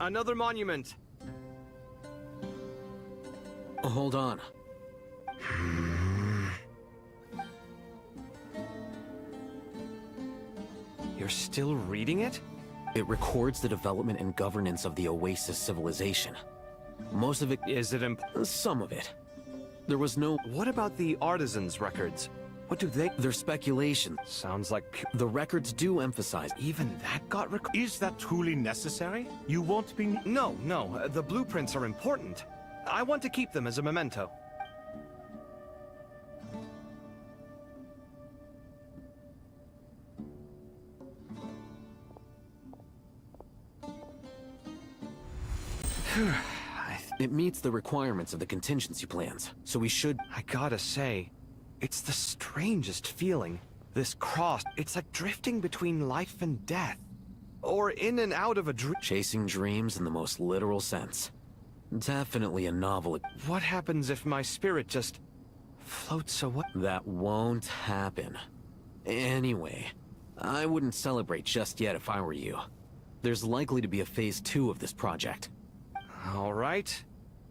S10: Another monument.
S11: Hold on.
S10: You're still reading it?
S11: It records the development and governance of the Oasis civilization. Most of it...
S10: Is it
S11: some of it. There was no...
S10: What about the artisans' records? What do they...
S11: They're speculation.
S10: Sounds like...
S11: The records do emphasize...
S10: Even that got
S12: Is that truly necessary? You won't be...
S10: No, the blueprints are important. I want to keep them as a memento.
S11: It meets the requirements of the contingency plans, so we should...
S10: I gotta say, it's the strangest feeling. This cross, it's like drifting between life and death. Or in and out of a dream.
S11: Chasing dreams in the most literal sense. Definitely a novel.
S10: What happens if my spirit just floats away?
S11: That won't happen. Anyway, I wouldn't celebrate just yet if I were you. There's likely to be a phase 2 of this project.
S10: All right.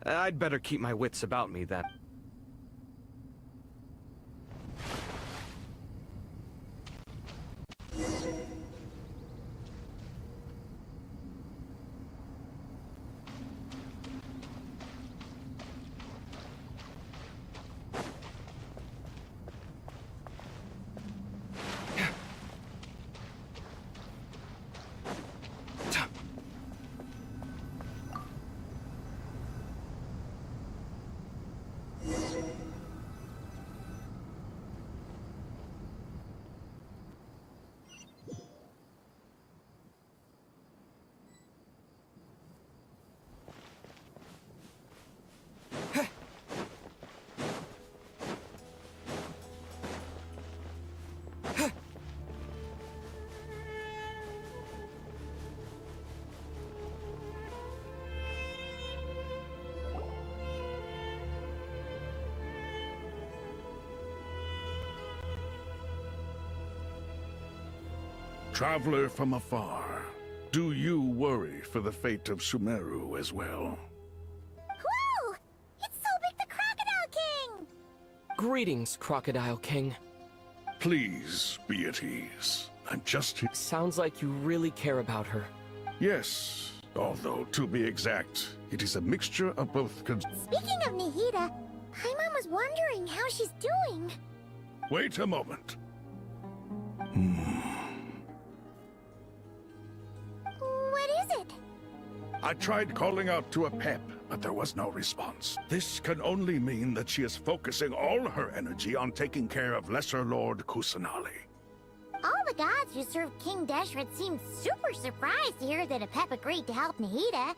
S10: I'd better keep my wits about me then.
S20: Traveler from afar, Do you worry for the fate of Sumeru as well?
S2: Whoa! It's so big the Crocodile King!
S8: Greetings, Crocodile King.
S20: Please be at ease. I'm just here.
S8: Sounds like you really care about her.
S20: Yes, although to be exact, it is a mixture of both
S2: Speaking of Nahida, Paimon was wondering how she's doing.
S20: Wait a moment.
S2: What is it?
S20: I tried calling out to a pep, but there was no response. This can only mean that she is focusing all her energy on taking care of Lesser Lord Kusanali.
S2: All the gods who served King Deshret seemed super surprised to hear that a pep agreed to help Nahida.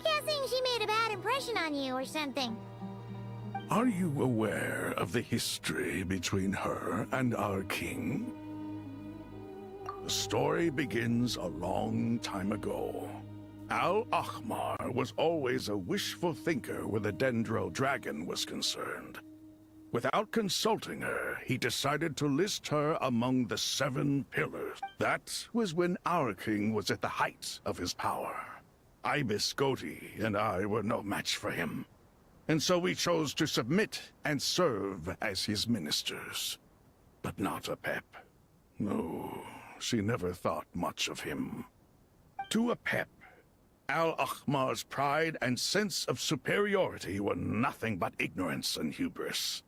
S2: Guessing she made a bad impression on you or something.
S20: Are you aware of the history between her and our king? The story begins a long time ago. Al-Ahmar was always a wishful thinker where the Dendro dragon was concerned. Without consulting her, he decided to list her among the 7 pillars. That was when our king was at the height of his power. Ibis Goti and I were no match for him. And so we chose to submit and serve as his ministers. But not a pep. No, she never thought much of him. To a pep, Al-Ahmar's pride and sense of superiority were nothing but ignorance and hubris.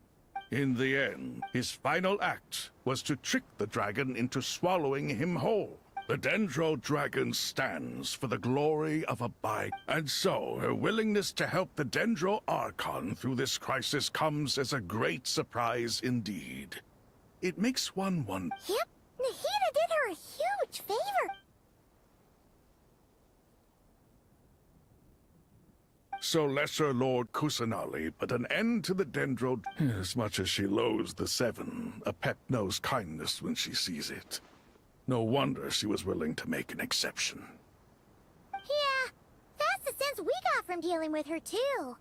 S20: In the end, his final act was to trick the dragon into swallowing him whole. The Dendro dragon stands for the glory of a bygone, and so her willingness to help the Dendro Archon through this crisis comes as a great surprise indeed. It makes one wonder.
S2: Yep, Nahida did her a huge favor.
S20: So Lesser Lord Kusanali put an end to the Dendro. As much as she loathes the 7, a pep knows kindness when she sees it. No wonder she was willing to make an exception.
S2: Yeah, that's the sense we got from dealing with her too.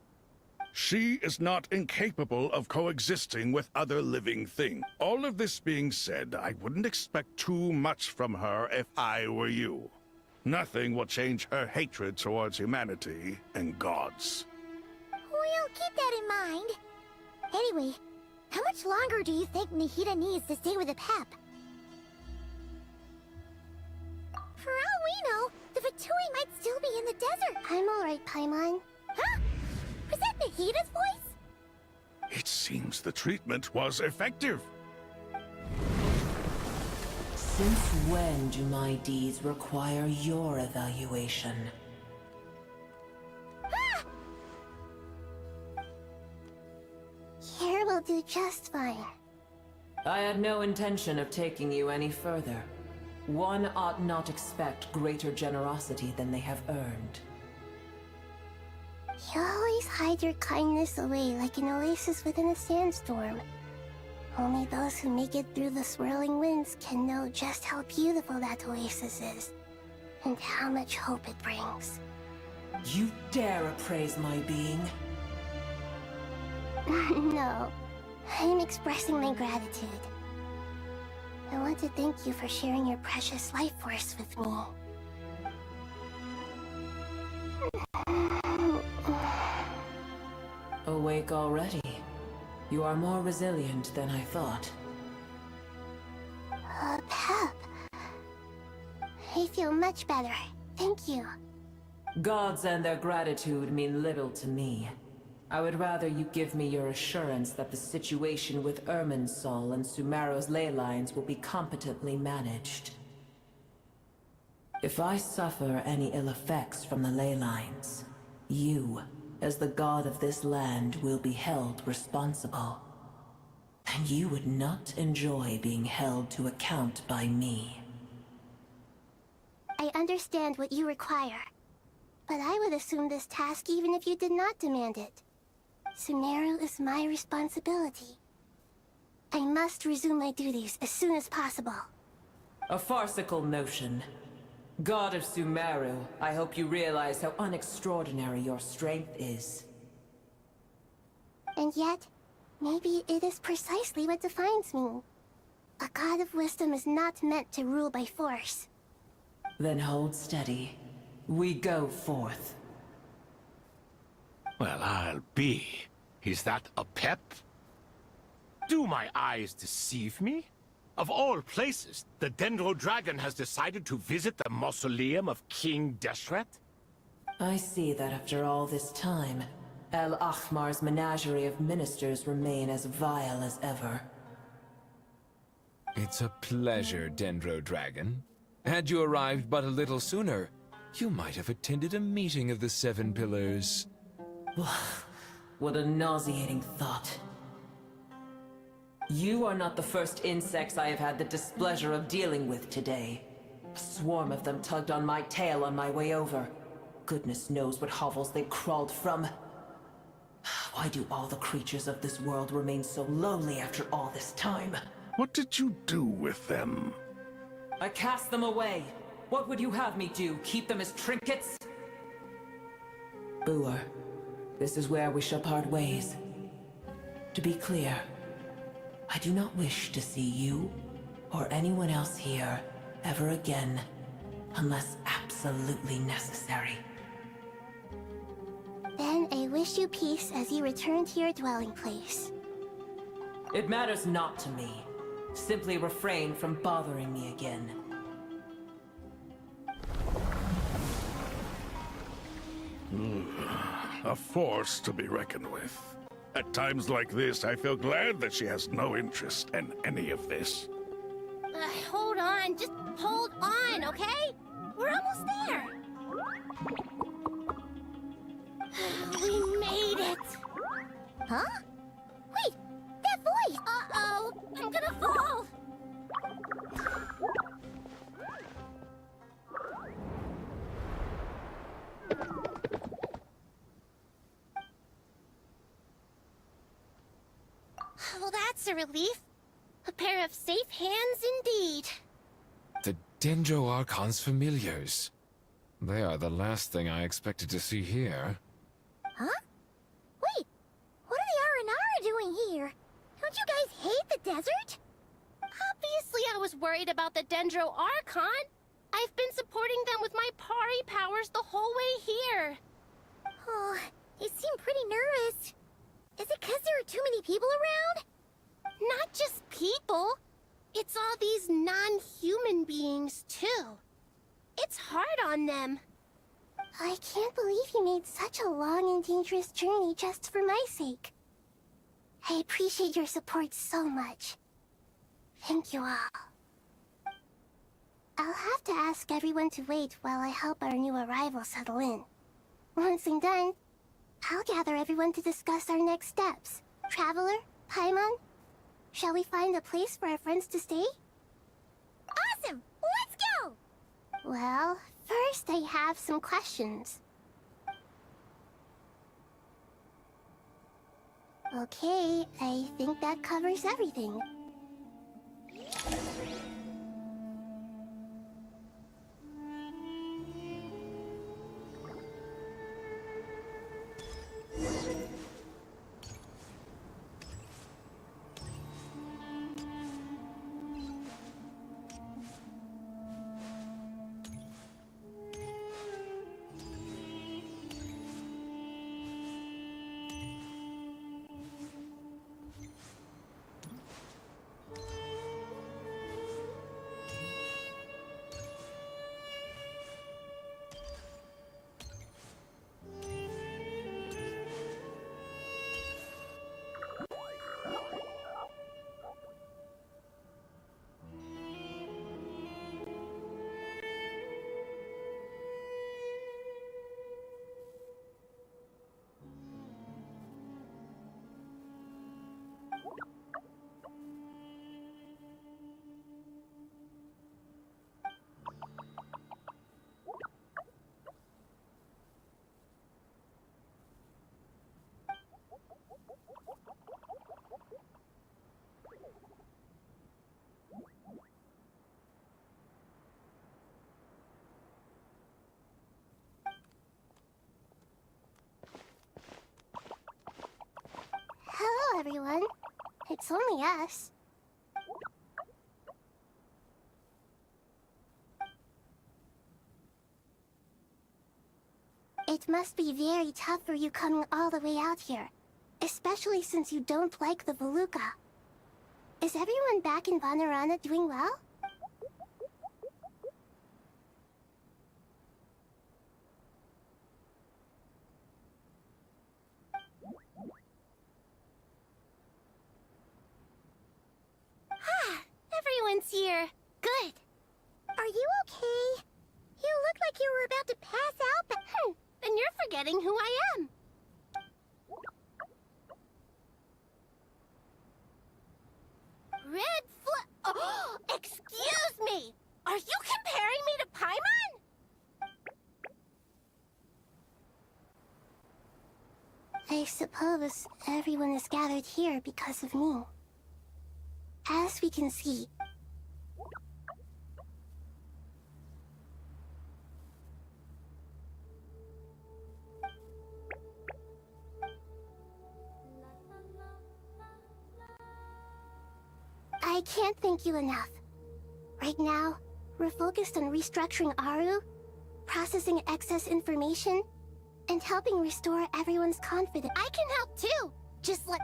S20: She is not incapable of coexisting with other living things. All of this being said, I wouldn't expect too much from her if I were you. Nothing will change her hatred towards humanity and gods.
S2: We'll keep that in mind. Anyway, how much longer do you think Nahida needs to stay with the pep? For all we know, the Fatui might still be in the desert. I'm alright, Paimon. Huh? Was that Nahida's voice?
S20: It seems the treatment was effective.
S4: Since when do my deeds require your evaluation?
S2: Ah! Here will do just fine.
S4: I had no intention of taking you any further. One ought not expect greater generosity than they have earned.
S2: You always hide your kindness away like an oasis within a sandstorm. Only those who make it through the swirling winds can know just how beautiful that oasis is, and how much hope it brings.
S4: You dare appraise my being?
S2: No, I'm expressing my gratitude. I want to thank you for sharing your precious life force with me.
S4: Awake already? You are more resilient than I thought.
S2: Pep. I feel much better. Thank you.
S4: Gods and their gratitude mean little to me. I would rather you give me your assurance that the situation with Irminsul and Sumeru's ley lines will be competently managed. If I suffer any ill effects from the ley lines, you, as the god of this land, will be held responsible. And you would not enjoy being held to account by me.
S2: I understand what you require, but I would assume this task even if you did not demand it. Sumeru is my responsibility. I must resume my duties as soon as possible.
S4: A farcical notion. God of Sumeru, I hope you realize how unextraordinary your strength is.
S2: And yet, maybe it is precisely what defines me. A god of wisdom is not meant to rule by force.
S4: Then hold steady. We go forth.
S12: Well, I'll be. Is that a pep? Do my eyes deceive me? Of all places, the Dendro Dragon has decided to visit the mausoleum of King Deshret?
S4: I see that after all this time, El Ahmar's menagerie of ministers remain as vile as ever.
S21: It's a pleasure, Dendro Dragon. Had you arrived but a little sooner, you might have attended a meeting of the Seven Pillars.
S4: What a nauseating thought. You are not the first insects I have had the displeasure of dealing with today. A swarm of them tugged on my tail on my way over. Goodness knows what hovels they crawled from. Why do all the creatures of this world remain so lowly after all this time?
S20: What did you do with them?
S4: I cast them away. What would you have me do? Keep them as trinkets? Boer, this is where we shall part ways. To be clear, I do not wish to see you or anyone else here ever again, unless absolutely necessary.
S2: Then I wish you peace as you return to your dwelling place.
S4: It matters not to me. Simply refrain from bothering me again.
S20: A force to be reckoned with. At times like this, I feel glad that she has no interest in any of this.
S2: Hold on, just hold on, okay? We're almost there. We made it. Huh? Wait, that voice! Uh-oh, I'm gonna fall! Well, that's a relief. A pair of safe hands indeed.
S21: The Dendro Archon's familiars. They are the last thing I expected to see here.
S2: Huh? Wait, what are the Aranara doing here? Don't you guys hate the desert? Obviously I was worried about the Dendro Archon. I've been supporting them with my Pari powers the whole way here. Oh, you seem pretty nervous. Is it because there are too many people around? Not just people. It's all these non-human beings, too. It's hard on them. I can't believe you made such a long and dangerous journey just for my sake. I appreciate your support so much. Thank you all. I'll have to ask everyone to wait while I help our new arrival settle in. Once I'm done, I'll gather everyone to discuss our next steps. Traveler, Paimon, shall we find a place for our friends to stay? Awesome! Let's go! Well, first I have some questions. Okay, I think that covers everything. Hello, everyone. It's only us. It must be very tough for you coming all the way out here, especially since you don't like the Voluka. Is everyone back in Vanarana doing well? Everyone's here. Good. Are you okay? You look like you were about to pass out, but then you're forgetting who I am. Oh, excuse me! Are you comparing me to Paimon? I suppose everyone is gathered here because of me. As we can see, I can't thank you enough. Right now, we're focused on restructuring Aru, processing excess information, and helping restore everyone's confidence. I can help too! Just let...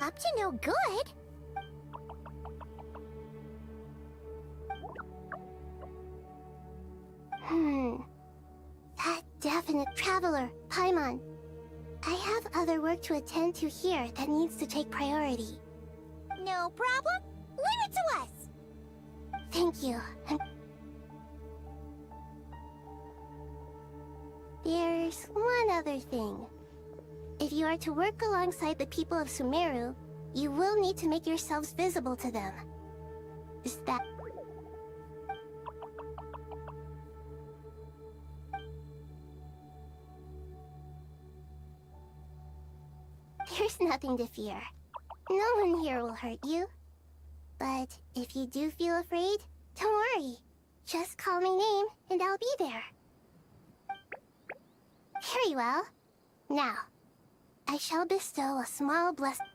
S2: Up to no good? That definite traveler, Paimon. I have other work to attend to here that needs to take priority. No problem. Leave it to us. Thank you. There's one other thing. If you are to work alongside the people of Sumeru, you will need to make yourselves visible to them. Is that... There's nothing to fear. No one here will hurt you. But if you do feel afraid, don't worry. Just call my name and I'll be there. Very well. Now, I shall bestow a small blessing.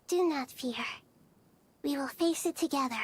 S2: Do not fear. We will face it together.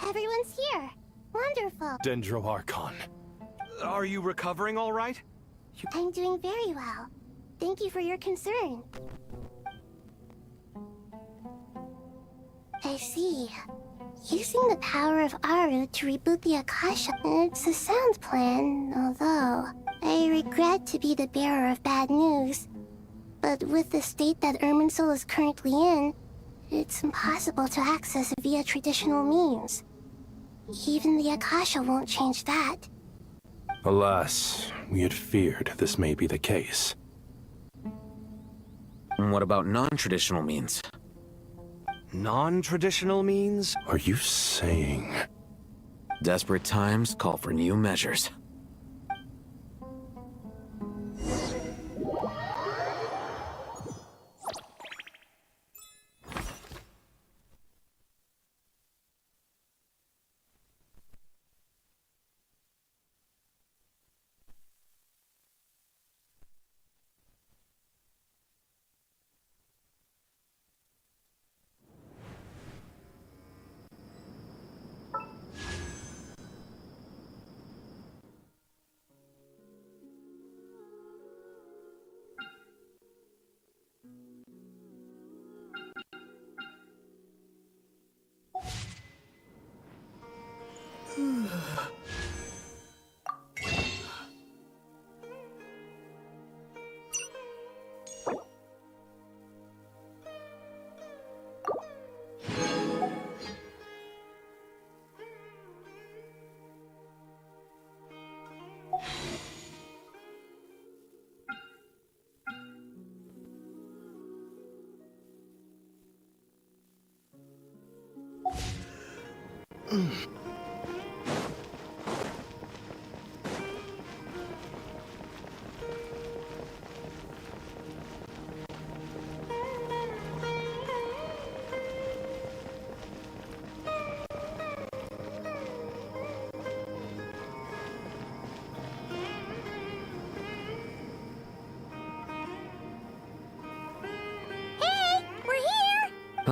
S2: Everyone's here. Wonderful.
S10: Dendro Archon. Are you recovering all right?
S2: I'm doing very well. Thank you for your concern. I see. Using the power of Aru to reboot the Akasha, it's a sound plan, although I regret to be the bearer of bad news. But with the state that Irminsul is currently in, it's impossible to access it via traditional means. Even the Akasha won't change that.
S5: Alas, we had feared this may be the case.
S11: What about non-traditional means?
S10: Non-traditional means?
S5: Are you saying...
S11: Desperate times call for new measures.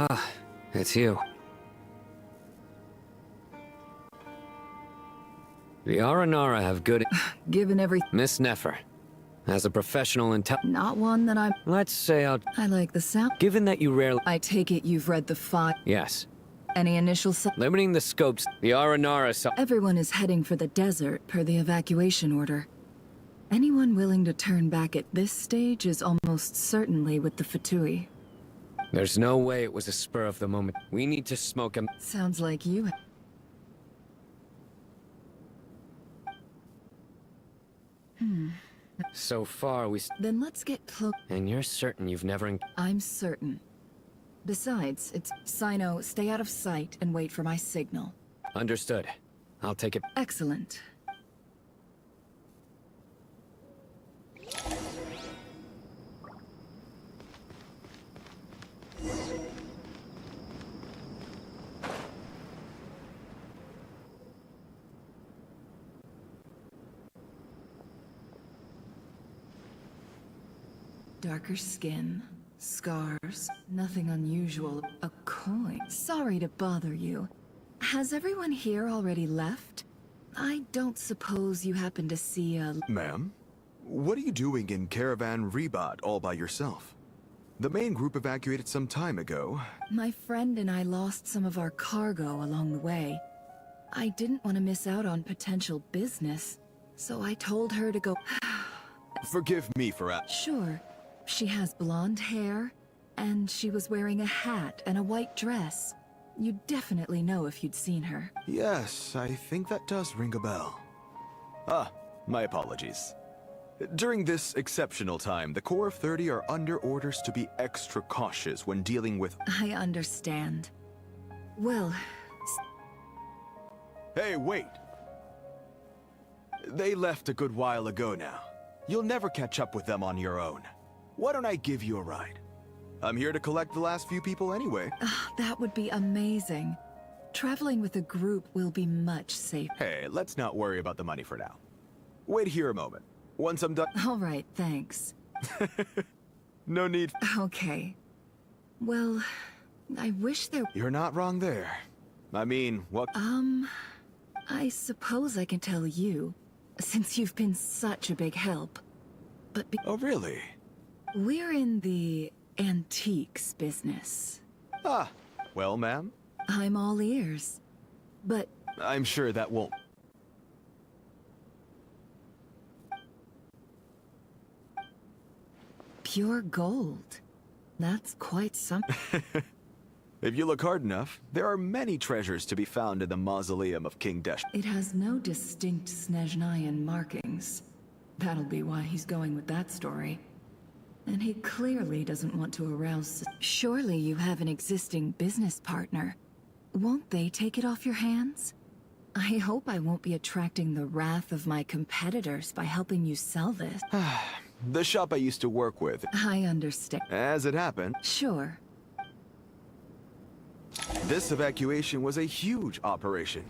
S9: Ah, it's you. The Aranara have good...
S17: Given every...
S9: Miss Nefer, as a professional
S17: Not one that I'm...
S9: Let's say
S17: I like the sound.
S9: Given that you rarely...
S17: I take it you've read the file.
S9: Yes.
S17: Any initial...
S9: Limiting the scopes, the Aranara...
S17: Everyone is heading for the desert per the evacuation order. Anyone willing to turn back at this stage is almost certainly with the Fatui.
S9: There's no way it was a spur of the moment. We need to smoke him.
S17: Sounds like you...
S9: So far,
S17: Then let's get close.
S9: And you're certain you've never...
S17: I'm certain. Besides, it's... Sino, stay out of sight and wait for my signal.
S9: Understood. I'll take it.
S17: Excellent. Darker skin, scars, nothing unusual. A coin. Sorry to bother you. Has everyone here already left? I don't suppose you happen to see a...
S6: Ma'am? What are you doing in Caravan Rebot all by yourself? The main group evacuated some time ago.
S17: My friend and I lost some of our cargo along the way. I didn't want to miss out on potential business, so I told her to go...
S6: Forgive me for
S17: Sure. She has blonde hair, and she was wearing a hat and a white dress. You'd definitely know if you'd seen her.
S6: Yes, I think that does ring a bell. Ah, my apologies. During this exceptional time, the Corps of 30 are under orders to be extra cautious when dealing with...
S17: I understand. Well...
S6: Hey, wait! They left a good while ago now. You'll never catch up with them on your own. Why don't I give you a ride? I'm here to collect the last few people anyway.
S17: That would be amazing. Traveling with a group will be much safer.
S6: Hey, let's not worry about the money for now. Wait here a moment. Once I'm done...
S17: All right, thanks.
S6: No need...
S17: Okay. Well, I wish there...
S6: You're not wrong there. I mean, what...
S17: I suppose I can tell you, since you've been such a big help. But
S6: Oh, really?
S17: We're in the antiques business.
S6: Ah, well, ma'am.
S17: I'm all ears. But...
S6: I'm sure that won't...
S17: Pure gold. That's quite something.
S6: If you look hard enough, there are many treasures to be found in the mausoleum of King Desh.
S17: It has no distinct Snezhnayan markings. That'll be why he's going with that story. And he clearly doesn't want to arouse... Surely you have an existing business partner. Won't they take it off your hands? I hope I won't be attracting the wrath of my competitors by helping you sell this.
S6: The shop I used to work with.
S17: I understand.
S6: As it happened.
S17: Sure.
S6: This evacuation was a huge operation.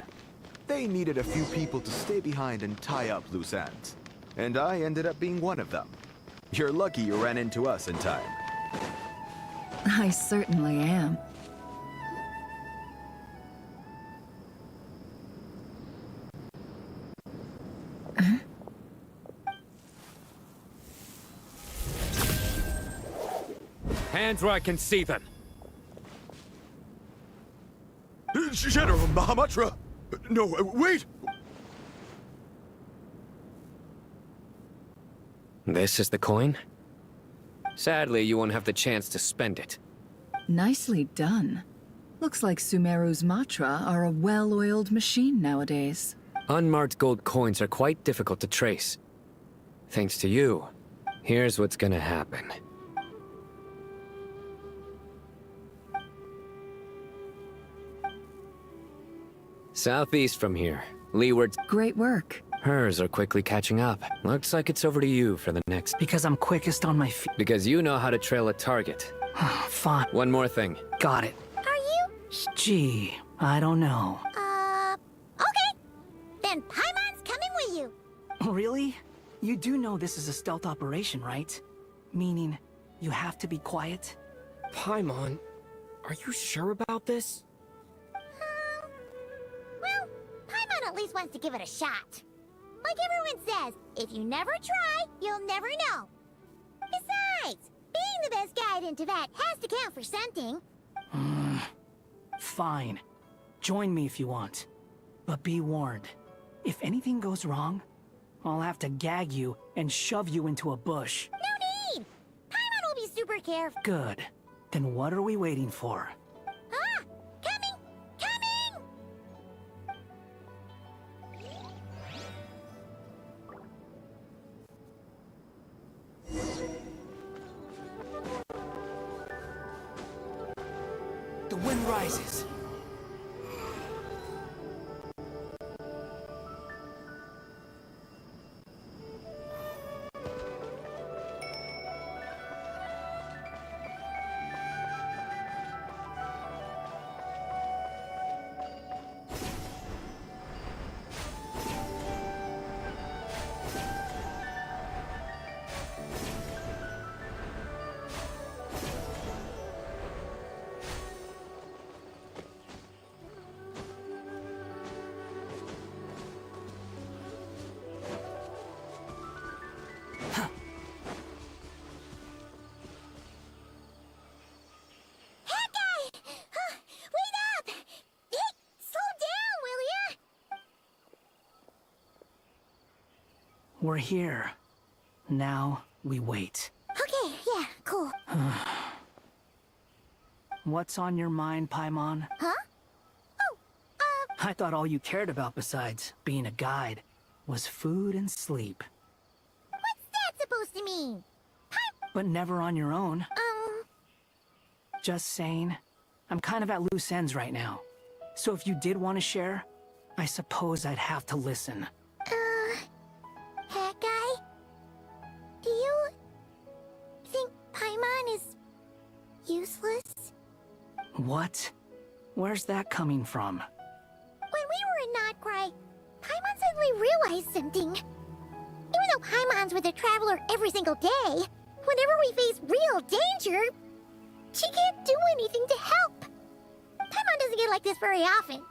S6: They needed a few people to stay behind and tie up loose ends. And I ended up being one of them. You're lucky you ran into us in time.
S17: I certainly am.
S9: Hands where I can see them.
S6: General Mahamatra! No, wait!
S9: This is the coin? Sadly, you won't have the chance to spend it.
S17: Nicely done. Looks like Sumeru's Matra are a well-oiled machine nowadays.
S9: Unmarked gold coins are quite difficult to trace. Thanks to you, here's what's gonna happen. Southeast from here, leeward.
S17: Great work.
S9: Hers are quickly catching up. Looks like it's over to you for the next...
S13: Because I'm quickest on my feet.
S9: Because you know how to trail a target.
S13: Fine.
S9: One more thing.
S13: Got it.
S2: Are you?
S13: Gee, I don't know.
S2: Okay. Then Paimon's coming with you.
S13: Really? You do know this is a stealth operation, right? Meaning, you have to be quiet?
S8: Paimon, Are you sure about this?
S2: Well, Paimon at least wants to give it a shot. Like everyone says, if you never try, you'll never know. Besides, being the best guide into that has to count for something.
S13: Fine. Join me if you want. But be warned. If anything goes wrong, I'll have to gag you and shove you into a bush.
S2: No need! Paimon will be super careful.
S13: Good. Then what are we waiting for?
S2: Ah! Coming! Coming!
S13: The wind rises. We're here. Now we wait.
S2: Okay, yeah, cool.
S13: What's on your mind, Paimon?
S2: Huh?
S13: I thought all you cared about besides being a guide was food and sleep.
S2: What's that supposed to mean?
S13: But never on your own. Just saying. I'm kind of at loose ends right now. So if you did want to share, I suppose I'd have to listen.
S2: Hat guy? Do you think Paimon is useless?
S13: What? Where's that coming from?
S2: When we were in Notcry, Paimon suddenly realized something. Even though Paimon's with a traveler every single day, whenever we face real danger, she can't do anything to help. Paimon doesn't get like this very often.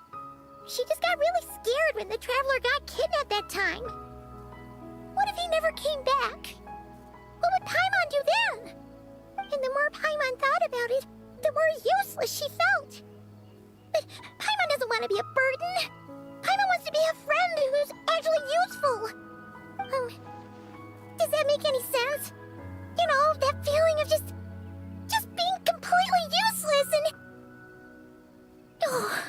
S2: She just got really scared when the traveler got kidnapped that time. What if he never came back? What would Paimon do then? And the more Paimon thought about it, the more useless she felt. But Paimon doesn't want to be a burden. Paimon wants to be a friend who's actually useful. Does that make any sense? You know, that feeling of just being completely useless and... Oh,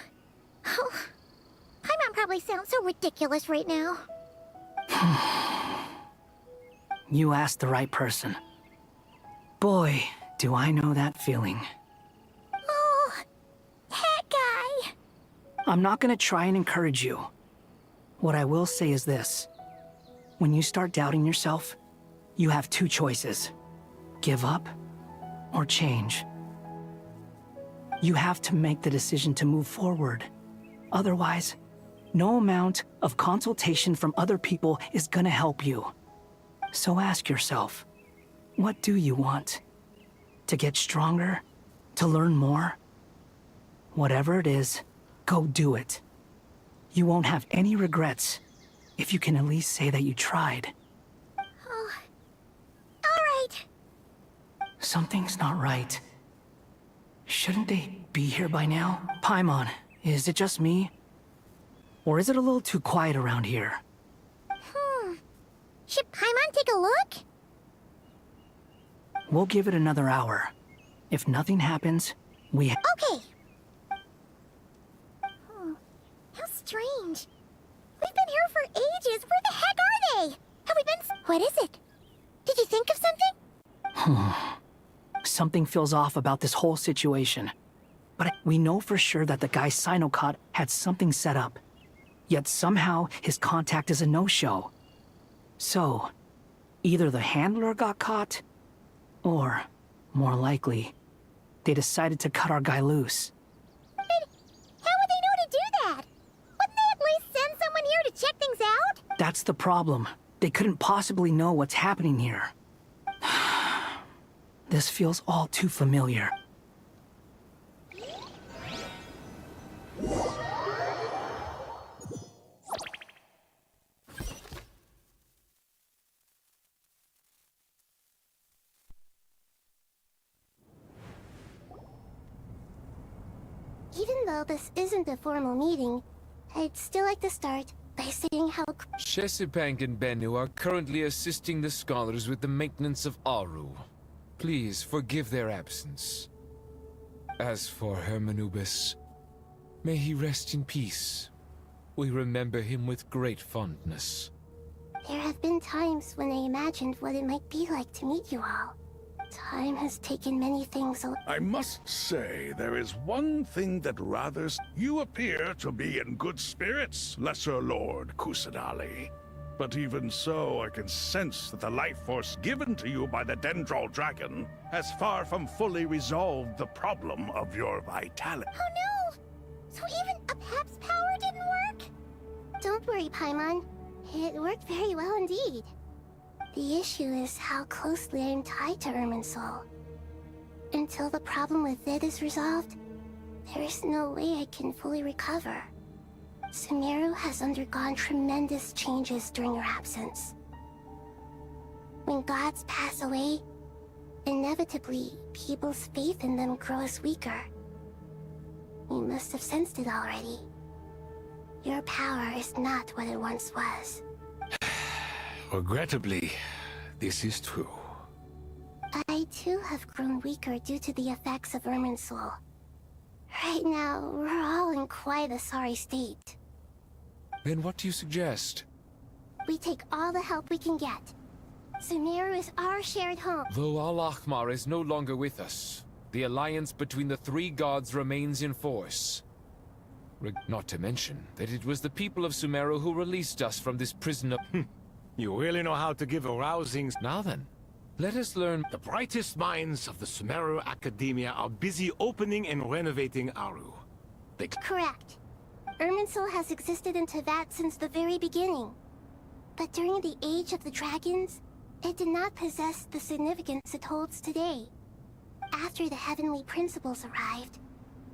S2: Paimon probably sounds so ridiculous right now.
S13: You asked the right person. Boy, do I know that feeling.
S2: Oh, that guy.
S13: I'm not gonna try and encourage you. What I will say is this. When you start doubting yourself, you have two choices. Give up or change. You have to make the decision to move forward. Otherwise, no amount of consultation from other people is gonna help you. So ask yourself, what do you want? To get stronger? To learn more? Whatever it is, go do it. You won't have any regrets if you can at least say that you tried.
S2: Oh, all right.
S13: Something's not right. Shouldn't they be here by now? Paimon, is it just me? Or is it a little too quiet around here?
S2: Should Paimon take a look?
S13: We'll give it another hour. If nothing happens, we...
S2: Okay. How strange. We've been here for ages. Where the heck are they? Have we been... What is it? Did you think of something?
S13: Something feels off about this whole situation. But we know for sure that the guy Sinocot had something set up. Yet somehow his contact is a no-show. So, either the handler got caught, or, more likely, they decided to cut our guy loose.
S2: But how would they know to do that? Wouldn't they at least send someone here to check things out?
S13: That's the problem. They couldn't possibly know what's happening here. This feels all too familiar.
S2: Even though this isn't a formal meeting, I'd still like to start by saying how...
S21: Chesapeake and Bennu are currently assisting the scholars with the maintenance of Aru. Please forgive their absence. As for Hermanubis, may he rest in peace. We remember him with great fondness.
S2: There have been times when I imagined what it might be like to meet you all. Time has taken many things away.
S20: I must say, there is one thing that rather... You appear to be in good spirits, Lesser Lord Kusadali. But even so, I can sense that the life force given to you by the Dendral Dragon has far from fully resolved the problem of your vitality.
S2: Oh no! So even a Pep's power didn't work? Don't worry, Paimon. It worked very well indeed. The issue is how closely I am tied to Irminsul. Until the problem with VIII is resolved, there is no way I can fully recover. Sumeru has undergone tremendous changes during your absence. When gods pass away, inevitably, people's faith in them grows weaker. You must have sensed it already. Your power is not what it once was.
S12: Regrettably, this is true.
S2: I too have grown weaker due to the effects of Irminsul. Right now, we're all in quite a sorry state.
S21: Then what do you suggest?
S2: We take all the help we can get. Sumeru is our shared home.
S21: Though Al-Ahmar is no longer with us, the alliance between the three gods remains in force. Not to mention that it was the people of Sumeru who released us from this prison of...
S12: You really know how to give a rousing...
S21: Now then, let us learn...
S12: The brightest minds of the Sumeru Academia are busy opening and renovating Aru.
S2: Correct. Irminsul has existed in Teyvat since the very beginning. But during the Age of the Dragons, it did not possess the significance it holds today. After the Heavenly Principles arrived,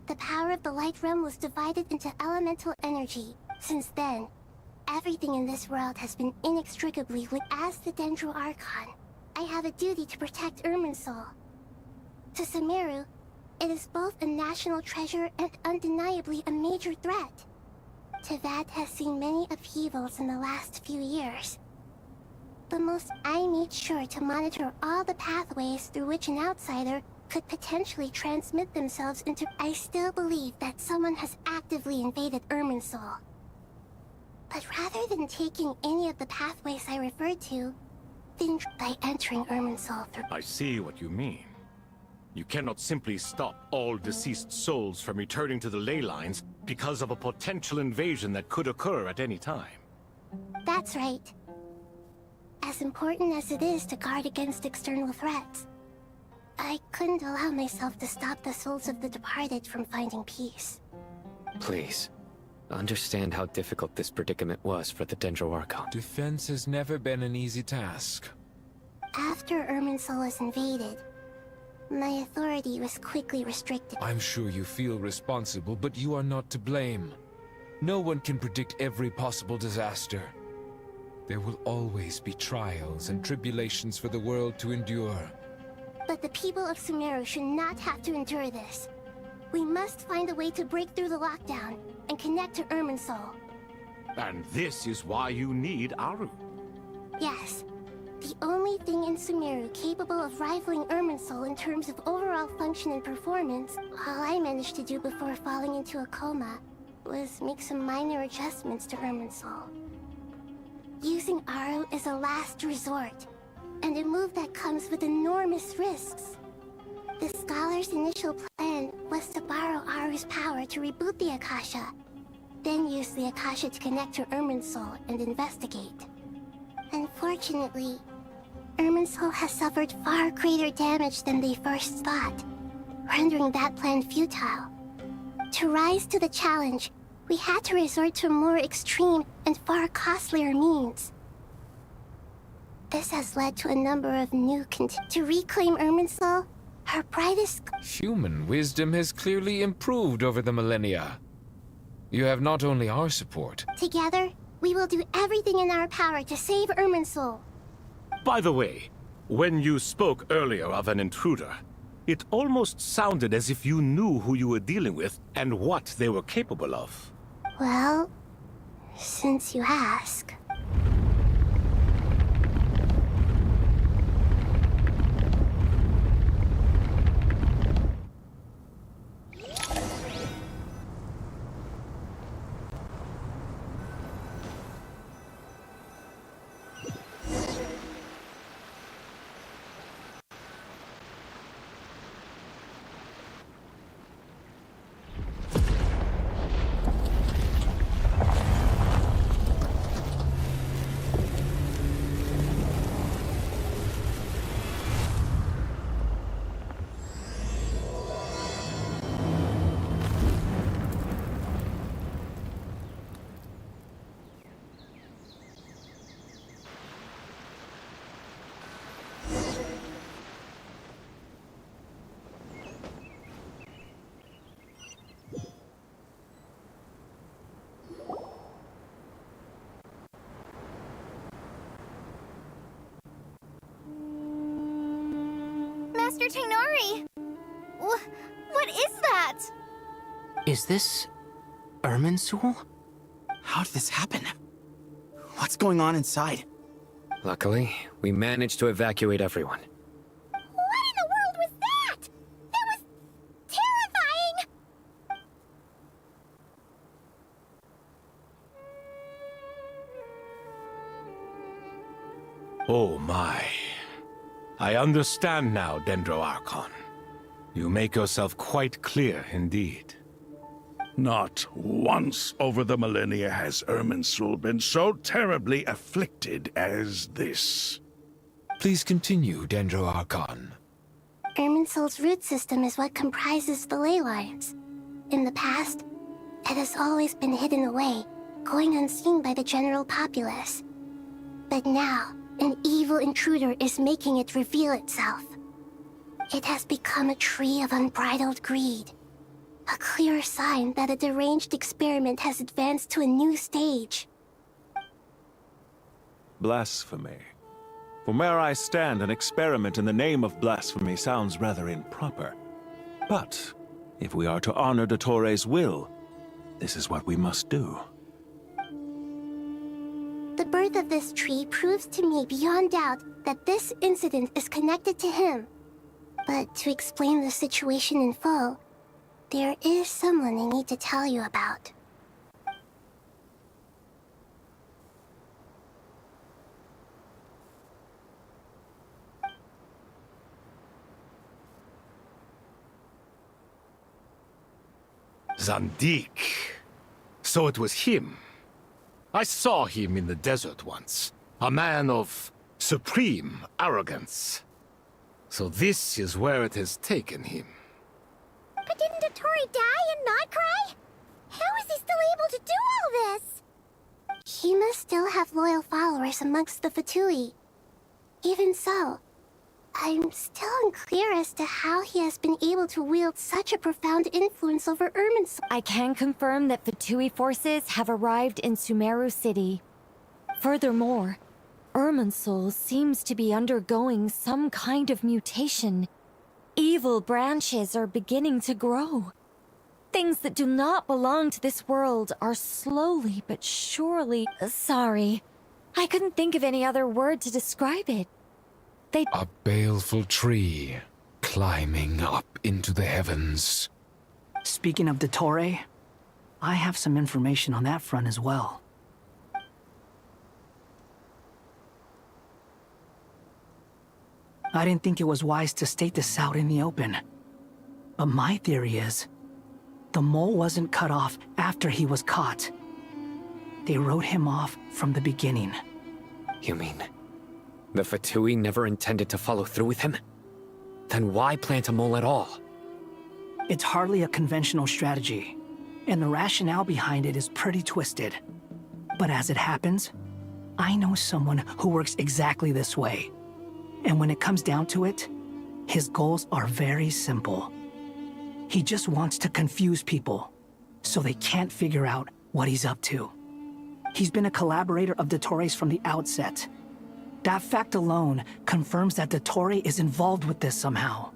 S2: the power of the Light Realm was divided into elemental energy. Since then, everything in this world has been inextricably linked. As the Dendro Archon, I have a duty to protect Irminsul. To Sumeru, it is both a national treasure and undeniably a major threat. Teyvat has seen many upheavals in the last few years. I made sure to monitor all the pathways through which an outsider could potentially transmit themselves into... I still believe that someone has actively invaded Irminsul. But rather than taking any of the pathways I referred to, then by entering Irminsul through...
S12: I see what you mean. You cannot simply stop all deceased souls from returning to the ley lines because of a potential invasion that could occur at any time.
S2: That's right. As important as it is to guard against external threats, I couldn't allow myself to stop the souls of the departed from finding peace.
S9: Please, understand how difficult this predicament was for the Dendro Archon.
S21: Defense has never been an easy task.
S2: After Irminsul was invaded, my authority was quickly restricted.
S21: I'm sure you feel responsible, but you are not to blame. No one can predict every possible disaster. There will always be trials and tribulations for the world to endure.
S2: But the people of Sumeru should not have to endure this. We must find a way to break through the lockdown and connect to Irminsul.
S12: And this is why you need Aru.
S2: Yes. The only thing in Sumeru capable of rivaling Irminsul in terms of overall function and performance, all I managed to do before falling into a coma was make some minor adjustments to Irminsul. Using Aru is a last resort, and a move that comes with enormous risks. The Scholar's initial plan was to borrow Aru's power to reboot the Akasha, then use the Akasha to connect to Irminsul and investigate. Unfortunately, Irminsul has suffered far greater damage than they first thought, rendering that plan futile. To rise to the challenge, we had to resort to more extreme and far costlier means. This has led to a number of new to reclaim Irminsul, her brightest...
S21: Human wisdom has clearly improved over the millennia. You have not only our support.
S2: Together, we will do everything in our power to save Irminsul.
S12: By the way, when you spoke earlier of an intruder, It almost sounded as if you knew who you were dealing with and what they were capable of.
S2: Well, since you ask. Master Tainari! What is that?
S13: Is this Irminsul? How did this happen? What's going on inside?
S9: Luckily, we managed to evacuate everyone.
S2: What in the world was that? That was terrifying!
S12: Oh my. I understand now, Dendro Archon. You make yourself quite clear indeed.
S20: Not once over the millennia has Irminsul been so terribly afflicted as this.
S21: Please continue, Dendro Archon.
S2: Irminsul's root system is what comprises the ley lines. In the past, it has always been hidden away, going unseen by the general populace. But now, an evil intruder is making it reveal itself. It has become a tree of unbridled greed. A clear sign that a deranged experiment has advanced to a new stage.
S3: Blasphemy. From where I stand, an experiment in the name of blasphemy sounds rather improper. But, if we are to honor Dottores' will, this is what we must do.
S2: The birth of this tree proves to me beyond doubt that this incident is connected to him. But to explain the situation in full, there is someone I need to tell you about.
S12: Zandik. So it was him. I saw him in the desert once. A man of supreme arrogance. So this is where it has taken him.
S2: But didn't Dottore die and not cry? How is he still able to do all this? He must still have loyal followers amongst the VIII. Even so, I'm still unclear as to how he has been able to wield such a profound influence over Irminsul.
S18: I can confirm that VIII forces have arrived in Sumeru City. Furthermore, Irminsul seems to be undergoing some kind of mutation. Evil branches are beginning to grow. Things that do not belong to this world are slowly but surely... Sorry, I couldn't think of any other word to describe it.
S21: A baleful tree, climbing up into the heavens.
S13: Speaking of Dottore, I have some information on that front as well. I didn't think it was wise to state this out in the open. But my theory is, the mole wasn't cut off after he was caught. They wrote him off from the beginning.
S9: You mean, the VIII never intended to follow through with him? Then why plant a mole at all?
S13: It's hardly a conventional strategy, and the rationale behind it is pretty twisted. But as it happens, I know someone who works exactly this way. And when it comes down to it, his goals are very simple. He just wants to confuse people, so they can't figure out what he's up to. He's been a collaborator of Dottore's from the outset. That fact alone confirms that Dottore is involved with this somehow.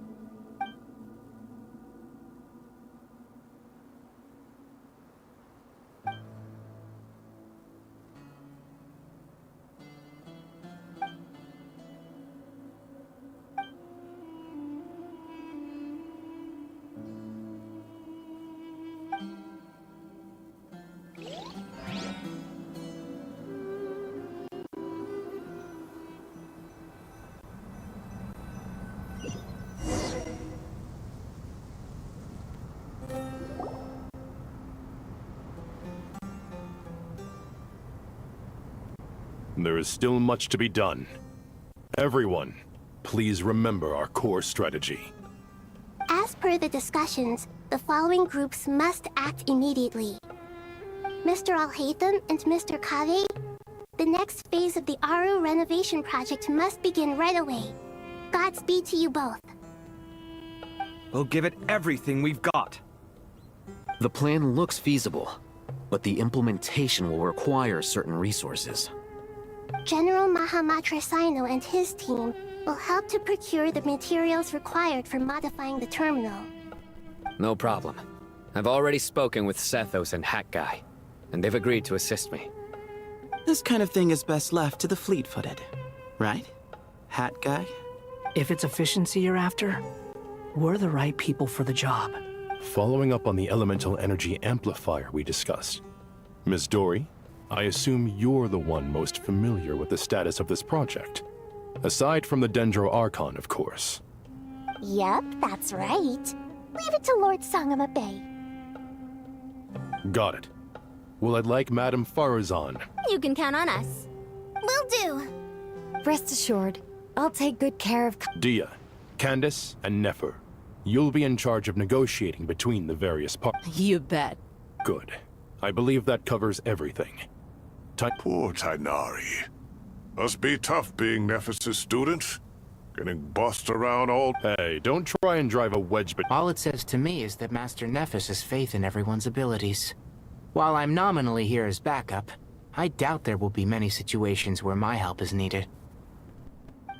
S5: There is still much to be done. Everyone, please remember our core strategy.
S2: As per the discussions, the following groups must act immediately. Mr. Alhaitham and Mr. Kaveh, the next phase of the Aru renovation project must begin right away. Godspeed to you both.
S10: We'll give it everything we've got.
S11: The plan looks feasible, but the implementation will require certain resources.
S2: General Mahamatra Sino and his team will help to procure the materials required for modifying the terminal.
S9: No problem. I've already spoken with Sethos and Hat Guy, and they've agreed to assist me.
S13: This kind of thing is best left to the fleet-footed, right? Hat Guy? If it's efficiency you're after, we're the right people for the job.
S5: Following up on the elemental energy amplifier we discussed, Ms. Dory, I assume you're the one most familiar with the status of this project. Aside from the Dendro Archon, of course.
S2: Yep, that's right. Leave it to Lord Sangamabe.
S5: Got it. Well, I'd like Madame Farazan.
S2: You can count on us. Will do.
S18: Rest assured, I'll take good care of...
S5: Dia, Candace, and Nefer. You'll be in charge of negotiating between the various parties.
S1: You bet.
S5: Good. I believe that covers everything.
S20: Poor Tighnari. Must be tough being Nephis' student. Getting bossed around all...
S5: Hey, don't try and drive a wedge between...
S13: All it says to me is that Master Nephis has faith in everyone's abilities. While I'm nominally here as backup, I doubt there will be many situations where my help is needed.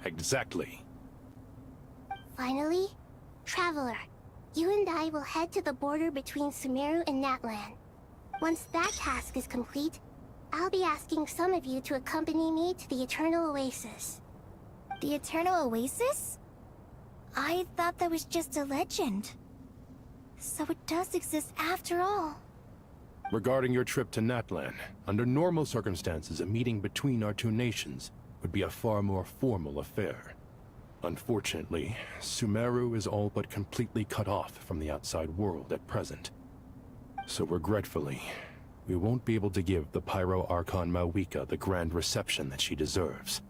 S5: Exactly.
S2: Finally, Traveler, you and I will head to the border between Sumeru and Natlan. Once that task is complete, I'll be asking some of you to accompany me to the Eternal Oasis. The Eternal Oasis? I thought that was just a legend. So it does exist after all.
S5: Regarding your trip to Natlan, under normal circumstances, a meeting between our two nations would be a far more formal affair. Unfortunately, Sumeru is all but completely cut off from the outside world at present. So regretfully, we won't be able to give the Pyro Archon Mauvika the grand reception that she deserves.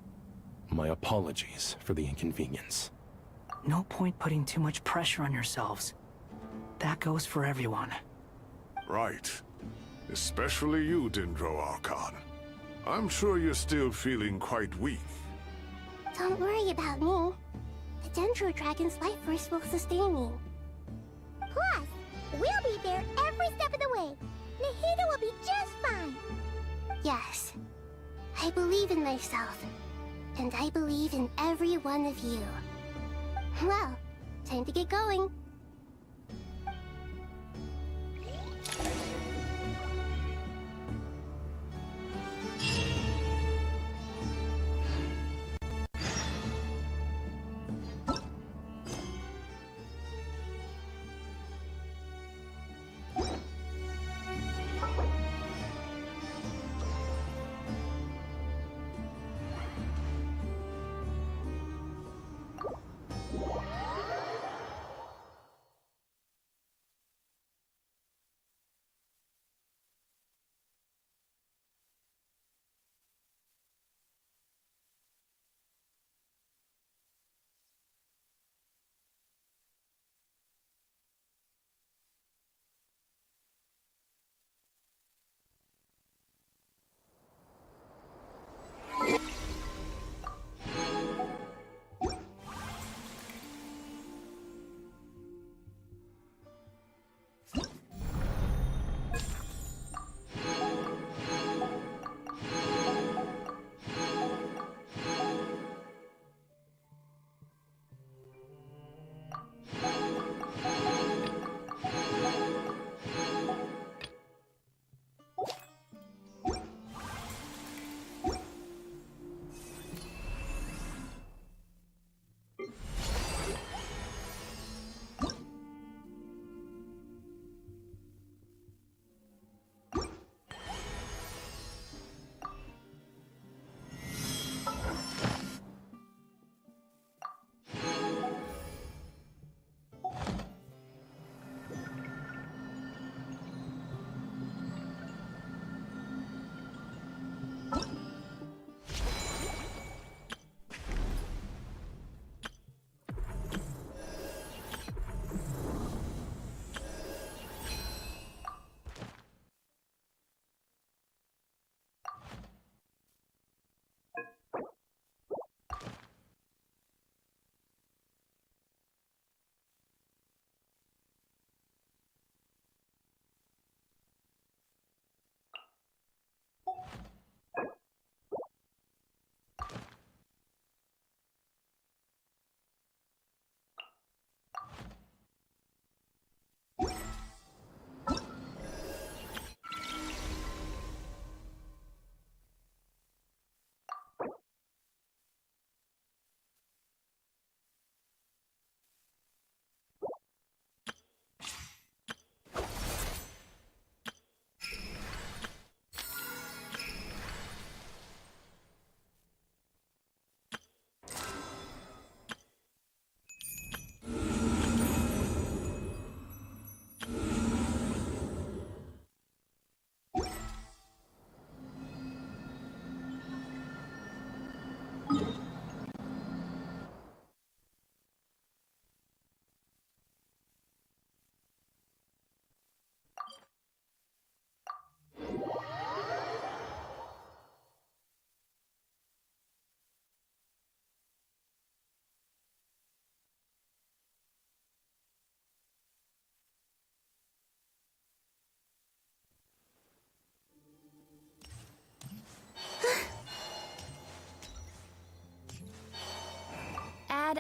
S5: My apologies for the inconvenience.
S13: No point putting too much pressure on yourselves. That goes for everyone.
S20: Right. Especially you, Dendro Archon. I'm sure you're still feeling quite weak.
S2: Don't worry about me. The Dendro Dragon's life force will sustain me. Plus, we'll be there every step of the way. Nahida will be just fine. Yes, I believe in myself. And I believe in every one of you. Well, time to get going.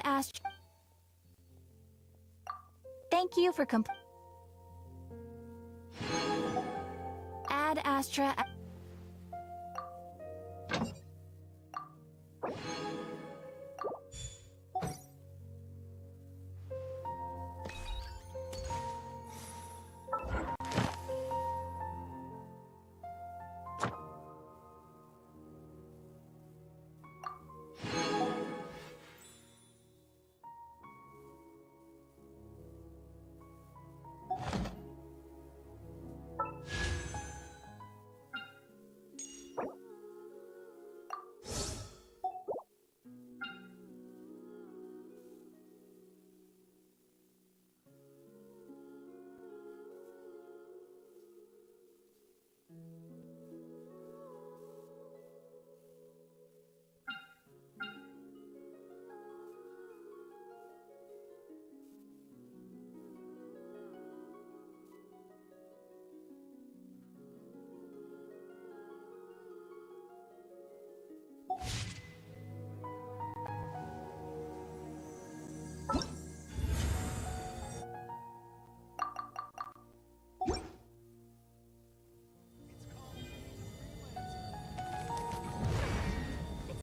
S2: Astra. Thank you for Add Astra.